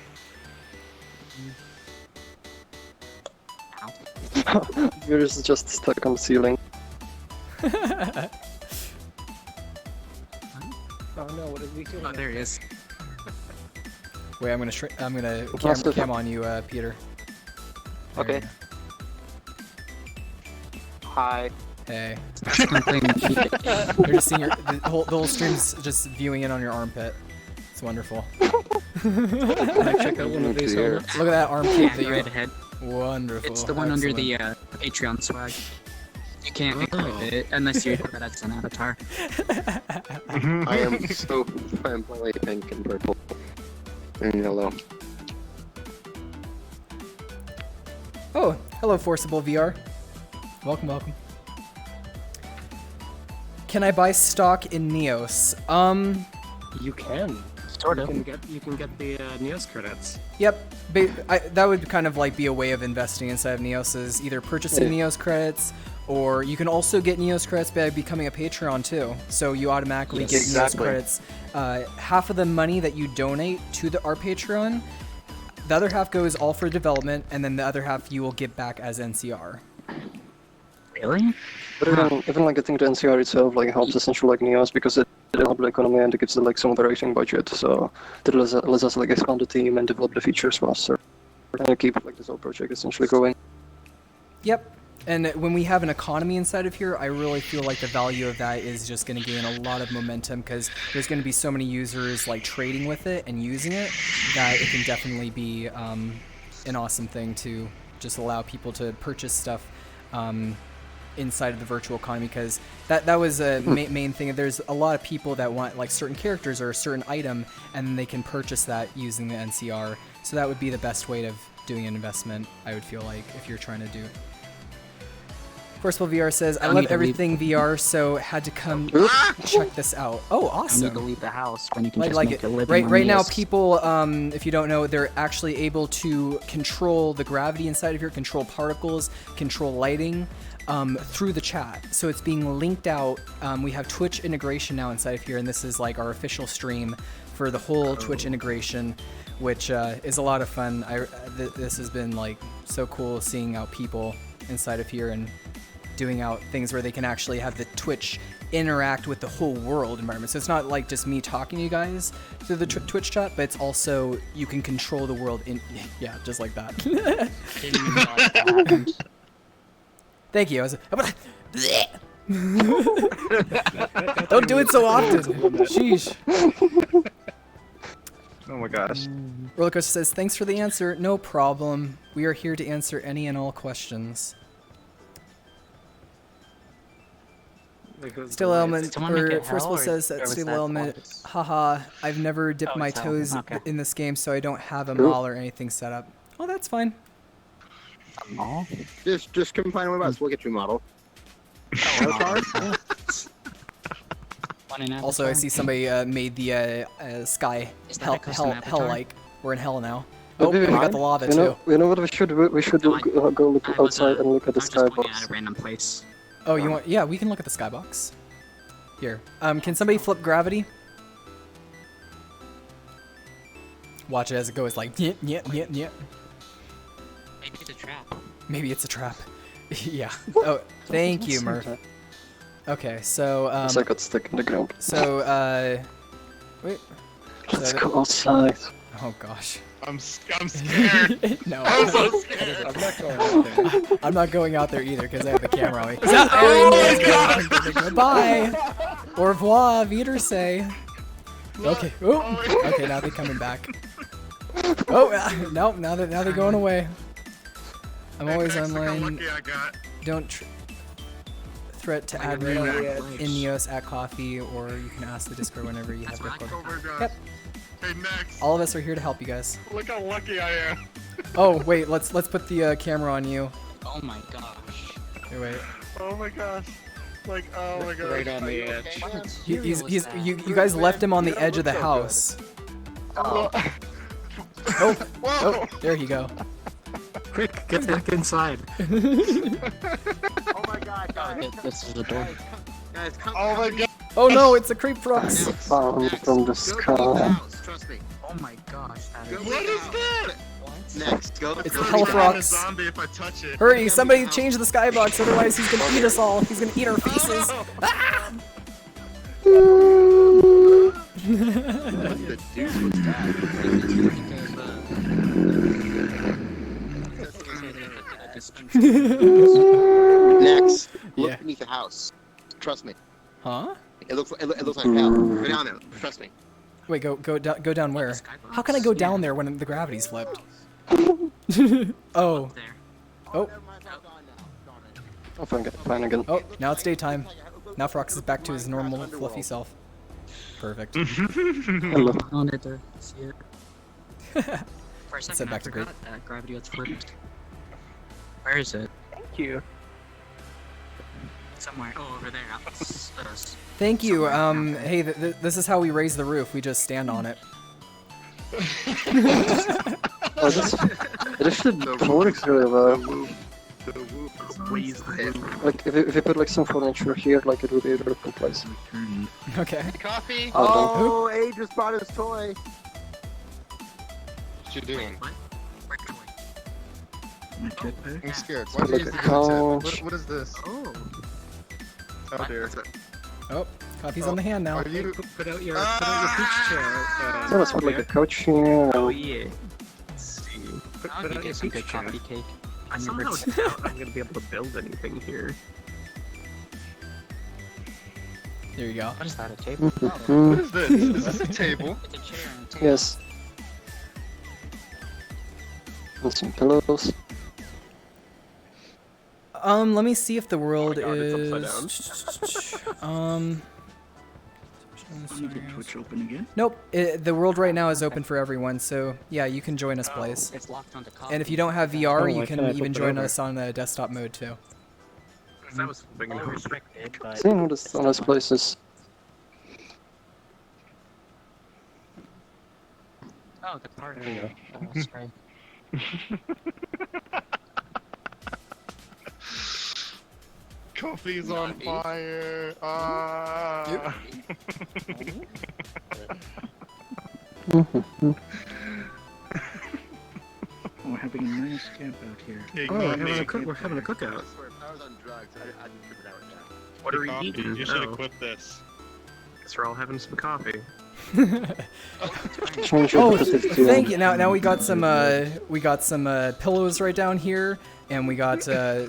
Yours is just stuck on the ceiling. Oh no, what did we do? Oh, there he is. Wait, I'm gonna Massive. cam on you, Peter. There Okay. you go. Hi. Hey. Complaining cheap. You're just seeing the whole stream's just viewing in on your armpit. It's wonderful. Can I check out one of these helmets? Look at that armpit that Right you. ahead. Wonderful. It's the one under the Excellent. Patreon swag. You can't equip it unless you equip it as an avatar. I am so flamboyantly pink and purple and yellow. Oh, hello, Forcible VR. Welcome, welcome. Can I buy stock in Neos? You can. Sort You of. can get the Neos credits. Yep. That would kind of like be a way of investing inside of Neos, is either purchasing Neos credits, or you can also get Neos credits by becoming a Patreon too. So you automatically get Neos credits. Half of the money that you donate to our Patreon, the other half goes all for development, and then the other half you will get back as NCR. Really? But even like getting the NCR itself like helps essentially like Neos because it helps the economy and it gives it like some operating budget. So it lets us like expand the team and develop the features faster and keep like this whole project essentially going. Yep. And when we have an economy inside of here, I really feel like the value of that is just going to gain a lot of momentum because there's going to be so many users like trading with it and using it that it can definitely be an awesome thing to just allow people to purchase stuff inside of the virtual economy, because that was a main thing. There's a lot of people that want like certain characters or a certain item, and then they can purchase that using the NCR. So that would be the best way of doing an investment, I would feel like, if you're trying to do Forceful VR says, I Don't love need to leave. everything VR, so had to come check this out. Oh, You awesome. need to leave the house when you can I just like make it. a living Right on now, this. people, if you don't know, they're actually able to control the gravity inside of here, control particles, control lighting through the chat. So it's being linked out. We have Twitch integration now inside of here, and this is like our official stream for the whole Twitch integration, which is a lot of fun. This has been like so cool seeing out people inside of here and doing out things where they can actually have the Twitch interact with the whole world environment. So it's not like just me talking to you guys through the Twitch chat, but it's also you can control the world in yeah, just like that. Thank you. Don't do it so often. Sheesh. Oh my gosh. Rollercoaster says, thanks for the answer. No problem. We are here to answer any and all questions. Still Element, or First of all says that Still Element, haha, I've never dipped my toes in this game, so I don't have a mall or anything set up. Oh, that's fine. A mall? Just complain with us. We'll get you a model. Also, I see somebody made the sky hell-like. We're in hell now. Oh, we got the lava too. You know what we should do? We should go look outside and look at the skybox. At a random place. Oh, you want? Yeah, we can look at the skybox. Here. Can somebody flip gravity? Watch it as it goes like nyeh, nyeh, nyeh, nyeh. Maybe it's a trap. Maybe it's a trap. Yeah. Oh, thank you, Murph. Okay, so It's like got stuck in the ground. So wait. Let's go outside. Oh gosh. I'm scared. No. I'm so scared. I'm not going out there. I'm not going out there either because I have the camera on me. Oh my God. Goodbye. Au revoir, Wiedersehen. Okay. Oh. Okay, now they're coming back. Oh no! Now they're going away. I'm always online. Don't threat to add me in Neos at coffee, or you can ask the Discord whenever you have recording. Oh my gosh. Yep. Hey, next. All of us are here to help you guys. Look how lucky I am. Oh wait, let's put the camera on you. Oh my gosh. Hey, wait. Oh my gosh. Like, oh my gosh. Right on the edge. You guys left him on the edge of the house. Oh. Oh, there you go. Quick, get back inside. Oh my God, guys. This is the door. Guys, come. Oh my God. Oh no, it's a creep frogs. Found from the sky. Trust me. Oh my gosh. That is What is that? Next, go. It's I'm the gonna hell become frogs. a zombie if I touch it. Hurry, somebody change the skybox, otherwise he's gonna eat us all. He's gonna eat our faces. Ah! What the deuce was that? Next, look beneath the house. Trust me. Huh? It looks like hell. Go down there. Trust me. Wait, go down where? How can I go down there when the gravity's flipped? Oh. Oh. I'll find again. Oh, now it's daytime. Now Frox is back to his normal fluffy self. Perfect. Hello. I wanted to see it. For a second, Send I back to forgot that gravity was flipped. Where is it? Thank you. Somewhere. Oh, over there. Thank you. Hey, this is how we raise the roof. We just stand on it. Oh, this should work really well. Like if you put like some furniture here, like it would be a really cool place. Okay. Coffee. Oh, Abe just bought his toy. What you doing? I'm scared. What is this? What is this? Oh. Oh dear. Oh, coffee's on the hand now. Are you? Put out your peach chair. So let's put like a couch here. Oh yeah. Put out your some peach good chair. coffee cake. I somehow doubt I'm gonna be able to build anything here. There you go. What is that, a table? What is this? Is this a table? It's a chair and a table. Yes. And some pillows. Let me see if the world Oh my God, is. Twitch open again? Nope. The world right now is open for everyone, so yeah, you can join us, Blaze. It's locked onto coffee. And if you don't have VR, Oh, you why can can't I even flip it join over? us on the desktop mode too. That was flipping All restricted, but See, notice on those places. Oh, the part. There you Oh, spray. Coffee's on fire. Ah. We're having a nice camp out here. Hey, Oh, Coffee. we're having a cookout. I was on drugs. I didn't figure it out yet. What are we Coffee, eating? You should have Oh. quit this. Guess we're all having some coffee. Oh, thank you. Now we got some pillows right down here, and we got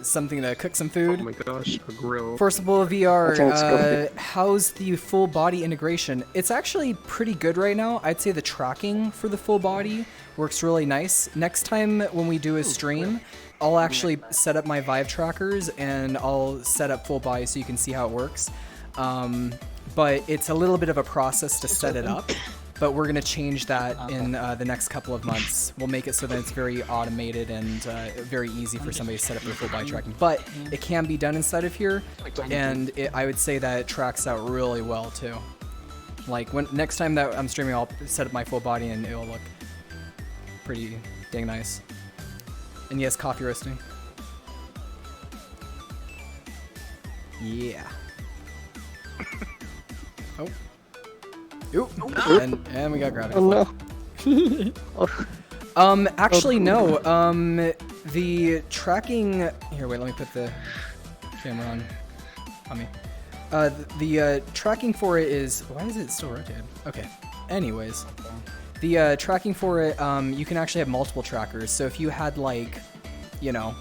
something to cook some food. Oh my gosh, a grill. Forcible VR, I think it's good. how's the full body integration? It's actually pretty good right now. I'd say the tracking for the full body works really nice. Next time when we do a stream, I'll actually set up my Vive trackers and I'll set up full body so you can see how it works. But it's a little bit of a process to set it up. But we're going to change that in the next couple of months. We'll make it so that it's very automated and very easy for somebody to set up their full body tracking. But it can be done inside of here, and I would say that it tracks out really well too. Like next time that I'm streaming, I'll set up my full body and it'll look pretty dang nice. And yes, coffee roasting. Yeah. Oh. Oop. And we got gravity. Oh no. Actually no. The tracking. Here, wait. Let me put the camera on me. The tracking for it is. Why is it still rotated? Okay. Anyways, the tracking for it. You can actually have multiple trackers. So if you had like, you know.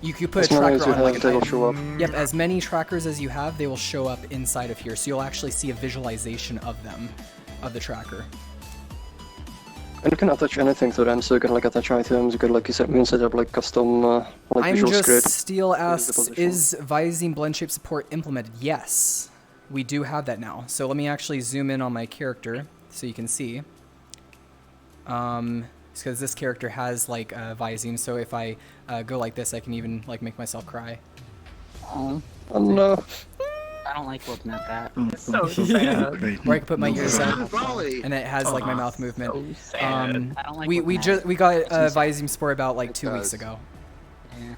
You could put a tracker on like a Yep, as many trackers as you have, they will show up inside of here. So you'll actually see a visualization of them, of the tracker. And you can attach anything to them, so you can like attach items, you can like set up like custom like I'm visual just script. Steel asks, is Visine BlendShapes support implemented? Yes, we do have that now. So let me actually zoom in on my character so you can see. Because this character has like Visine, so if I go like this, I can even like make myself cry. Oh no. I don't like looking at that. It's so sad. Or I can put my ears up, and it has like my mouth movement. We got Visine support about like 2 weeks ago. Yeah.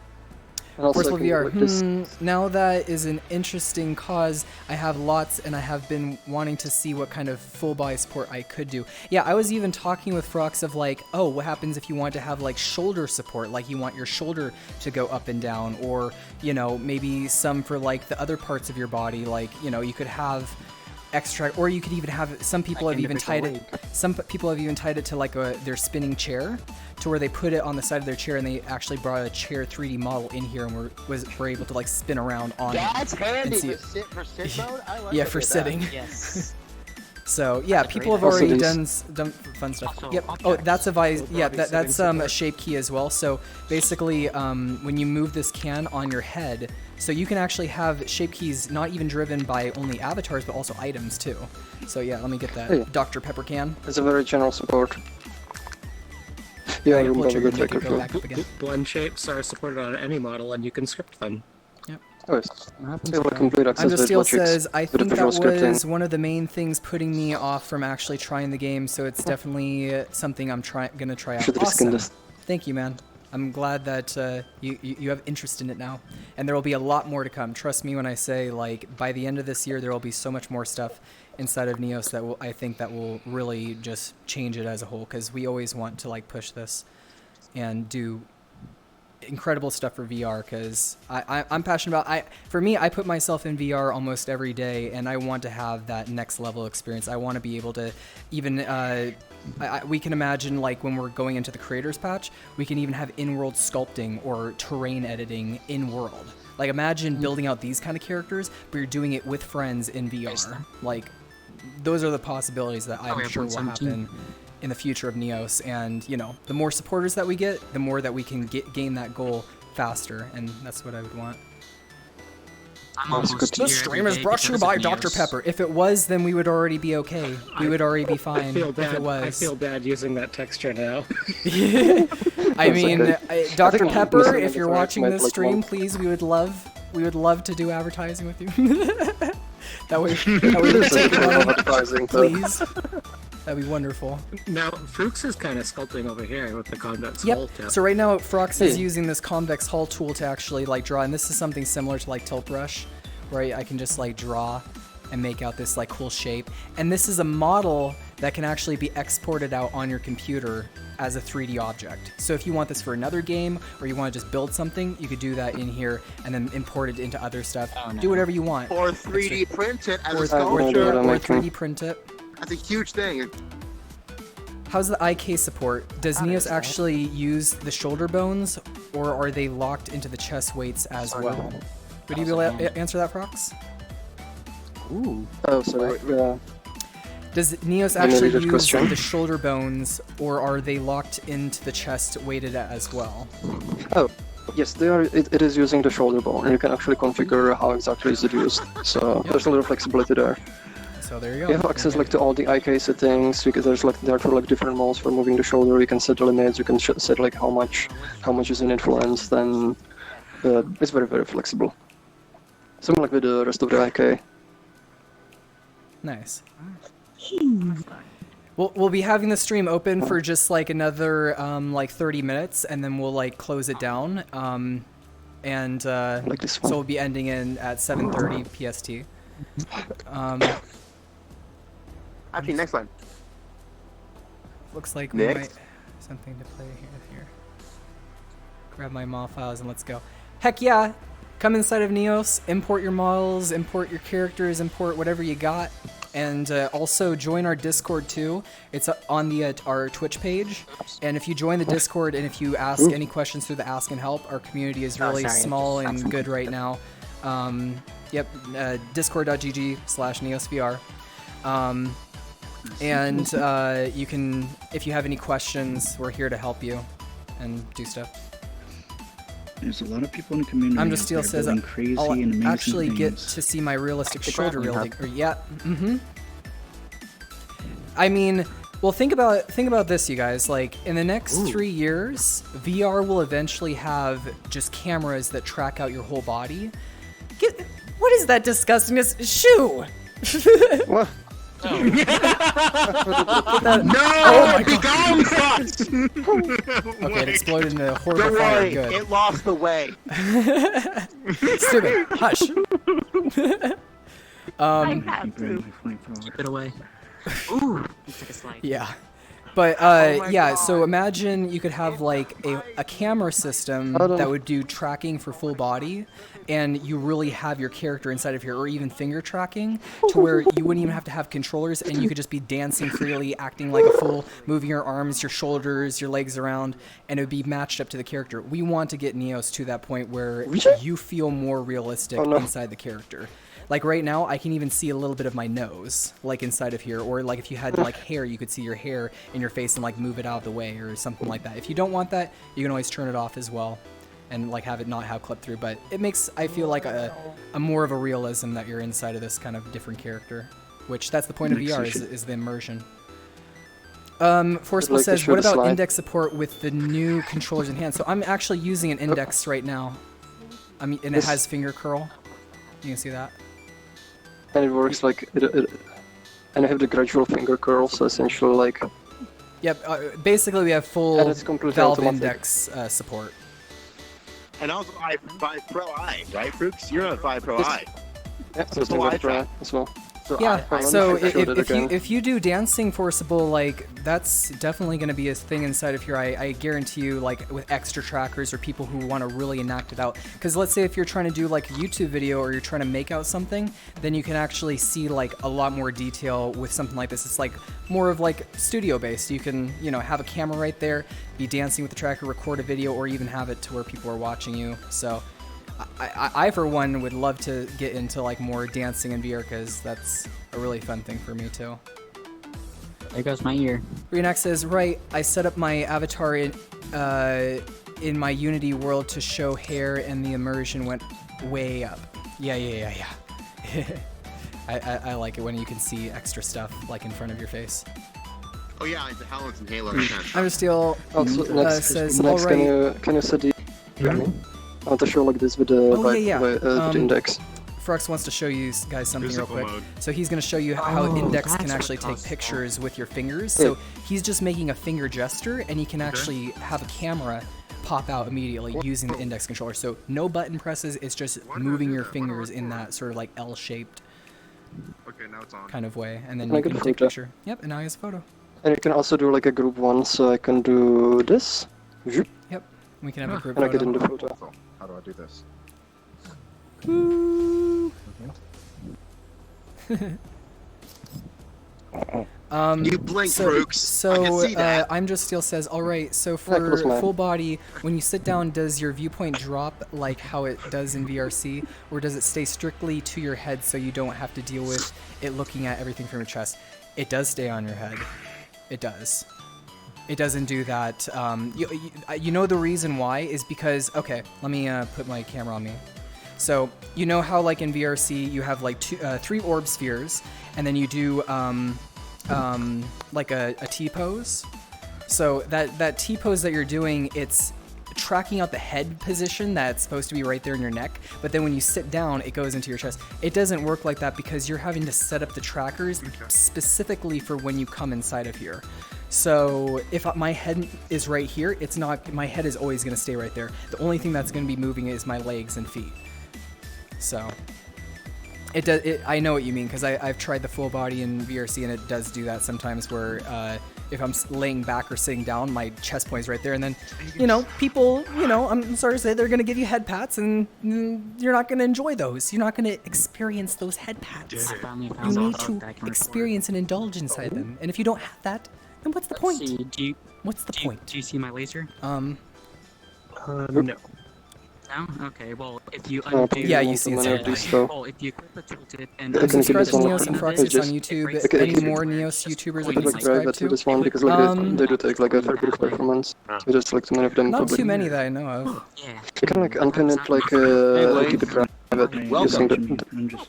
Forcible VR. Now that is an interesting cause. I have lots, and I have been wanting to see what kind of full body support I could do. Yeah, I was even talking with Frox of like, oh, what happens if you want to have like shoulder support, like you want your shoulder to go up and down, or you know maybe some for like the other parts of your body, like you know you could have extra, or you could even have some people have even tied it. Some people have even tied it to like their spinning chair, to where they put it on the side of their chair, and they actually brought a chair 3D model in here, and were able to like spin around on That's it. handy And see for sit mode. I like yeah, for sitting. Yes. So yeah, people have already done fun stuff. Yep. Oh, that's a Vice. Yeah, that's a shape key as well. So basically, when you move this can on your head, so you can actually have shape keys not even driven by only avatars, but also items too. So yeah, let me get that Hey. Dr. Pepper can. It's a very general support. Yeah, I Pull remember trigger, the make it tracker go too. back up again. Blend shapes are supported on any model, and you can script them. Oh, yes. They have complete access Under to Steel Matrix, says, I with the think visual that scripting. was one of the main things putting me off from actually trying the game, so it's definitely something I'm gonna try out. Should have skinned Awesome. this. Thank you, man. I'm glad that you have interest in it now, and there will be a lot more to come. Trust me when I say, like, by the end of this year, there will be so much more stuff inside of Neos that I think that will really just change it as a whole, because we always want to like push this and do incredible stuff for VR, because I'm passionate about. For me, I put myself in VR almost every day, and I want to have that next level experience. I want to be able to even. We can imagine like when we're going into the creators patch, we can even have in-world sculpting or terrain editing in-world. Like imagine building out these kind of characters, but you're doing it with friends in VR. Like those are the possibilities that I'm sure will happen in the future of Neos, and you know, the more supporters that we get, the more that we can gain that goal faster, and that's what I would want. This stream is brought to you by Dr. Pepper. If it was, then we would already be okay. We would already be fine. I feel bad. If it was. I feel bad using that texture now. I mean, okay. Dr. think Pepper, missing if you're the watching might this like stream, one. please, we would love We would love to do advertising with you. that way we'll take money, please. That'd be wonderful. Now, Frooks is kind of sculpting over here with the convex Yep. hull tip. So right now, Frox is using this convex hull tool to actually like draw, and this is something similar to like Tilt Brush, where I can just like draw and make out this like cool shape. And this is a model that can actually be exported out on your computer as a 3D object. So if you want this for another game, or you want to just build something, you could do that in here and then import it into other stuff. Oh, no. Do whatever you want. Or 3D print it as a or sculpture. Or 3D print it. That's a huge thing. How's the IK support? Does Neos actually use the shoulder bones, or are they locked into the chest weights as well? Would you be able to answer that, Frox? Ooh. Oh, sorry. Does Neos actually use the shoulder bones, or are they locked into the chest weighted as well? Oh, yes, they are. It is using the shoulder bone, and you can actually configure how exactly is it used. So there's a little flexibility there. So there you go. You have access like to all the IK settings. There's like there are like different modes for moving the shoulder. You can set the limits. You can set like how much is in influence. Then it's very flexible. Something like with the rest of the IK. Nice. We'll be having the stream open for just like another like 30 minutes, and then we'll like close it down. Like this one. So we'll be ending in at 7:30 PST. Actually, next one. Looks like we might something to play here. Grab my mod files and let's go. Heck yeah! Come inside of Neos, import your models, import your characters, import whatever you got, and also join our Discord too. It's on the our Twitch page, and if you join the Discord and if you ask any questions through the Ask and Help, our community is really small and good right now. Discord.gg/neosvr. And you can, if you have any questions, we're here to help you and do stuff. There's a lot of people in the community. I'm just Steel says crazy I'll and amazing actually things. get to see my realistic shoulder wielding. I mean, well, think about this, you guys. Like in the next 3 years, VR will eventually have just cameras that track out your whole body. What is that disgustingness? Shoo! What? No! Oh my God! Okay, it exploded in a horrible Don't fire. worry, Good. it lost the way. Stupid. Hush. Keep it away. Ooh, you took a slide. Yeah. But yeah, so imagine you could have like a camera system that would do tracking for full body, and you really have your character inside of here, or even finger tracking, to where you wouldn't even have to have controllers, and you could just be dancing freely, acting like a fool, moving your arms, your shoulders, your legs around, and it would be matched up to the character. We want to get Neos to that point where you feel more realistic inside the character. Like right now, I can even see a little bit of my nose, like inside of here, or like if you had like hair, you could see your hair in your face and like move it out of the way or something like that. If you don't want that, you can always turn it off as well, and like have it not have clip through. But it makes, I feel like a more of a realism that you're inside of this kind of different character, which that's the point of VR is the immersion. Forcible says, what about index support with the new controllers in hand? So I'm actually using an index right now. I mean, and it has finger curl. You can see that. And it works like and I have the gradual finger curl, so essentially like. Yep. Basically, we have full Valve Index support. And also 5 Pro I, right, Frooks? You're on 5 Pro I. Yeah, so it's the Pro as well. So yeah, so if you do dancing Forcible, like that's definitely going to be a thing inside of here. I guarantee you, like with extra trackers or people who want to really enact it out. Because let's say if you're trying to do like a YouTube video or you're trying to make out something, then you can actually see like a lot more detail with something like this. It's like more of like studio based. You can, you know, have a camera right there, be dancing with the tracker, record a video, or even have it to where people are watching you. So I for one would love to get into like more dancing in VR, because that's a really fun thing for me too. There goes my ear. Reenact says, right, I set up my avatar in my Unity world to show hair, and the immersion went way up. Yeah. I like it when you can see extra stuff like in front of your face. Oh yeah, like the helmets and Halo. I'm still says, all right. Can you set the... I want to show like this with the with the index. Frux wants to show you guys something real quick. So he's going to show you how Index can actually take pictures with your fingers. So he's just making a finger gesture, and he can actually have a camera pop out immediately using the Index controller. So no button presses, it's just moving your fingers in that sort of like L-shaped kind of way, and then you can take a picture. Yep, and now he has a photo. And you can also do like a group one, so I can do this. Yep, we can have a group and photo. I get in the photo. How do I do this? You blink, so, Brooks. So I can see that. I'm Just Steel says, all right, so for full body, when you sit down, does your viewpoint drop like how it does in VRC, or does it stay strictly to your head so you don't have to deal with it looking at everything from your chest? It does stay on your head. It does. It doesn't do that. You know the reason why is because, okay, let me put my camera on me. So you know how like in VRC you have like 3 orb spheres, and then you do like a T-pose. So that T-pose that you're doing, it's tracking out the head position that's supposed to be right there in your neck, but then when you sit down, it goes into your chest. It doesn't work like that because you're having to set up the trackers specifically for when you come inside of here. So if my head is right here, it's not, my head is always going to stay right there. The only thing that's going to be moving is my legs and feet. So it does. I know what you mean because I've tried the full body in VRC, and it does do that sometimes where if I'm laying back or sitting down, my chest point is right there, and then people, I'm sorry to say, they're gonna give you head pats, and you're not gonna enjoy those. You're not gonna experience those head pats. You need to experience and indulge inside them, and if you don't have that, then what's the point? What's the point? Do you see my laser? No. No? Okay, well, if you undo... Yeah, you see it. Well, if you click the tilted and... Subscribe to Neos and Frux, it's on YouTube. Any more Neos YouTubers that you subscribe to? This one because like they do take like a fair bit of performance. So just like too many of them. Not too many that I know of. Yeah. You can like unpin it like keep it private using the...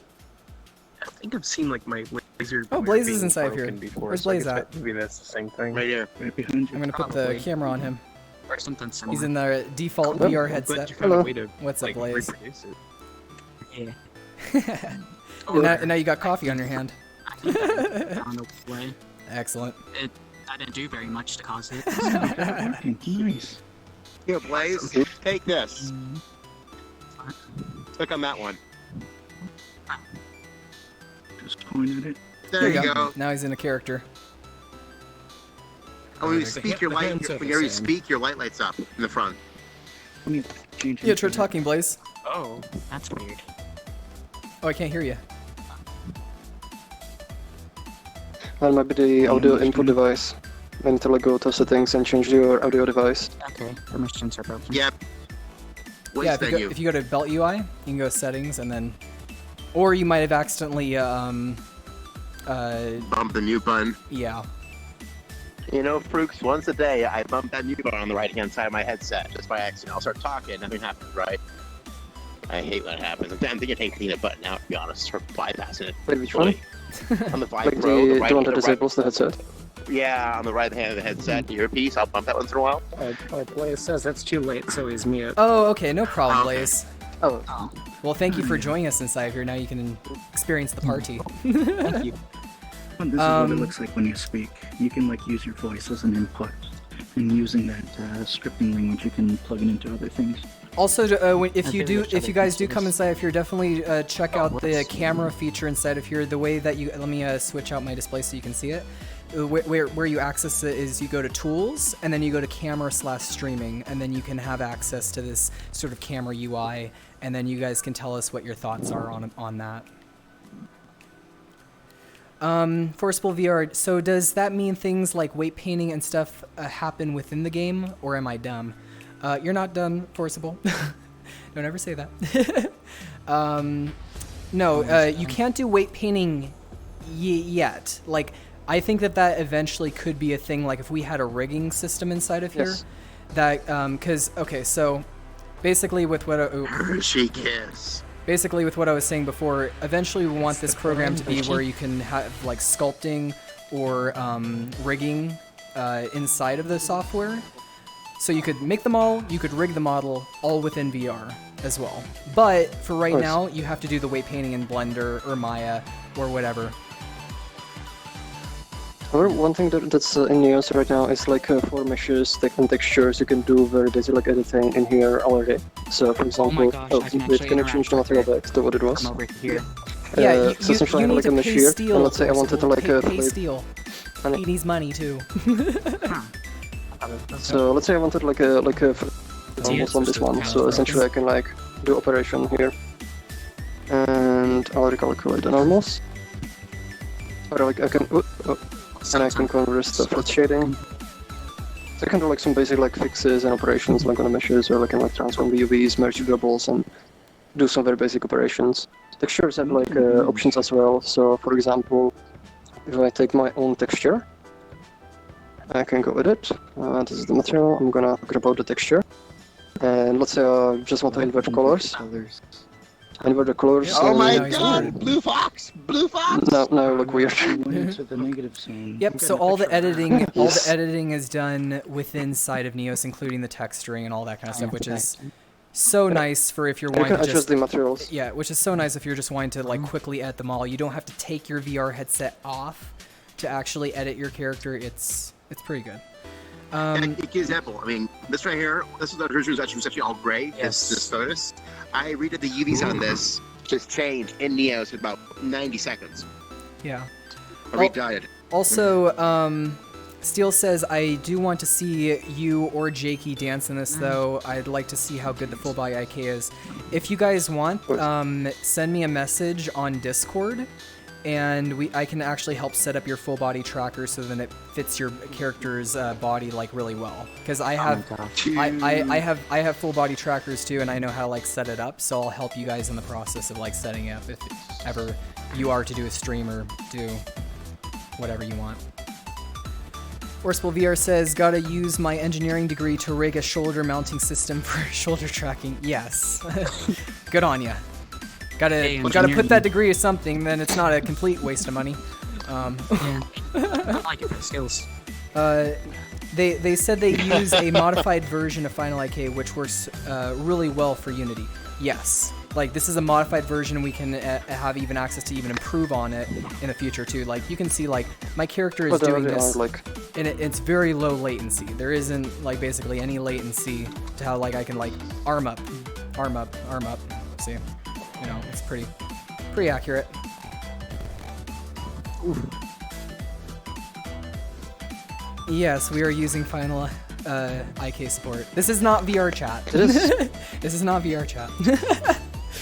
I think I've seen like my laser. Oh, Blaze is inside here. Before, Where's so Blaze at? Maybe that's the same thing. Right here. Right behind you. I'm gonna put the camera on him. Or something similar. He's in the default VR headset. Hello. What's up, Blaze? Yeah. And now you got coffee on your hand. On the way. Excellent. I didn't do very much to cause it. Nice. Here, Blaze, take this. Click on that one. Just point at it. There you go. Now he's in a character. Oh, when you speak, your light. Whenever you speak, your light lights up in the front. Let me change. Yeah, try talking, Blaze. Oh, that's weird. Oh, I can't hear you. That might be the audio input device. I need to like go to settings and change your audio device. Okay, permissions are broken. Yep. Yeah, if you go to Belt UI, you can go settings and then, or you might have accidentally bump the mute button. Yeah. You know, Frooks, once a day I bump that mute button on the right-hand side of my headset just by accident. I'll start talking, nothing happens, right? I hate when it happens. I'm thinking I take the button out, to be honest, or bypassing it. Wait, which one? On the Vive Like Pro, the one that disables the headset? Yeah, on the right hand of the headset, the earpiece. I'll bump that once in a while. Blaze says it's too late, so he's mute. Oh, okay, no problem, Blaze. Oh. Well, thank you for joining us inside here. Now you can experience the party. Thank you. This is what it looks like when you speak. You can like use your voice as an input, and using that scripting language, you can plug it into other things. Also, if you guys do come inside of here, definitely check out the camera feature inside of here. The way that you let me switch out my display so you can see it. Where you access it is you go to Tools and then you go to Camera/Streaming, and then you can have access to this sort of camera UI, and then you guys can tell us what your thoughts are on that. Forcible VR. So does that mean things like weight painting and stuff happen within the game, or am I dumb? You're not dumb, Forcible. Don't ever say that. No, you can't do weight painting yet. Like, I think that eventually could be a thing. Like, if we had a rigging system inside of here, that because okay, so basically with what basically with what I was saying before, eventually we want this program to be where you can have like sculpting or rigging inside of the software. So you could make them all, you could rig the model, all within VR as well. But for right now, you have to do the weight painting in Blender or Maya or whatever. However, one thing that's in use right now is like for meshes and textures, you can do very basic like editing in here already. So for example, can you change the material back to what it was? Come over here. Yeah, so essentially I have like a mesh here, and let's say I wanted to like pay steel. He needs money too. So let's say I wanted like a almost on this one. So essentially I can like do operation here, and I'll recalculate the normals. Or like I can, and I can convert the flat shading. So I can do like some basic like fixes and operations like on the meshes, or I can like transform the UVs, merge variables, and do some very basic operations. Textures have like options as well. So for example, if I take my own texture, I can go edit. This is the material. I'm gonna grab out the texture, and let's say I just want to invert colors. Invert the colors. Oh my God! Blue fox! Blue fox! Now look weird. Into the negative zone. Yep. So all the editing is done within inside of Neos, including the texturing and all that kind of stuff, which is so nice for if you're wanting to adjust the materials. Yeah, which is so nice if you're just wanting to like quickly edit them all. You don't have to take your VR headset off to actually edit your character. It's pretty good. And a key example, I mean, this right here, this is the original was actually all gray, this photos. I redid the UVs on this, just changed in Neos in about 90 seconds. Yeah. I redid it. Also, Steel says, I do want to see you or Jakey dance in this, though. I'd like to see how good the full body IK is. If you guys want, send me a message on Discord, and I can actually help set up your full body tracker so then it fits your character's body like really well. Because I have, I have full body trackers too, and I know how to like set it up. So I'll help you guys in the process of like setting it up if ever you are to do a stream or do whatever you want. Forceful VR says, gotta use my engineering degree to rig a shoulder mounting system for shoulder tracking. Yes, good on ya. Gotta put that degree to something, then it's not a complete waste of money. Yeah. I like it for the skills. They said they use a modified version of Final IK, which works really well for Unity. Yes, like this is a modified version. We can have even access to even improve on it in the future too. Like you can see, like my character is doing this, and it's very low latency. There isn't like basically any latency to how like I can like arm up. See. You know, it's pretty accurate. Ooh. Yes, we are using Final IK Sport. This is not VR chat. This is not VR chat.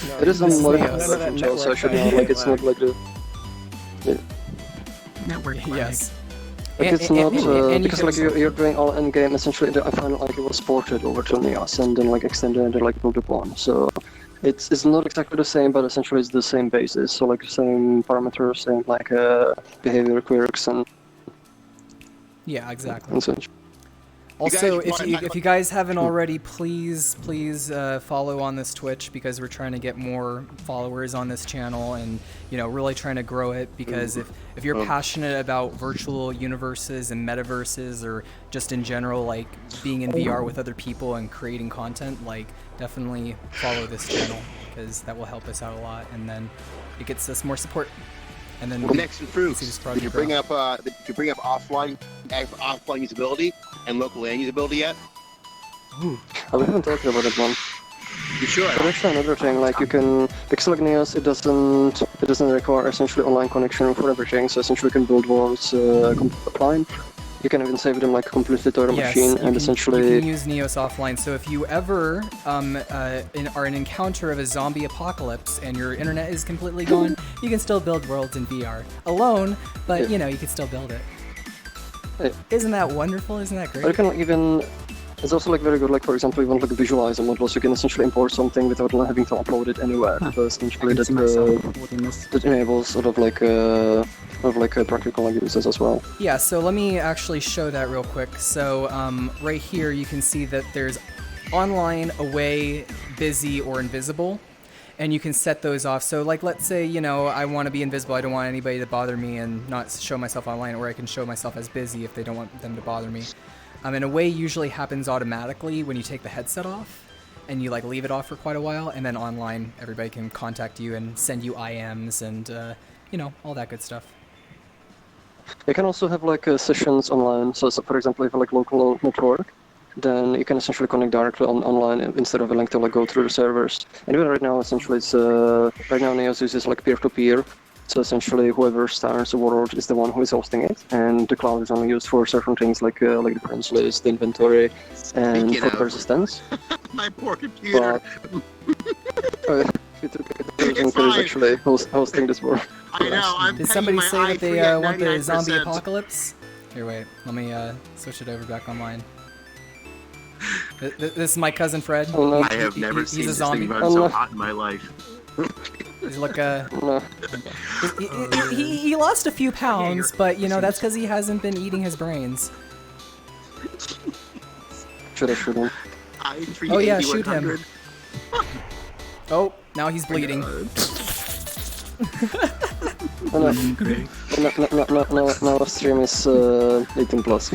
No, it is on modified, so I should know, like it's not like the network. Yes. Like it's not because like you're doing all in game. Essentially, the Final IK was ported over to Neos and then like extended and like built upon. So. It's not exactly the same, but essentially it's the same basis. So like same parameters, same like behavior quirks and yeah, exactly. And such. Also, if you guys haven't already, please follow on this Twitch, because we're trying to get more followers on this channel and really trying to grow it. Because if you're passionate about virtual universes and metaverses, or just in general like being in VR with other people and creating content, like definitely follow this channel, because that will help us out a lot, and then it gets us more support. And then next improves. Did you bring up offline usability and local land usability yet? Ooh, we haven't talked about that one. You sure? But actually another thing, like you can pixel Neos, it doesn't require essentially online connection for everything. So essentially you can build worlds offline. You can even save them like completely to your machine, and essentially you can use Neos offline. So if you ever are an encounter of a zombie apocalypse and your internet is completely gone, you can still build worlds in VR alone, but you can still build it. Isn't that wonderful? Isn't that great? Or you can even. It's also like very good. Like for example, you want like visualize a model, so you can essentially import something without having to upload it anywhere. So essentially that enables sort of like practical uses as well. Yeah. So let me actually show that real quick. So right here you can see that there's online, away, busy, or invisible. And you can set those off. So like, let's say, I want to be invisible. I don't want anybody to bother me and not show myself online, or I can show myself as busy if they don't want them to bother me. In a way, usually happens automatically when you take the headset off, and you like leave it off for quite a while, and then online everybody can contact you and send you IMs and you know, all that good stuff. You can also have like sessions online. So for example, if you have like local network, then you can essentially connect directly online instead of having to like go through the servers. And even right now, essentially, it's right now Neos uses like peer-to-peer. So essentially, whoever starts the world is the one who is hosting it, and the cloud is only used for certain things like the friends list, the inventory, and for persistence. My poor computer. It's actually hosting this world. I know. I'm Did somebody paying say my that they i3 at want the zombie 99%. apocalypse? Here, wait. Let me switch it over back online. This is my cousin Fred. Oh, no. I have never He's seen a this zombie. thing run so hot in my life. He's like No. he lost a few pounds, but you know that's because he hasn't been eating his brains. Should I shoot him? Oh yeah, shoot him. Oh, now he's bleeding. Now stream is 18 plus.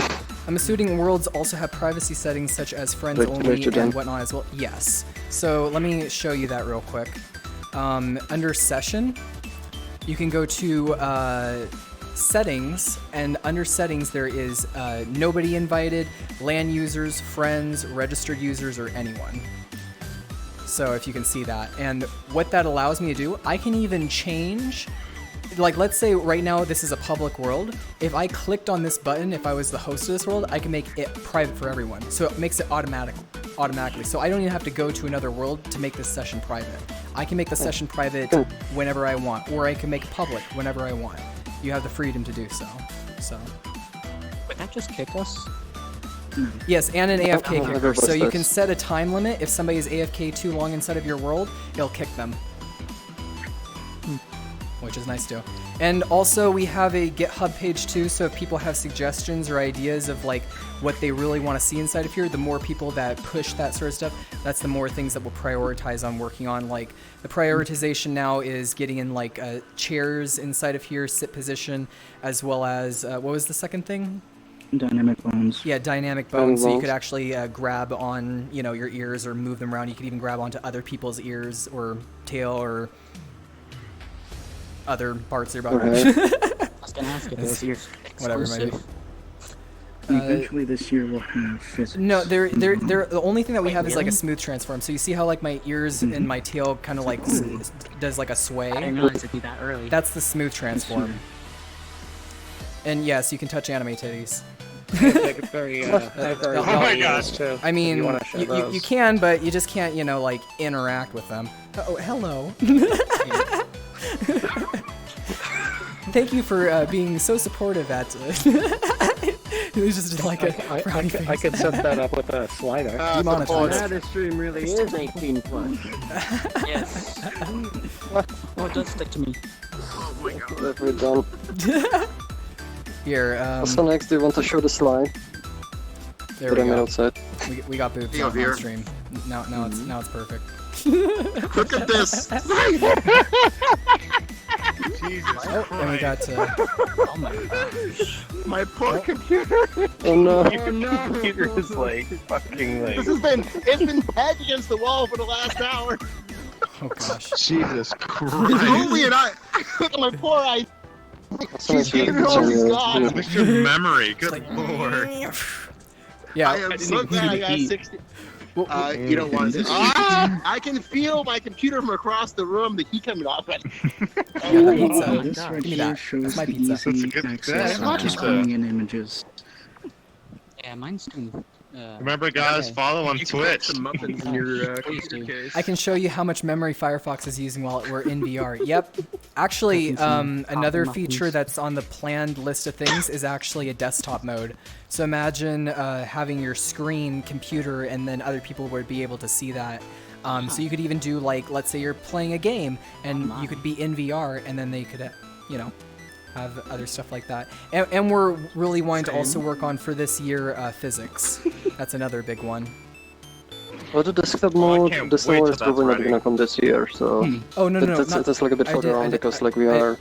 I'm assuming worlds also have privacy settings such as friends only and whatnot as well. Yes. So let me show you that real quick. Under session, you can go to settings, and under settings there is nobody invited, LAN users, friends, registered users, or anyone. So if you can see that, and what that allows me to do, I can even change, like let's say right now this is a public world. If I clicked on this button, if I was the host of this world, I can make it private for everyone. So it makes it automatically. So I don't even have to go to another world to make this session private. I can make the session private whenever I want, or I can make it public whenever I want. You have the freedom to do so. Would that just kick us? Yes, and an AFK kicker. So you can set a time limit. If somebody is AFK too long inside of your world, it'll kick them. Which is nice too. And also we have a GitHub page too, so if people have suggestions or ideas of like what they really want to see inside of here, the more people that push that sort of stuff, that's the more things that we'll prioritize on working on. Like the prioritization now is getting in like chairs inside of here, sit position, as well as, what was the second thing? Dynamic bones. Yeah, dynamic bones. So you could actually grab on, you know, your ears or move them around. You could even grab onto other people's ears or tail or other parts of your body. I was gonna ask if those ears whatever it might be. Eventually this year we'll have physics. No, the only thing that we have is like a smooth transform. So you see how like my ears and my tail kind of like does like a sway? I didn't realize it'd be that early. That's the smooth transform. And yes, you can touch anime titties. Oh my gosh. I mean, you can, but you just can't, you know, like interact with them. Oh, hello. Thank you for being so supportive at. It was just like I could set that up with a slider. That stream really is 18 plus. Yes. Oh, it does stick to me. Oh my god. That we're done. Here. So next, do you want to show the slide? There we go. Outside. We got boobs on stream. Now it's perfect. Look at this. Jesus Christ. And we got Oh my gosh. My poor computer. Oh no. Oh no. Computer is like fucking like. It's been pegged against the wall for the last hour. Oh gosh. Jesus It's Christ. only an eye. Look at my poor eye. She's getting gone. What's your memory? Good lord. Yeah. I am so glad I got 60. You don't want to. I can feel my computer from across the room. The heat coming off it. Pizza. This right Give me here that. shows That's my the pizza. easy That's a good- access that's of just pizza. bringing in images. Yeah, mine's doing. Remember, guys, follow on Twitch. Some muffins in your computer case. I can show you how much memory Firefox is using while we're in VR. Yep. Actually, another feature that's on the planned list of things is actually a desktop mode. So imagine having your screen computer and then other people would be able to see that. So you could even do like, let's say you're playing a game and you could be in VR and then they could, you know, have other stuff like that. And we're really wanting to also work on for this year physics. That's another big one. Well, the desktop mode, this one is probably not gonna come this year, so. Oh no, that's like a bit further on because like we are.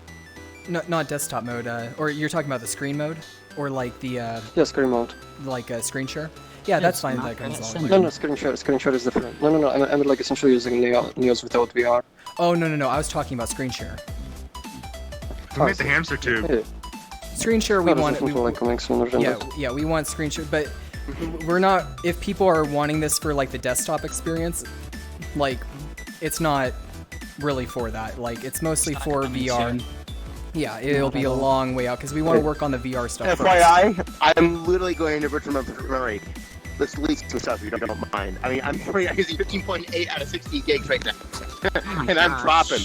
No, not desktop mode. Or you're talking about the screen mode? or like the yeah, screen mode, like a screen share. Yeah, that's fine. That comes along. No, screen share is different. No. I mean like essentially using Neos without VR. Oh no. I was talking about screen share. Who made the hamster tube? Yeah. Screen share we want. Yeah, we want screen share, but we're not. If people are wanting this for like the desktop experience, like it's not really for that. Like it's mostly for VR. Yeah, it'll be a long way out because we want to work on the VR stuff. FYI, I'm literally going to virtual memory. Let's leak some stuff if you don't mind. I mean, I'm using 15.8 out of 16 gigs right now, and I'm dropping.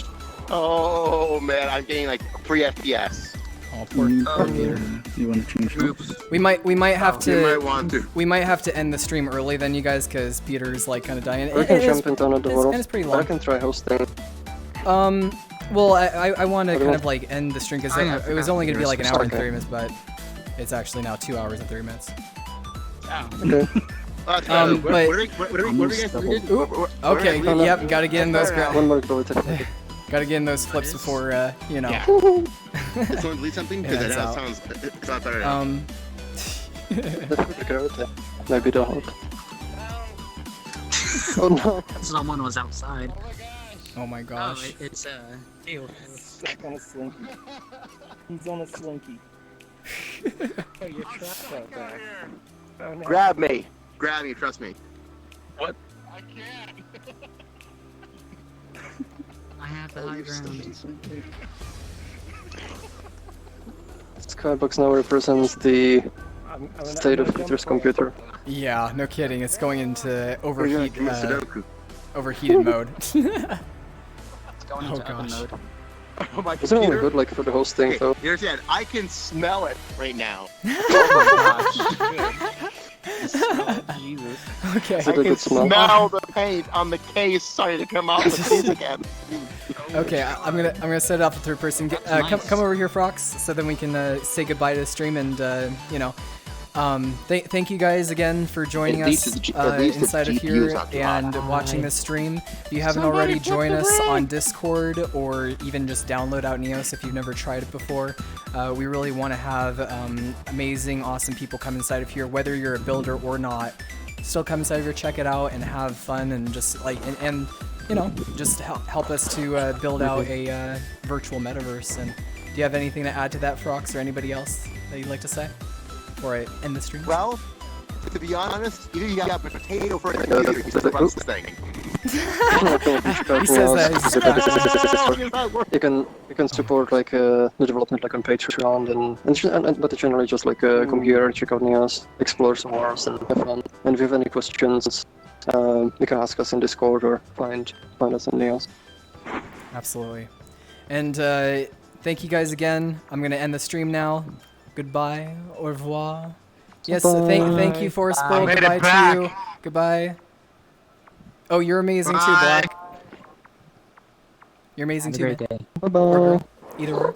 Oh man, I'm getting like 3 FPS. Oh, poor Peter. You want to change groups? We might have to. You might want to. We might have to end the stream early then, you guys, because Peter's like kind of dying. We can jump into another world. It's pretty long. I can try hosting. Well, I want to kind of like end the stream because it was only going to be like an hour and 30 minutes, but it's actually now 2 hours and 30 minutes. Okay. But what are we guys doing? Okay, yep, gotta get in those. One more bullet. Gotta get in those flips before you know. Yeah. Did someone delete something? Because that sounds it's a lot better now. Maybe the help. Oh no! Someone was outside. Oh my gosh! Oh, it's ew. Stuck on a slinky. He's on a slinky. Oh, you're trapped out there. Oh, no. Grab me, trust me. What? I can't. I have the high ground. Skybox now represents the state of Peter's computer. Yeah, no kidding. It's going into overheated mode. Oh gosh. Oh my Isn't it only good like for the hosting though? Here's that. I can smell it right now. Oh my gosh. Jesus. Okay. I can smell the paint on the case starting to come off the case again. Okay, I'm gonna set it up for third person. Come over here, Frox, so then we can say goodbye to the stream and you know. Thank you guys again for joining us inside of here and watching this stream. If you haven't already, join us on Discord or even just download out Neos if you've never tried it before. We really want to have amazing, awesome people come inside of here, whether you're a builder or not. Still come inside of here, check it out, and have fun, and just like and you know, just help us to build out a virtual metaverse. And do you have anything to add to that, Frox, or anybody else that you'd like to say? Before I end the stream? Well, to be honest, either you got a potato for a computer, you still runs this thing. He says that you can support like the development like on Patreon but generally just like a computer, check out Neos, explore some worlds and have fun. And if you have any questions, you can ask us in Discord or find us in Neos. Absolutely. And thank you guys again. I'm gonna end the stream now. Goodbye. Au revoir. Yes, thank you, Forrest Bull. Goodbye to you. Goodbye. Oh, you're amazing too, Black. You're amazing too. Have a great day. Bye bye. Either or.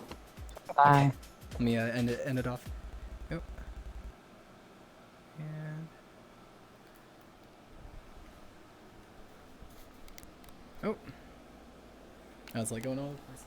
Bye. Let me end it off. Yep. And oh, I was like going all over the place.